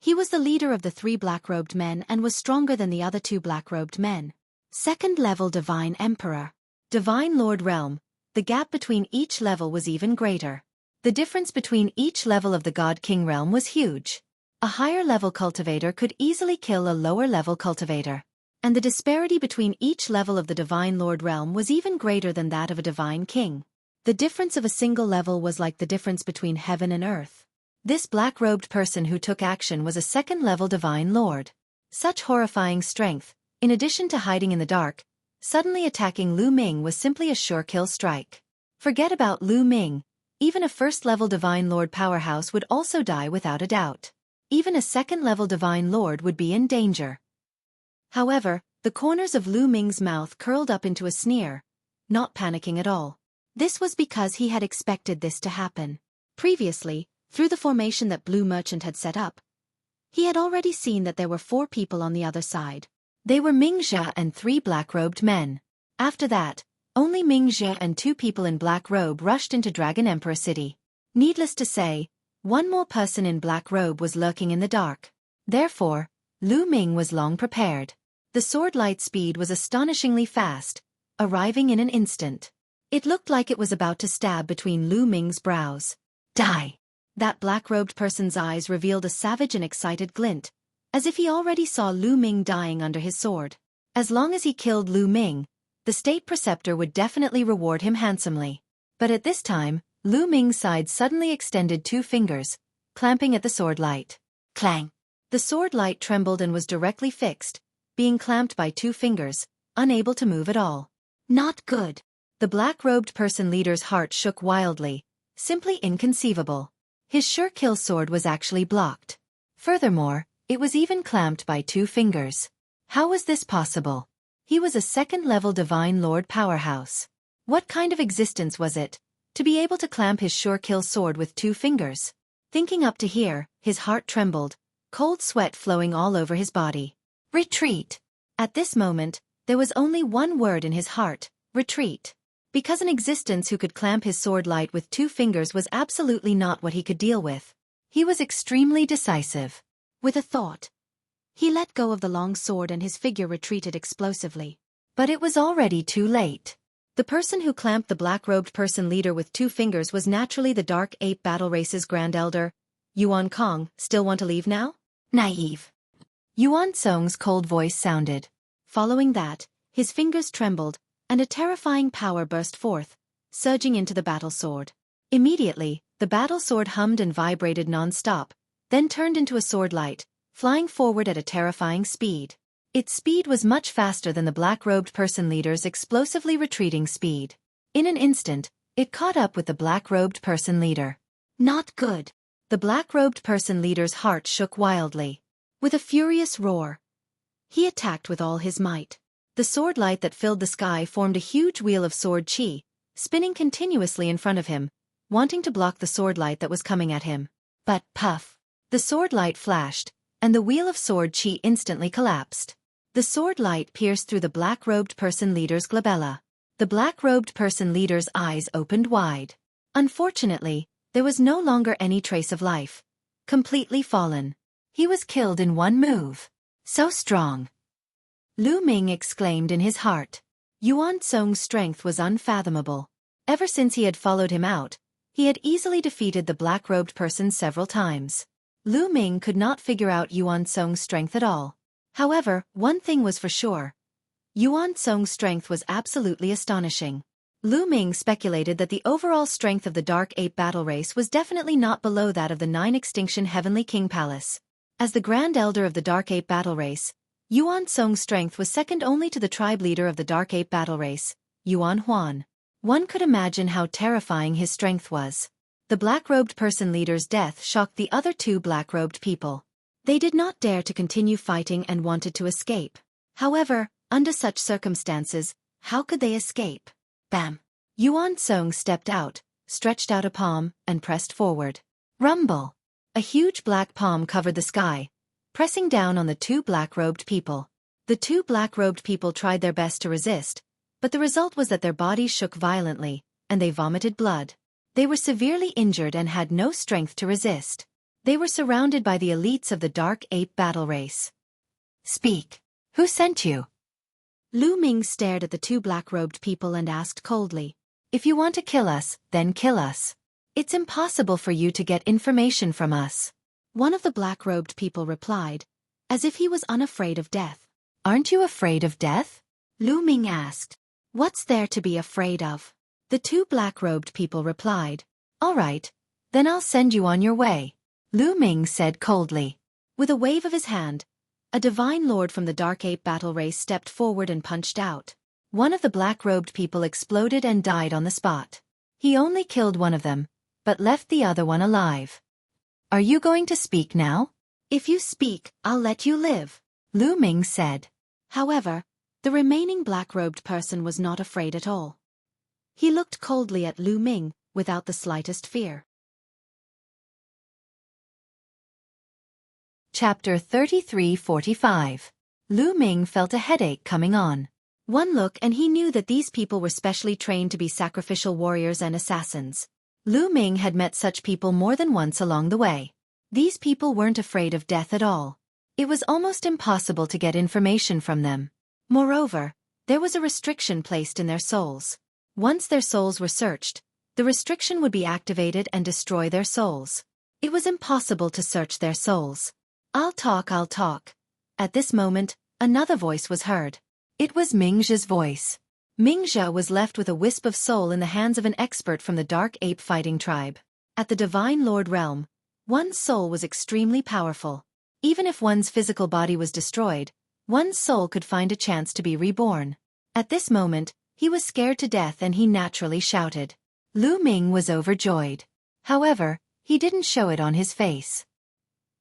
He was the leader of the three black-robed men and was stronger than the other two black-robed men. Second-level Divine Emperor. Divine Lord Realm. The gap between each level was even greater. The difference between each level of the God King realm was huge. A higher-level cultivator could easily kill a lower-level cultivator. And the disparity between each level of the Divine Lord realm was even greater than that of a Divine King. The difference of a single level was like the difference between heaven and earth. This black-robed person who took action was a second-level divine lord. Such horrifying strength, in addition to hiding in the dark, suddenly attacking Lu Ming was simply a sure kill strike. Forget about Lu Ming, even a first-level divine lord powerhouse would also die without a doubt. Even a second-level divine lord would be in danger. However, the corners of Lu Ming's mouth curled up into a sneer, not panicking at all. This was because he had expected this to happen. Previously, through the formation that Blue Merchant had set up, he had already seen that there were 4 people on the other side. They were Ming Jia and 3 black-robed men. After that, only Ming Jia and 2 people in black robe rushed into Dragon Emperor City. Needless to say, one more person in black robe was lurking in the dark. Therefore, Lu Ming was long prepared. The sword light speed was astonishingly fast, arriving in an instant. It looked like it was about to stab between Lu Ming's brows. Die! That black-robed person's eyes revealed a savage and excited glint, as if he already saw Lu Ming dying under his sword. As long as he killed Lu Ming, the state preceptor would definitely reward him handsomely. But at this time, Lu Ming's side suddenly extended 2 fingers, clamping at the sword light. Clang! The sword light trembled and was directly fixed, being clamped by 2 fingers, unable to move at all. Not good. The black-robed person leader's heart shook wildly, simply inconceivable. His sure kill sword was actually blocked. Furthermore, it was even clamped by 2 fingers. How was this possible? He was a second-level divine lord powerhouse. What kind of existence was it, to be able to clamp his sure kill sword with 2 fingers? Thinking up to here, his heart trembled, cold sweat flowing all over his body. Retreat! At this moment, there was only one word in his heart, retreat. Because an existence who could clamp his sword light with 2 fingers was absolutely not what he could deal with. He was extremely decisive. With a thought, he let go of the long sword and his figure retreated explosively. But it was already too late. The person who clamped the black-robed person leader with 2 fingers was naturally the Dark Ape Battle Race's Grand Elder. Yuan Kong, still want to leave now? Naive. Yuan Song's cold voice sounded. Following that, his fingers trembled, and a terrifying power burst forth, surging into the battle sword. Immediately, the battle sword hummed and vibrated non-stop, then turned into a sword light, flying forward at a terrifying speed. Its speed was much faster than the black-robed person leader's explosively retreating speed. In an instant, it caught up with the black-robed person leader. Not good. The black-robed person leader's heart shook wildly. With a furious roar, he attacked with all his might. The sword light that filled the sky formed a huge wheel of sword chi, spinning continuously in front of him, wanting to block the sword light that was coming at him. But puff! The sword light flashed, and the wheel of sword chi instantly collapsed. The sword light pierced through the black-robed person leader's glabella. The black-robed person leader's eyes opened wide. Unfortunately, there was no longer any trace of life. Completely fallen. He was killed in one move. So strong! Lu Ming exclaimed in his heart. Yuan Song's strength was unfathomable. Ever since he had followed him out, he had easily defeated the black-robed person several times. Lu Ming could not figure out Yuan Song's strength at all. However, one thing was for sure. Yuan Song's strength was absolutely astonishing. Lu Ming speculated that the overall strength of the Dark Ape Battle Race was definitely not below that of the 9 Extinction Heavenly King Palace. As the Grand Elder of the Dark Ape Battle Race, Yuan Song's strength was second only to the tribe leader of the Dark Ape Battle Race, Yuan Huan. One could imagine how terrifying his strength was. The black-robed person leader's death shocked the other 2 black-robed people. They did not dare to continue fighting and wanted to escape. However, under such circumstances, how could they escape? Bam! Yuan Song stepped out, stretched out a palm, and pressed forward. Rumble! A huge black palm covered the sky, pressing down on the 2 black-robed people. The 2 black-robed people tried their best to resist, but the result was that their bodies shook violently, and they vomited blood. They were severely injured and had no strength to resist. They were surrounded by the elites of the Dark Ape Battle Race. Speak. Who sent you? Lu Ming stared at the 2 black-robed people and asked coldly. If you want to kill us, then kill us. It's impossible for you to get information from us. One of the black-robed people replied, as if he was unafraid of death. Aren't you afraid of death? Lu Ming asked. What's there to be afraid of? The 2 black-robed people replied. All right, then I'll send you on your way. Lu Ming said coldly. With a wave of his hand, a divine lord from the Dark Ape battle race stepped forward and punched out. One of the black-robed people exploded and died on the spot. He only killed one of them, but left the other one alive. Are you going to speak now? If you speak, I'll let you live, Lu Ming said. However, the remaining black-robed person was not afraid at all. He looked coldly at Lu Ming, without the slightest fear. Chapter 33:45. Lu Ming felt a headache coming on. One look and he knew that these people were specially trained to be sacrificial warriors and assassins. Lu Ming had met such people more than once along the way. These people weren't afraid of death at all. It was almost impossible to get information from them. Moreover, there was a restriction placed in their souls. Once their souls were searched, the restriction would be activated and destroy their souls. It was impossible to search their souls. I'll talk. At this moment, another voice was heard. It was Mingzhe's voice. Mingzhe was left with a wisp of soul in the hands of an expert from the Dark Ape fighting tribe. At the Divine Lord realm, one's soul was extremely powerful. Even if one's physical body was destroyed, one's soul could find a chance to be reborn. At this moment, he was scared to death and he naturally shouted. Lu Ming was overjoyed. However, he didn't show it on his face.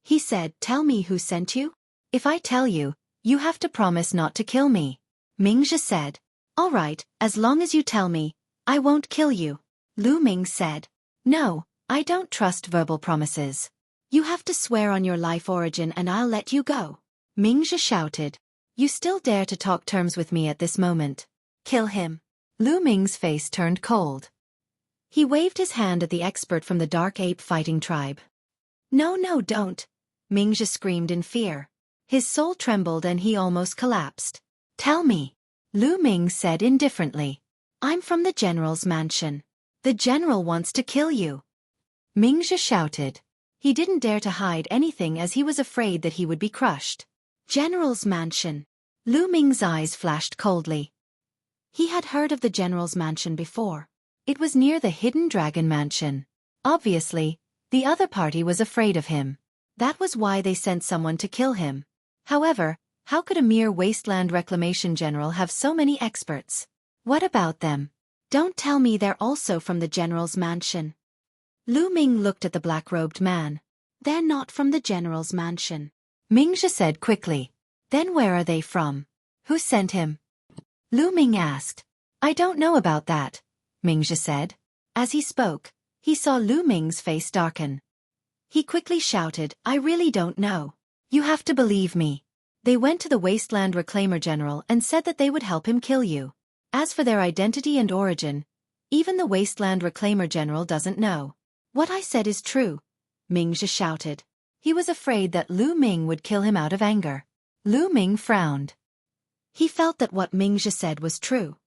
He said, "Tell me who sent you? If I tell you, you have to promise not to kill me." Mingzhe said, "All right, as long as you tell me, I won't kill you." Lu Ming said, "No, I don't trust verbal promises. You have to swear on your life origin and I'll let you go." Mingzhe shouted, "You still dare to talk terms with me at this moment? Kill him." Lu Ming's face turned cold. He waved his hand at the expert from the Dark Ape fighting tribe. No, don't," Mingzhe screamed in fear. His soul trembled and he almost collapsed. "Tell me," Lu Ming said indifferently. "I'm from the general's mansion. The general wants to kill you." Mingzhe shouted. He didn't dare to hide anything as he was afraid that he would be crushed. General's mansion. Lu Ming's eyes flashed coldly. He had heard of the general's mansion before. It was near the Hidden Dragon Mansion. Obviously, the other party was afraid of him. That was why they sent someone to kill him. However, how could a mere wasteland reclamation general have so many experts? What about them? Don't tell me they're also from the general's mansion. Lu Ming looked at the black-robed man. They're not from the general's mansion, Mingzhe said quickly. Then where are they from? Who sent him? Lu Ming asked. I don't know about that, Mingzhe said. As he spoke, he saw Lu Ming's face darken. He quickly shouted, I really don't know. You have to believe me. They went to the Wasteland Reclaimer General and said that they would help him kill you. As for their identity and origin, even the Wasteland Reclaimer General doesn't know. What I said is true, Mingzhe shouted. He was afraid that Lu Ming would kill him out of anger. Lu Ming frowned. He felt that what Mingzhe said was true.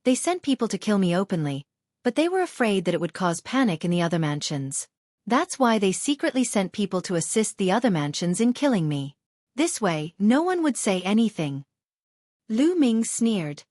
They sent people to kill me openly, but they were afraid that it would cause panic in the other mansions. That's why they secretly sent people to assist the other mansions in killing me. This way, no one would say anything. Lu Ming sneered,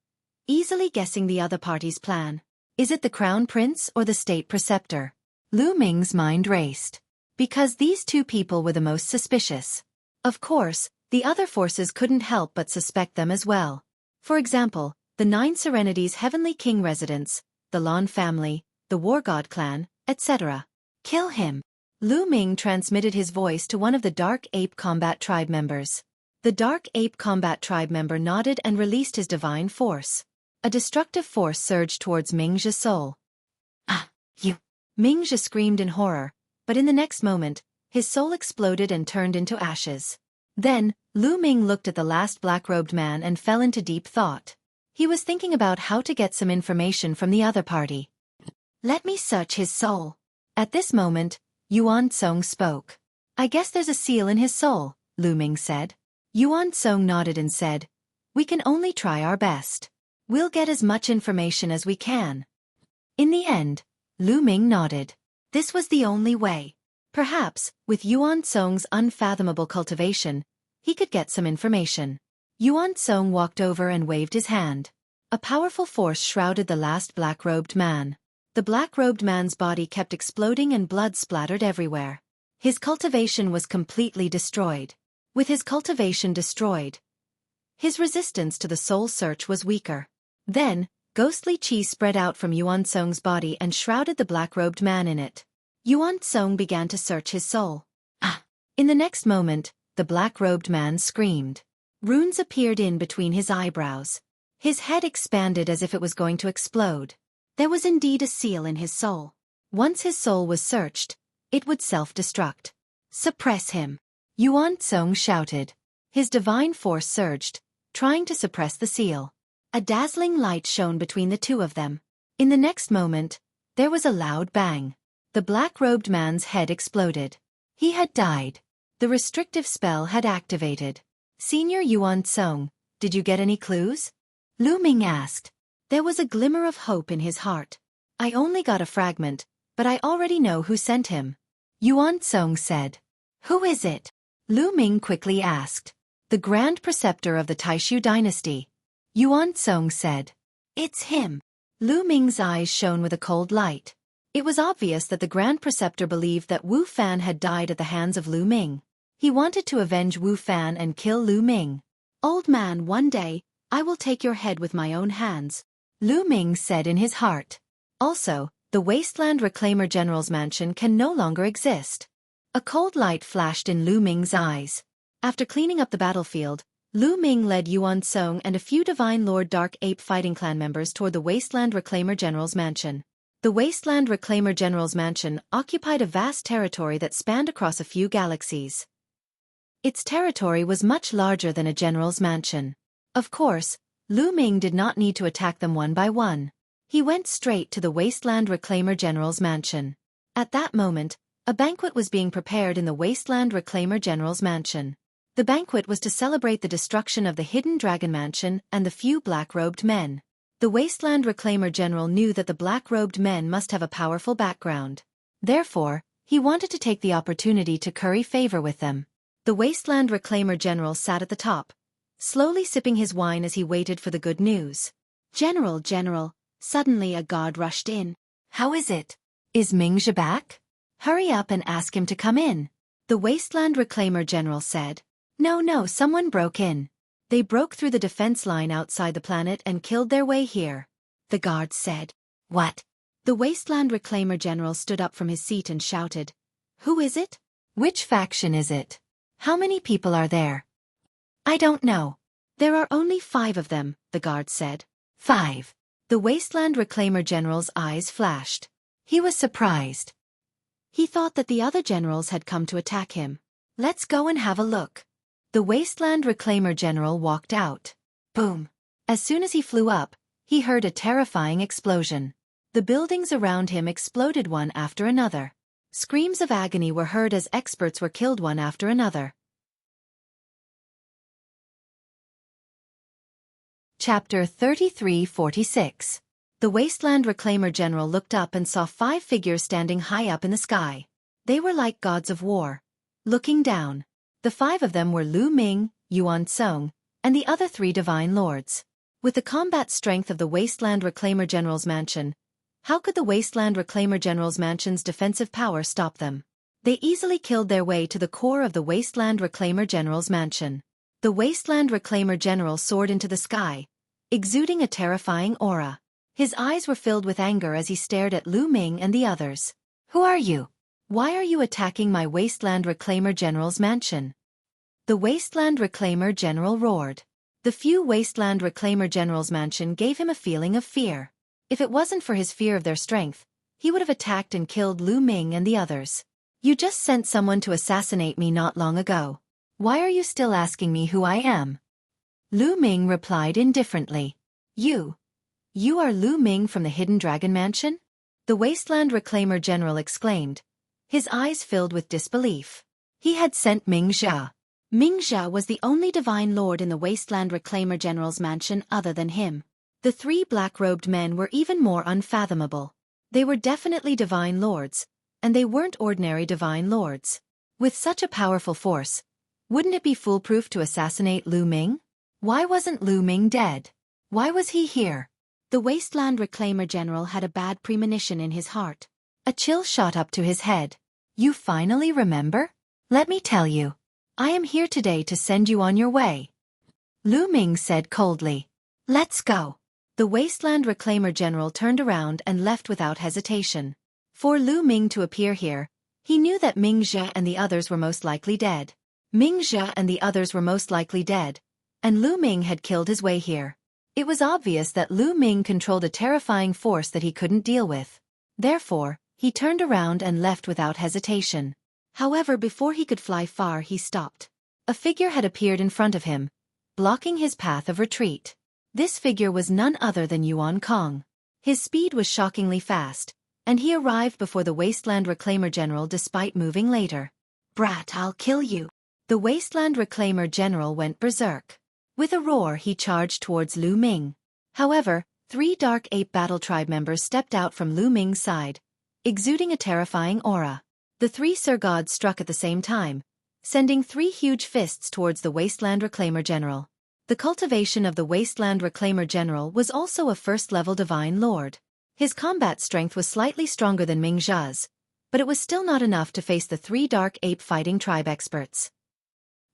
easily guessing the other party's plan. Is it the Crown Prince or the State Preceptor? Lu Ming's mind raced. Because these two people were the most suspicious. Of course, the other forces couldn't help but suspect them as well. For example, the Nine Serenities Heavenly King residence, the Lan family, the War God clan, etc. Kill him. Lu Ming transmitted his voice to one of the Dark Ape Combat Tribe members. The Dark Ape Combat Tribe member nodded and released his divine force. A destructive force surged towards Mingzhe's soul. Ah, you! Mingzhe screamed in horror, but in the next moment, his soul exploded and turned into ashes. Then, Lu Ming looked at the last black-robed man and fell into deep thought. He was thinking about how to get some information from the other party. Let me search his soul. At this moment, Yuan Song spoke. I guess there's a seal in his soul, Lu Ming said. Yuan Song nodded and said, we can only try our best. We'll get as much information as we can. In the end, Lu Ming nodded. This was the only way. Perhaps, with Yuan Song's unfathomable cultivation, he could get some information. Yuan Song walked over and waved his hand. A powerful force shrouded the last black-robed man. The black-robed man's body kept exploding and blood splattered everywhere. His cultivation was completely destroyed. With his cultivation destroyed, his resistance to the soul search was weaker. Then, ghostly chi spread out from Yuan Song's body and shrouded the black-robed man in it. Yuan Song began to search his soul. Ah! In the next moment, the black-robed man screamed. Runes appeared in between his eyebrows. His head expanded as if it was going to explode. There was indeed a seal in his soul. Once his soul was searched, it would self-destruct. Suppress him! Yuan Song shouted. His divine force surged, trying to suppress the seal. A dazzling light shone between the two of them. In the next moment, there was a loud bang. The black-robed man's head exploded. He had died. The restrictive spell had activated. Senior Yuan Song, did you get any clues? Lu Ming asked. There was a glimmer of hope in his heart. I only got a fragment, but I already know who sent him. Yuan Song said. Who is it? Lu Ming quickly asked. The Grand Preceptor of the Taishu dynasty. Yuan Song said. It's him. Lu Ming's eyes shone with a cold light. It was obvious that the Grand Preceptor believed that Wu Fan had died at the hands of Lu Ming. He wanted to avenge Wu Fan and kill Lu Ming. Old man, one day, I will take your head with my own hands, Lu Ming said in his heart. Also, the Wasteland Reclaimer General's mansion can no longer exist. A cold light flashed in Lu Ming's eyes. After cleaning up the battlefield, Lu Ming led Yuan Song and a few Divine Lord Dark Ape Fighting Clan members toward the Wasteland Reclaimer General's mansion. The Wasteland Reclaimer General's mansion occupied a vast territory that spanned across a few galaxies. Its territory was much larger than a general's mansion. Of course, Lu Ming did not need to attack them one by one. He went straight to the Wasteland Reclaimer General's mansion. At that moment, a banquet was being prepared in the Wasteland Reclaimer General's mansion. The banquet was to celebrate the destruction of the Hidden Dragon Mansion and the few black-robed men. The Wasteland Reclaimer General knew that the black-robed men must have a powerful background. Therefore, he wanted to take the opportunity to curry favor with them. The Wasteland Reclaimer General sat at the top, slowly sipping his wine as he waited for the good news. General, suddenly a guard rushed in. How is it? Is Mingzhi back? Hurry up and ask him to come in. The Wasteland Reclaimer General said. No, someone broke in. They broke through the defense line outside the planet and killed their way here. The guard said. What? The Wasteland Reclaimer General stood up from his seat and shouted. Who is it? Which faction is it? How many people are there? I don't know. There are only 5 of them, the guard said. 5. The Wasteland Reclaimer General's eyes flashed. He was surprised. He thought that the other generals had come to attack him. Let's go and have a look. The Wasteland Reclaimer General walked out. Boom. As soon as he flew up, he heard a terrifying explosion. The buildings around him exploded one after another. Screams of agony were heard as experts were killed one after another. Chapter 3346. The Wasteland Reclaimer General looked up and saw 5 figures standing high up in the sky. They were like gods of war. Looking down, the 5 of them were Lu Ming, Yuan Song, and the other 3 divine lords. With the combat strength of the Wasteland Reclaimer General's mansion, how could the Wasteland Reclaimer General's mansion's defensive power stop them? They easily killed their way to the core of the Wasteland Reclaimer General's mansion. The Wasteland Reclaimer General soared into the sky, exuding a terrifying aura. His eyes were filled with anger as he stared at Lu Ming and the others. Who are you? Why are you attacking my Wasteland Reclaimer General's mansion? The Wasteland Reclaimer General roared. The few Wasteland Reclaimer General's mansion gave him a feeling of fear. If it wasn't for his fear of their strength, he would have attacked and killed Lu Ming and the others. You just sent someone to assassinate me not long ago. Why are you still asking me who I am? Lu Ming replied indifferently. You are Lu Ming from the Hidden Dragon Mansion? The Wasteland Reclaimer General exclaimed, his eyes filled with disbelief. He had sent Mingzhi. Mingzhi was the only divine lord in the Wasteland Reclaimer General's mansion other than him. The 3 black-robed men were even more unfathomable. They were definitely divine lords, and they weren't ordinary divine lords. With such a powerful force, wouldn't it be foolproof to assassinate Lu Ming? Why wasn't Lu Ming dead? Why was he here? The Wasteland Reclaimer General had a bad premonition in his heart. A chill shot up to his head. You finally remember? Let me tell you. I am here today to send you on your way. Lu Ming said coldly. Let's go. The Wasteland Reclaimer General turned around and left without hesitation. For Lu Ming to appear here, he knew that Ming Zhe and the others were most likely dead. Ming Zhe and the others were most likely dead, and Lu Ming had killed his way here. It was obvious that Lu Ming controlled a terrifying force that he couldn't deal with. Therefore, he turned around and left without hesitation. However, before he could fly far, he stopped. A figure had appeared in front of him, blocking his path of retreat. This figure was none other than Yuan Kong. His speed was shockingly fast, and he arrived before the Wasteland Reclaimer General despite moving later. Brat, I'll kill you. The Wasteland Reclaimer General went berserk. With a roar, he charged towards Lu Ming. However, 3 Dark Ape Battle Tribe members stepped out from Lu Ming's side, exuding a terrifying aura. The 3 Sir Gods struck at the same time, sending 3 huge fists towards the Wasteland Reclaimer General. The cultivation of the Wasteland Reclaimer General was also a first-level Divine Lord. His combat strength was slightly stronger than Ming Zhe's, but it was still not enough to face the 3 Dark Ape Fighting Tribe experts.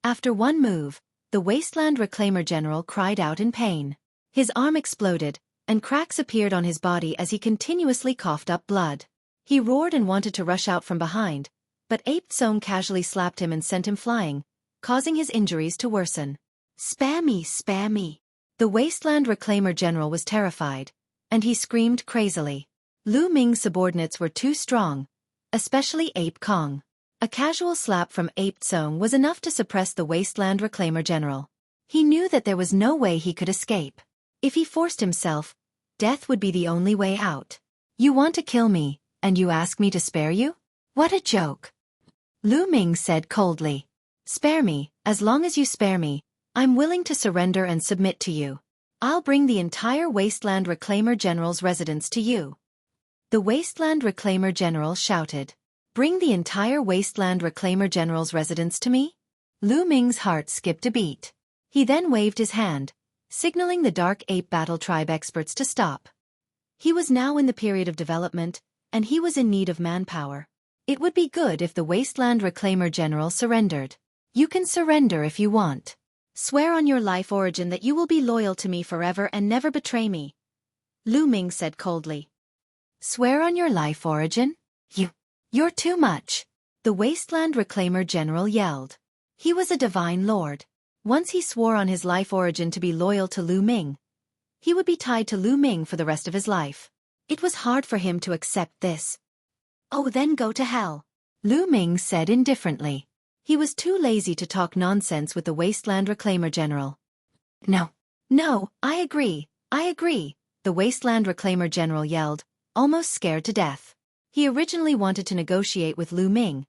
After one move, the Wasteland Reclaimer General cried out in pain. His arm exploded, and cracks appeared on his body as he continuously coughed up blood. He roared and wanted to rush out from behind, but Ape Tsong casually slapped him and sent him flying, causing his injuries to worsen. Spare me, spare me. The Wasteland Reclaimer General was terrified, and he screamed crazily. Lu Ming's subordinates were too strong, especially Ape Kong. A casual slap from Ape Tsong was enough to suppress the Wasteland Reclaimer General. He knew that there was no way he could escape. If he forced himself, death would be the only way out. You want to kill me, and you ask me to spare you? What a joke. Lu Ming said coldly. Spare me, as long as you spare me, I'm willing to surrender and submit to you. I'll bring the entire Wasteland Reclaimer General's residence to you. The Wasteland Reclaimer General shouted. Bring the entire Wasteland Reclaimer General's residence to me? Lu Ming's heart skipped a beat. He then waved his hand, signaling the Dark Ape Battle Tribe experts to stop. He was now in the period of development, and he was in need of manpower. It would be good if the Wasteland Reclaimer General surrendered. You can surrender if you want. Swear on your life origin that you will be loyal to me forever and never betray me. Lu Ming said coldly. Swear on your life origin? You're too much. The Wasteland Reclaimer General yelled. He was a Divine Lord. Once he swore on his life origin to be loyal to Lu Ming, he would be tied to Lu Ming for the rest of his life. It was hard for him to accept this. Oh, then go to hell, Lu Ming said indifferently. He was too lazy to talk nonsense with the Wasteland Reclaimer General. No, I agree, the Wasteland Reclaimer General yelled, almost scared to death. He originally wanted to negotiate with Lu Ming,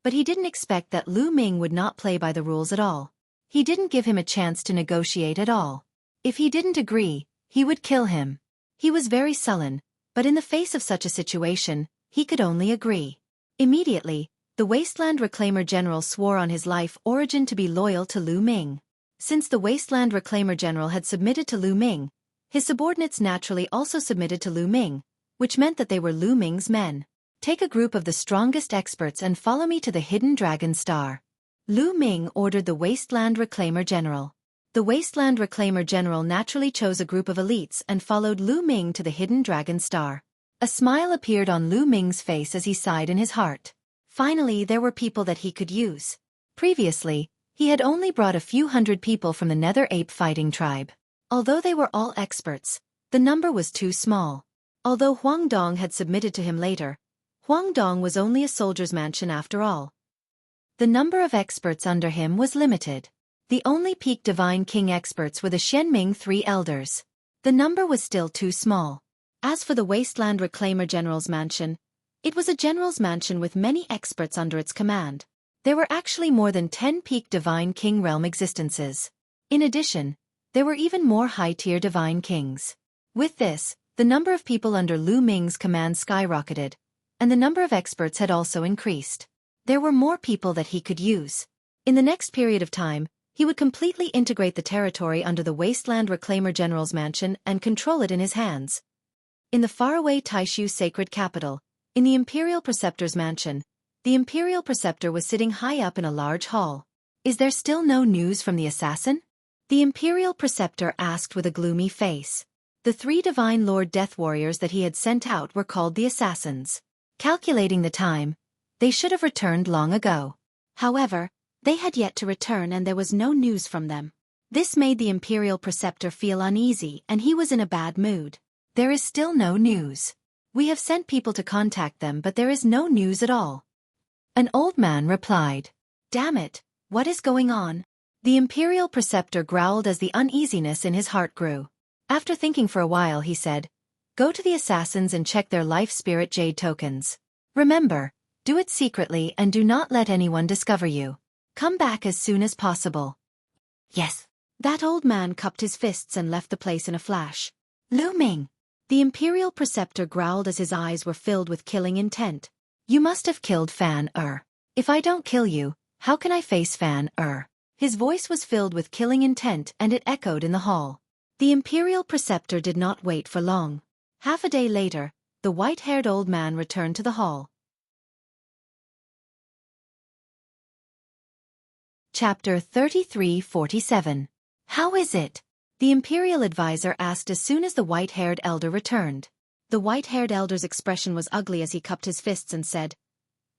but he didn't expect that Lu Ming would not play by the rules at all. He didn't give him a chance to negotiate at all. If he didn't agree, he would kill him. He was very sullen, but in the face of such a situation, he could only agree. Immediately, the Wasteland Reclaimer General swore on his life origin to be loyal to Lu Ming. Since the Wasteland Reclaimer General had submitted to Lu Ming, his subordinates naturally also submitted to Lu Ming, which meant that they were Lu Ming's men. Take a group of the strongest experts and follow me to the Hidden Dragon Star. Lu Ming ordered the Wasteland Reclaimer General. The Wasteland Reclaimer General naturally chose a group of elites and followed Lu Ming to the Hidden Dragon Star. A smile appeared on Lu Ming's face as he sighed in his heart. Finally, there were people that he could use. Previously, he had only brought a few hundred people from the Nether Ape Fighting Tribe. Although they were all experts, the number was too small. Although Huang Dong had submitted to him later, Huang Dong was only a soldier's mansion after all. The number of experts under him was limited. The only peak Divine King experts were the Shenming 3 elders. The number was still too small. As for the Wasteland Reclaimer General's mansion, it was a general's mansion with many experts under its command. There were actually more than 10 peak Divine King realm existences. In addition, there were even more high-tier Divine Kings. With this, the number of people under Lu Ming's command skyrocketed, and the number of experts had also increased. There were more people that he could use. In the next period of time, he would completely integrate the territory under the Wasteland Reclaimer General's mansion and control it in his hands. In the faraway Taishu sacred capital, in the Imperial Preceptor's mansion, The Imperial Preceptor was sitting high up in a large hall. Is there still no news from the assassin? The Imperial Preceptor asked with a gloomy face. The 3 Divine Lord Death Warriors that he had sent out were called the Assassins. Calculating the time, they should have returned long ago. However, they had yet to return and there was no news from them. This made the Imperial Preceptor feel uneasy and he was in a bad mood. There is still no news. We have sent people to contact them but there is no news at all. An old man replied. Damn it, what is going on? The Imperial Preceptor growled as the uneasiness in his heart grew. After thinking for a while he said, Go to the Assassins and check their life spirit jade tokens. Remember, do it secretly and do not let anyone discover you. Come back as soon as possible. Yes. That old man cupped his fists and left the place in a flash. Lu Ming. The Imperial Preceptor growled as his eyes were filled with killing intent. You must have killed Fan Er. If I don't kill you, how can I face Fan Er? His voice was filled with killing intent and it echoed in the hall. The Imperial Preceptor did not wait for long. Half a day later, the white-haired old man returned to the hall. Chapter 33-47. How is it? The Imperial Advisor asked as soon as the white-haired elder returned. The white-haired elder's expression was ugly as he cupped his fists and said,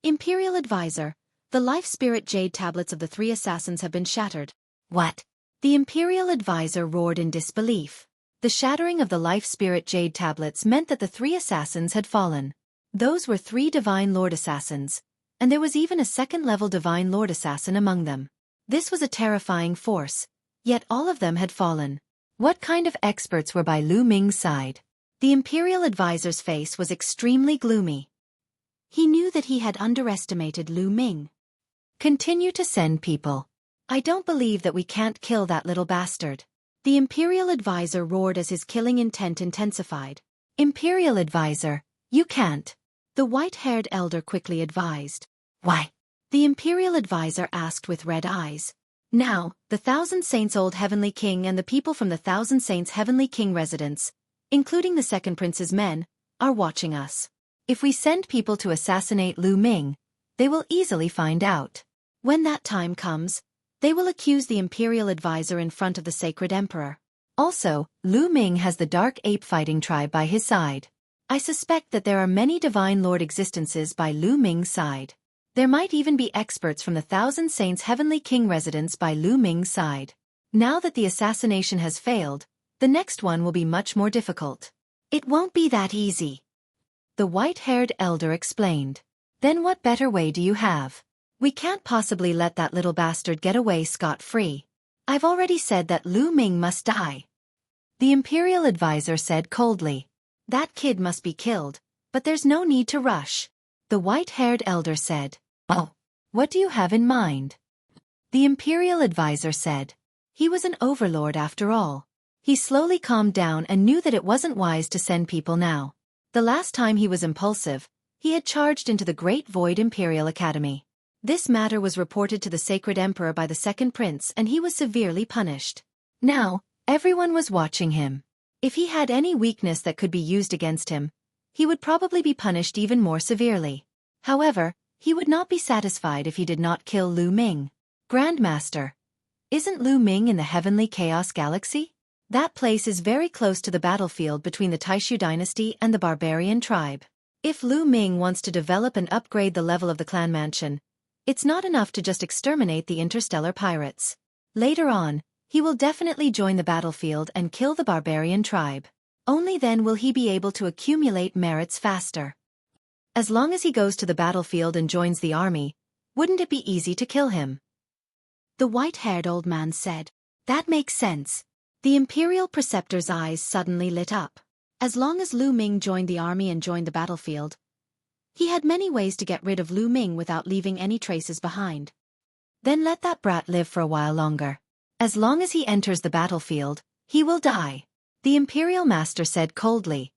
Imperial Advisor, the life spirit jade tablets of the 3 assassins have been shattered. What? The Imperial Advisor roared in disbelief. The shattering of the life spirit jade tablets meant that the 3 assassins had fallen. Those were 3 Divine Lord Assassins, and there was even a 2nd-level Divine Lord Assassin among them. This was a terrifying force, yet all of them had fallen. What kind of experts were by Lu Ming's side? The Imperial Advisor's face was extremely gloomy. He knew that he had underestimated Lu Ming. Continue to send people. I don't believe that we can't kill that little bastard. The Imperial Advisor roared as his killing intent intensified. Imperial Advisor, you can't. The white-haired elder quickly advised. Why? The Imperial Advisor asked with red eyes. Now, the Thousand Saints Old Heavenly King and the people from the Thousand Saints Heavenly King residence, including the Second Prince's men, are watching us. If we send people to assassinate Lu Ming, they will easily find out. When that time comes, they will accuse the Imperial Advisor in front of the Sacred Emperor. Also, Lu Ming has the Dark Ape Fighting Tribe by his side. I suspect that there are many Divine Lord existences by Lu Ming's side. There might even be experts from the Thousand Saints Heavenly King residence by Lu Ming's side. Now that the assassination has failed, the next one will be much more difficult. It won't be that easy. The white-haired elder explained. Then what better way do you have? We can't possibly let that little bastard get away scot-free. I've already said that Lu Ming must die. The Imperial Advisor said coldly. That kid must be killed, but there's no need to rush. The white-haired elder said. Oh, what do you have in mind? The Imperial Advisor said. He was an overlord after all. He slowly calmed down and knew that it wasn't wise to send people now. The last time he was impulsive, he had charged into the Great Void Imperial Academy. This matter was reported to the Sacred Emperor by the Second Prince and he was severely punished. Now, everyone was watching him. If he had any weakness that could be used against him, he would probably be punished even more severely. However, he would not be satisfied if he did not kill Lu Ming. Grandmaster, isn't Lu Ming in the Heavenly Chaos Galaxy? That place is very close to the battlefield between the Taishu dynasty and the barbarian tribe. If Lu Ming wants to develop and upgrade the level of the clan mansion, it's not enough to just exterminate the interstellar pirates. Later on, he will definitely join the battlefield and kill the barbarian tribe. Only then will he be able to accumulate merits faster. As long as he goes to the battlefield and joins the army, wouldn't it be easy to kill him? The white-haired old man said. That makes sense. The Imperial Preceptor's eyes suddenly lit up. As long as Lu Ming joined the army and joined the battlefield, he had many ways to get rid of Lu Ming without leaving any traces behind. Then let that brat live for a while longer. As long as he enters the battlefield, he will die. The Imperial Master said coldly.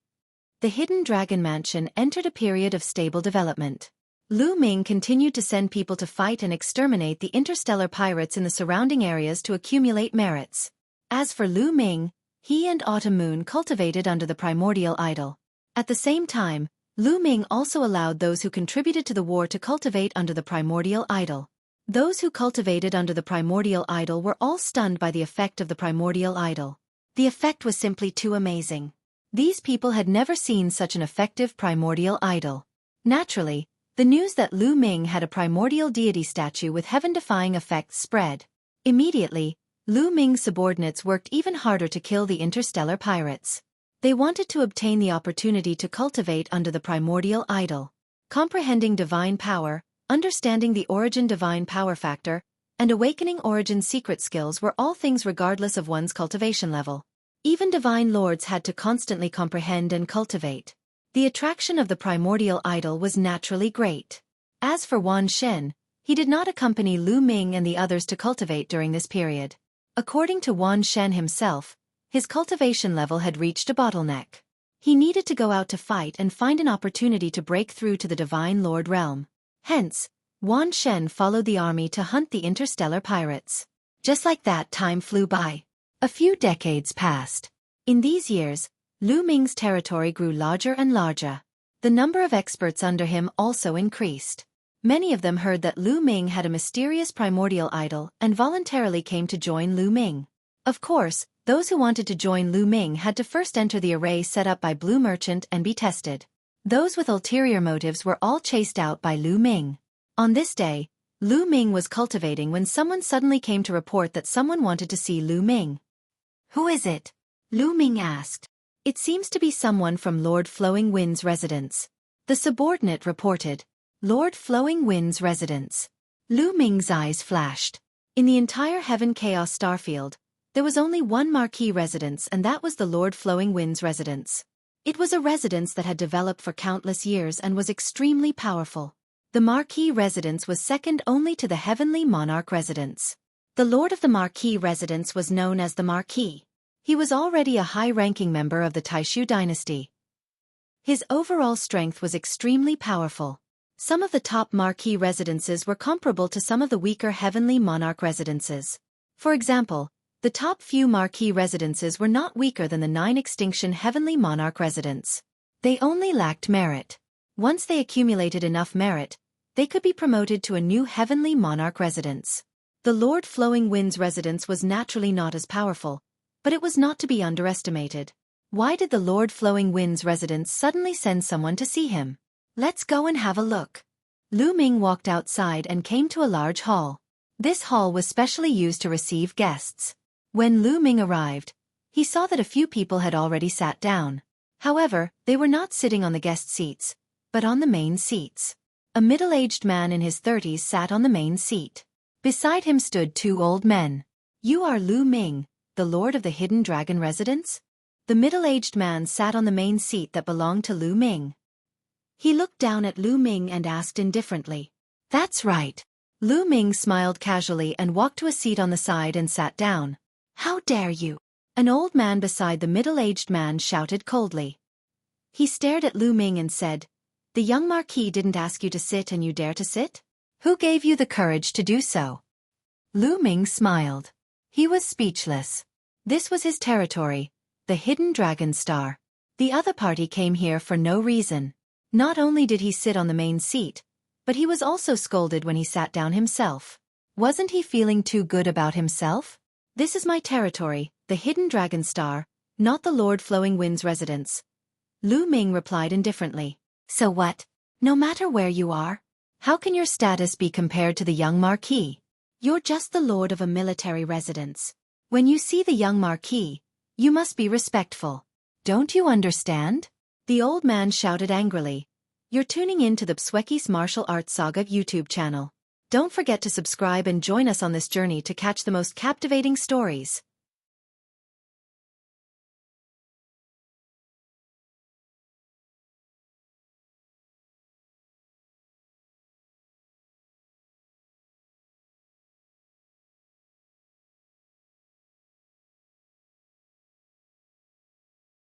The Hidden Dragon Mansion entered a period of stable development. Lu Ming continued to send people to fight and exterminate the interstellar pirates in the surrounding areas to accumulate merits. As for Lu Ming, he and Autumn Moon cultivated under the primordial idol. At the same time, Lu Ming also allowed those who contributed to the war to cultivate under the primordial idol. Those who cultivated under the primordial idol were all stunned by the effect of the primordial idol. The effect was simply too amazing. These people had never seen such an effective primordial idol. Naturally, the news that Lu Ming had a primordial deity statue with heaven-defying effects spread. Immediately, Lu Ming's subordinates worked even harder to kill the interstellar pirates. They wanted to obtain the opportunity to cultivate under the primordial idol. Comprehending divine power, understanding the origin divine power factor, and awakening origin secret skills were all things regardless of one's cultivation level. Even divine lords had to constantly comprehend and cultivate. The attraction of the primordial idol was naturally great. As for Wan Shen, he did not accompany Lu Ming and the others to cultivate during this period. According to Wan Shen himself, his cultivation level had reached a bottleneck. He needed to go out to fight and find an opportunity to break through to the Divine Lord realm. Hence, Wan Shen followed the army to hunt the interstellar pirates. Just like that, time flew by. A few decades passed. In these years, Lu Ming's territory grew larger and larger. The number of experts under him also increased. Many of them heard that Lu Ming had a mysterious primordial idol and voluntarily came to join Lu Ming. Of course, those who wanted to join Lu Ming had to first enter the array set up by Blue Merchant and be tested. Those with ulterior motives were all chased out by Lu Ming. On this day, Lu Ming was cultivating when someone suddenly came to report that someone wanted to see Lu Ming. "Who is it?" Lu Ming asked. "It seems to be someone from Lord Flowing Wind's residence." The subordinate reported. Lord Flowing Wind's residence. Lu Ming's eyes flashed. In the entire Heaven Chaos Starfield, there was only one marquee residence, and that was the Lord Flowing Wind's residence. It was a residence that had developed for countless years and was extremely powerful. The marquee residence was second only to the Heavenly Monarch residence. The Lord of the Marquee residence was known as the Marquee. He was already a high-ranking member of the Taishu dynasty. His overall strength was extremely powerful. Some of the top marquee residences were comparable to some of the weaker Heavenly Monarch residences. For example, the top few marquee residences were not weaker than the 9 extinction Heavenly Monarch residents. They only lacked merit. Once they accumulated enough merit, they could be promoted to a new Heavenly Monarch residence. The Lord Flowing Wind's residence was naturally not as powerful, but it was not to be underestimated. Why did the Lord Flowing Wind's residence suddenly send someone to see him? "Let's go and have a look." Lu Ming walked outside and came to a large hall. This hall was specially used to receive guests. When Lu Ming arrived, he saw that a few people had already sat down. However, they were not sitting on the guest seats, but on the main seats. A middle-aged man in his 30s sat on the main seat. Beside him stood 2 old men. "You are Lu Ming, the Lord of the Hidden Dragon residence?" The middle-aged man sat on the main seat that belonged to Lu Ming. He looked down at Lu Ming and asked indifferently. "That's right." Lu Ming smiled casually and walked to a seat on the side and sat down. "How dare you?" An old man beside the middle-aged man shouted coldly. He stared at Lu Ming and said, "The young Marquis didn't ask you to sit and you dare to sit? Who gave you the courage to do so?" Lu Ming smiled. He was speechless. This was his territory, the Hidden Dragon Star. The other party came here for no reason. Not only did he sit on the main seat, but he was also scolded when he sat down himself. Wasn't he feeling too good about himself? "This is my territory, the Hidden Dragon Star, not the Lord Flowing Wind's residence." Lu Ming replied indifferently. "So what? No matter where you are? How can your status be compared to the young Marquis? You're just the lord of a military residence. When you see the young Marquis, you must be respectful. Don't you understand?" The old man shouted angrily. "You're tuning in to the Xueqi's Martial Arts Saga YouTube channel. Don't forget to subscribe and join us on this journey to catch the most captivating stories.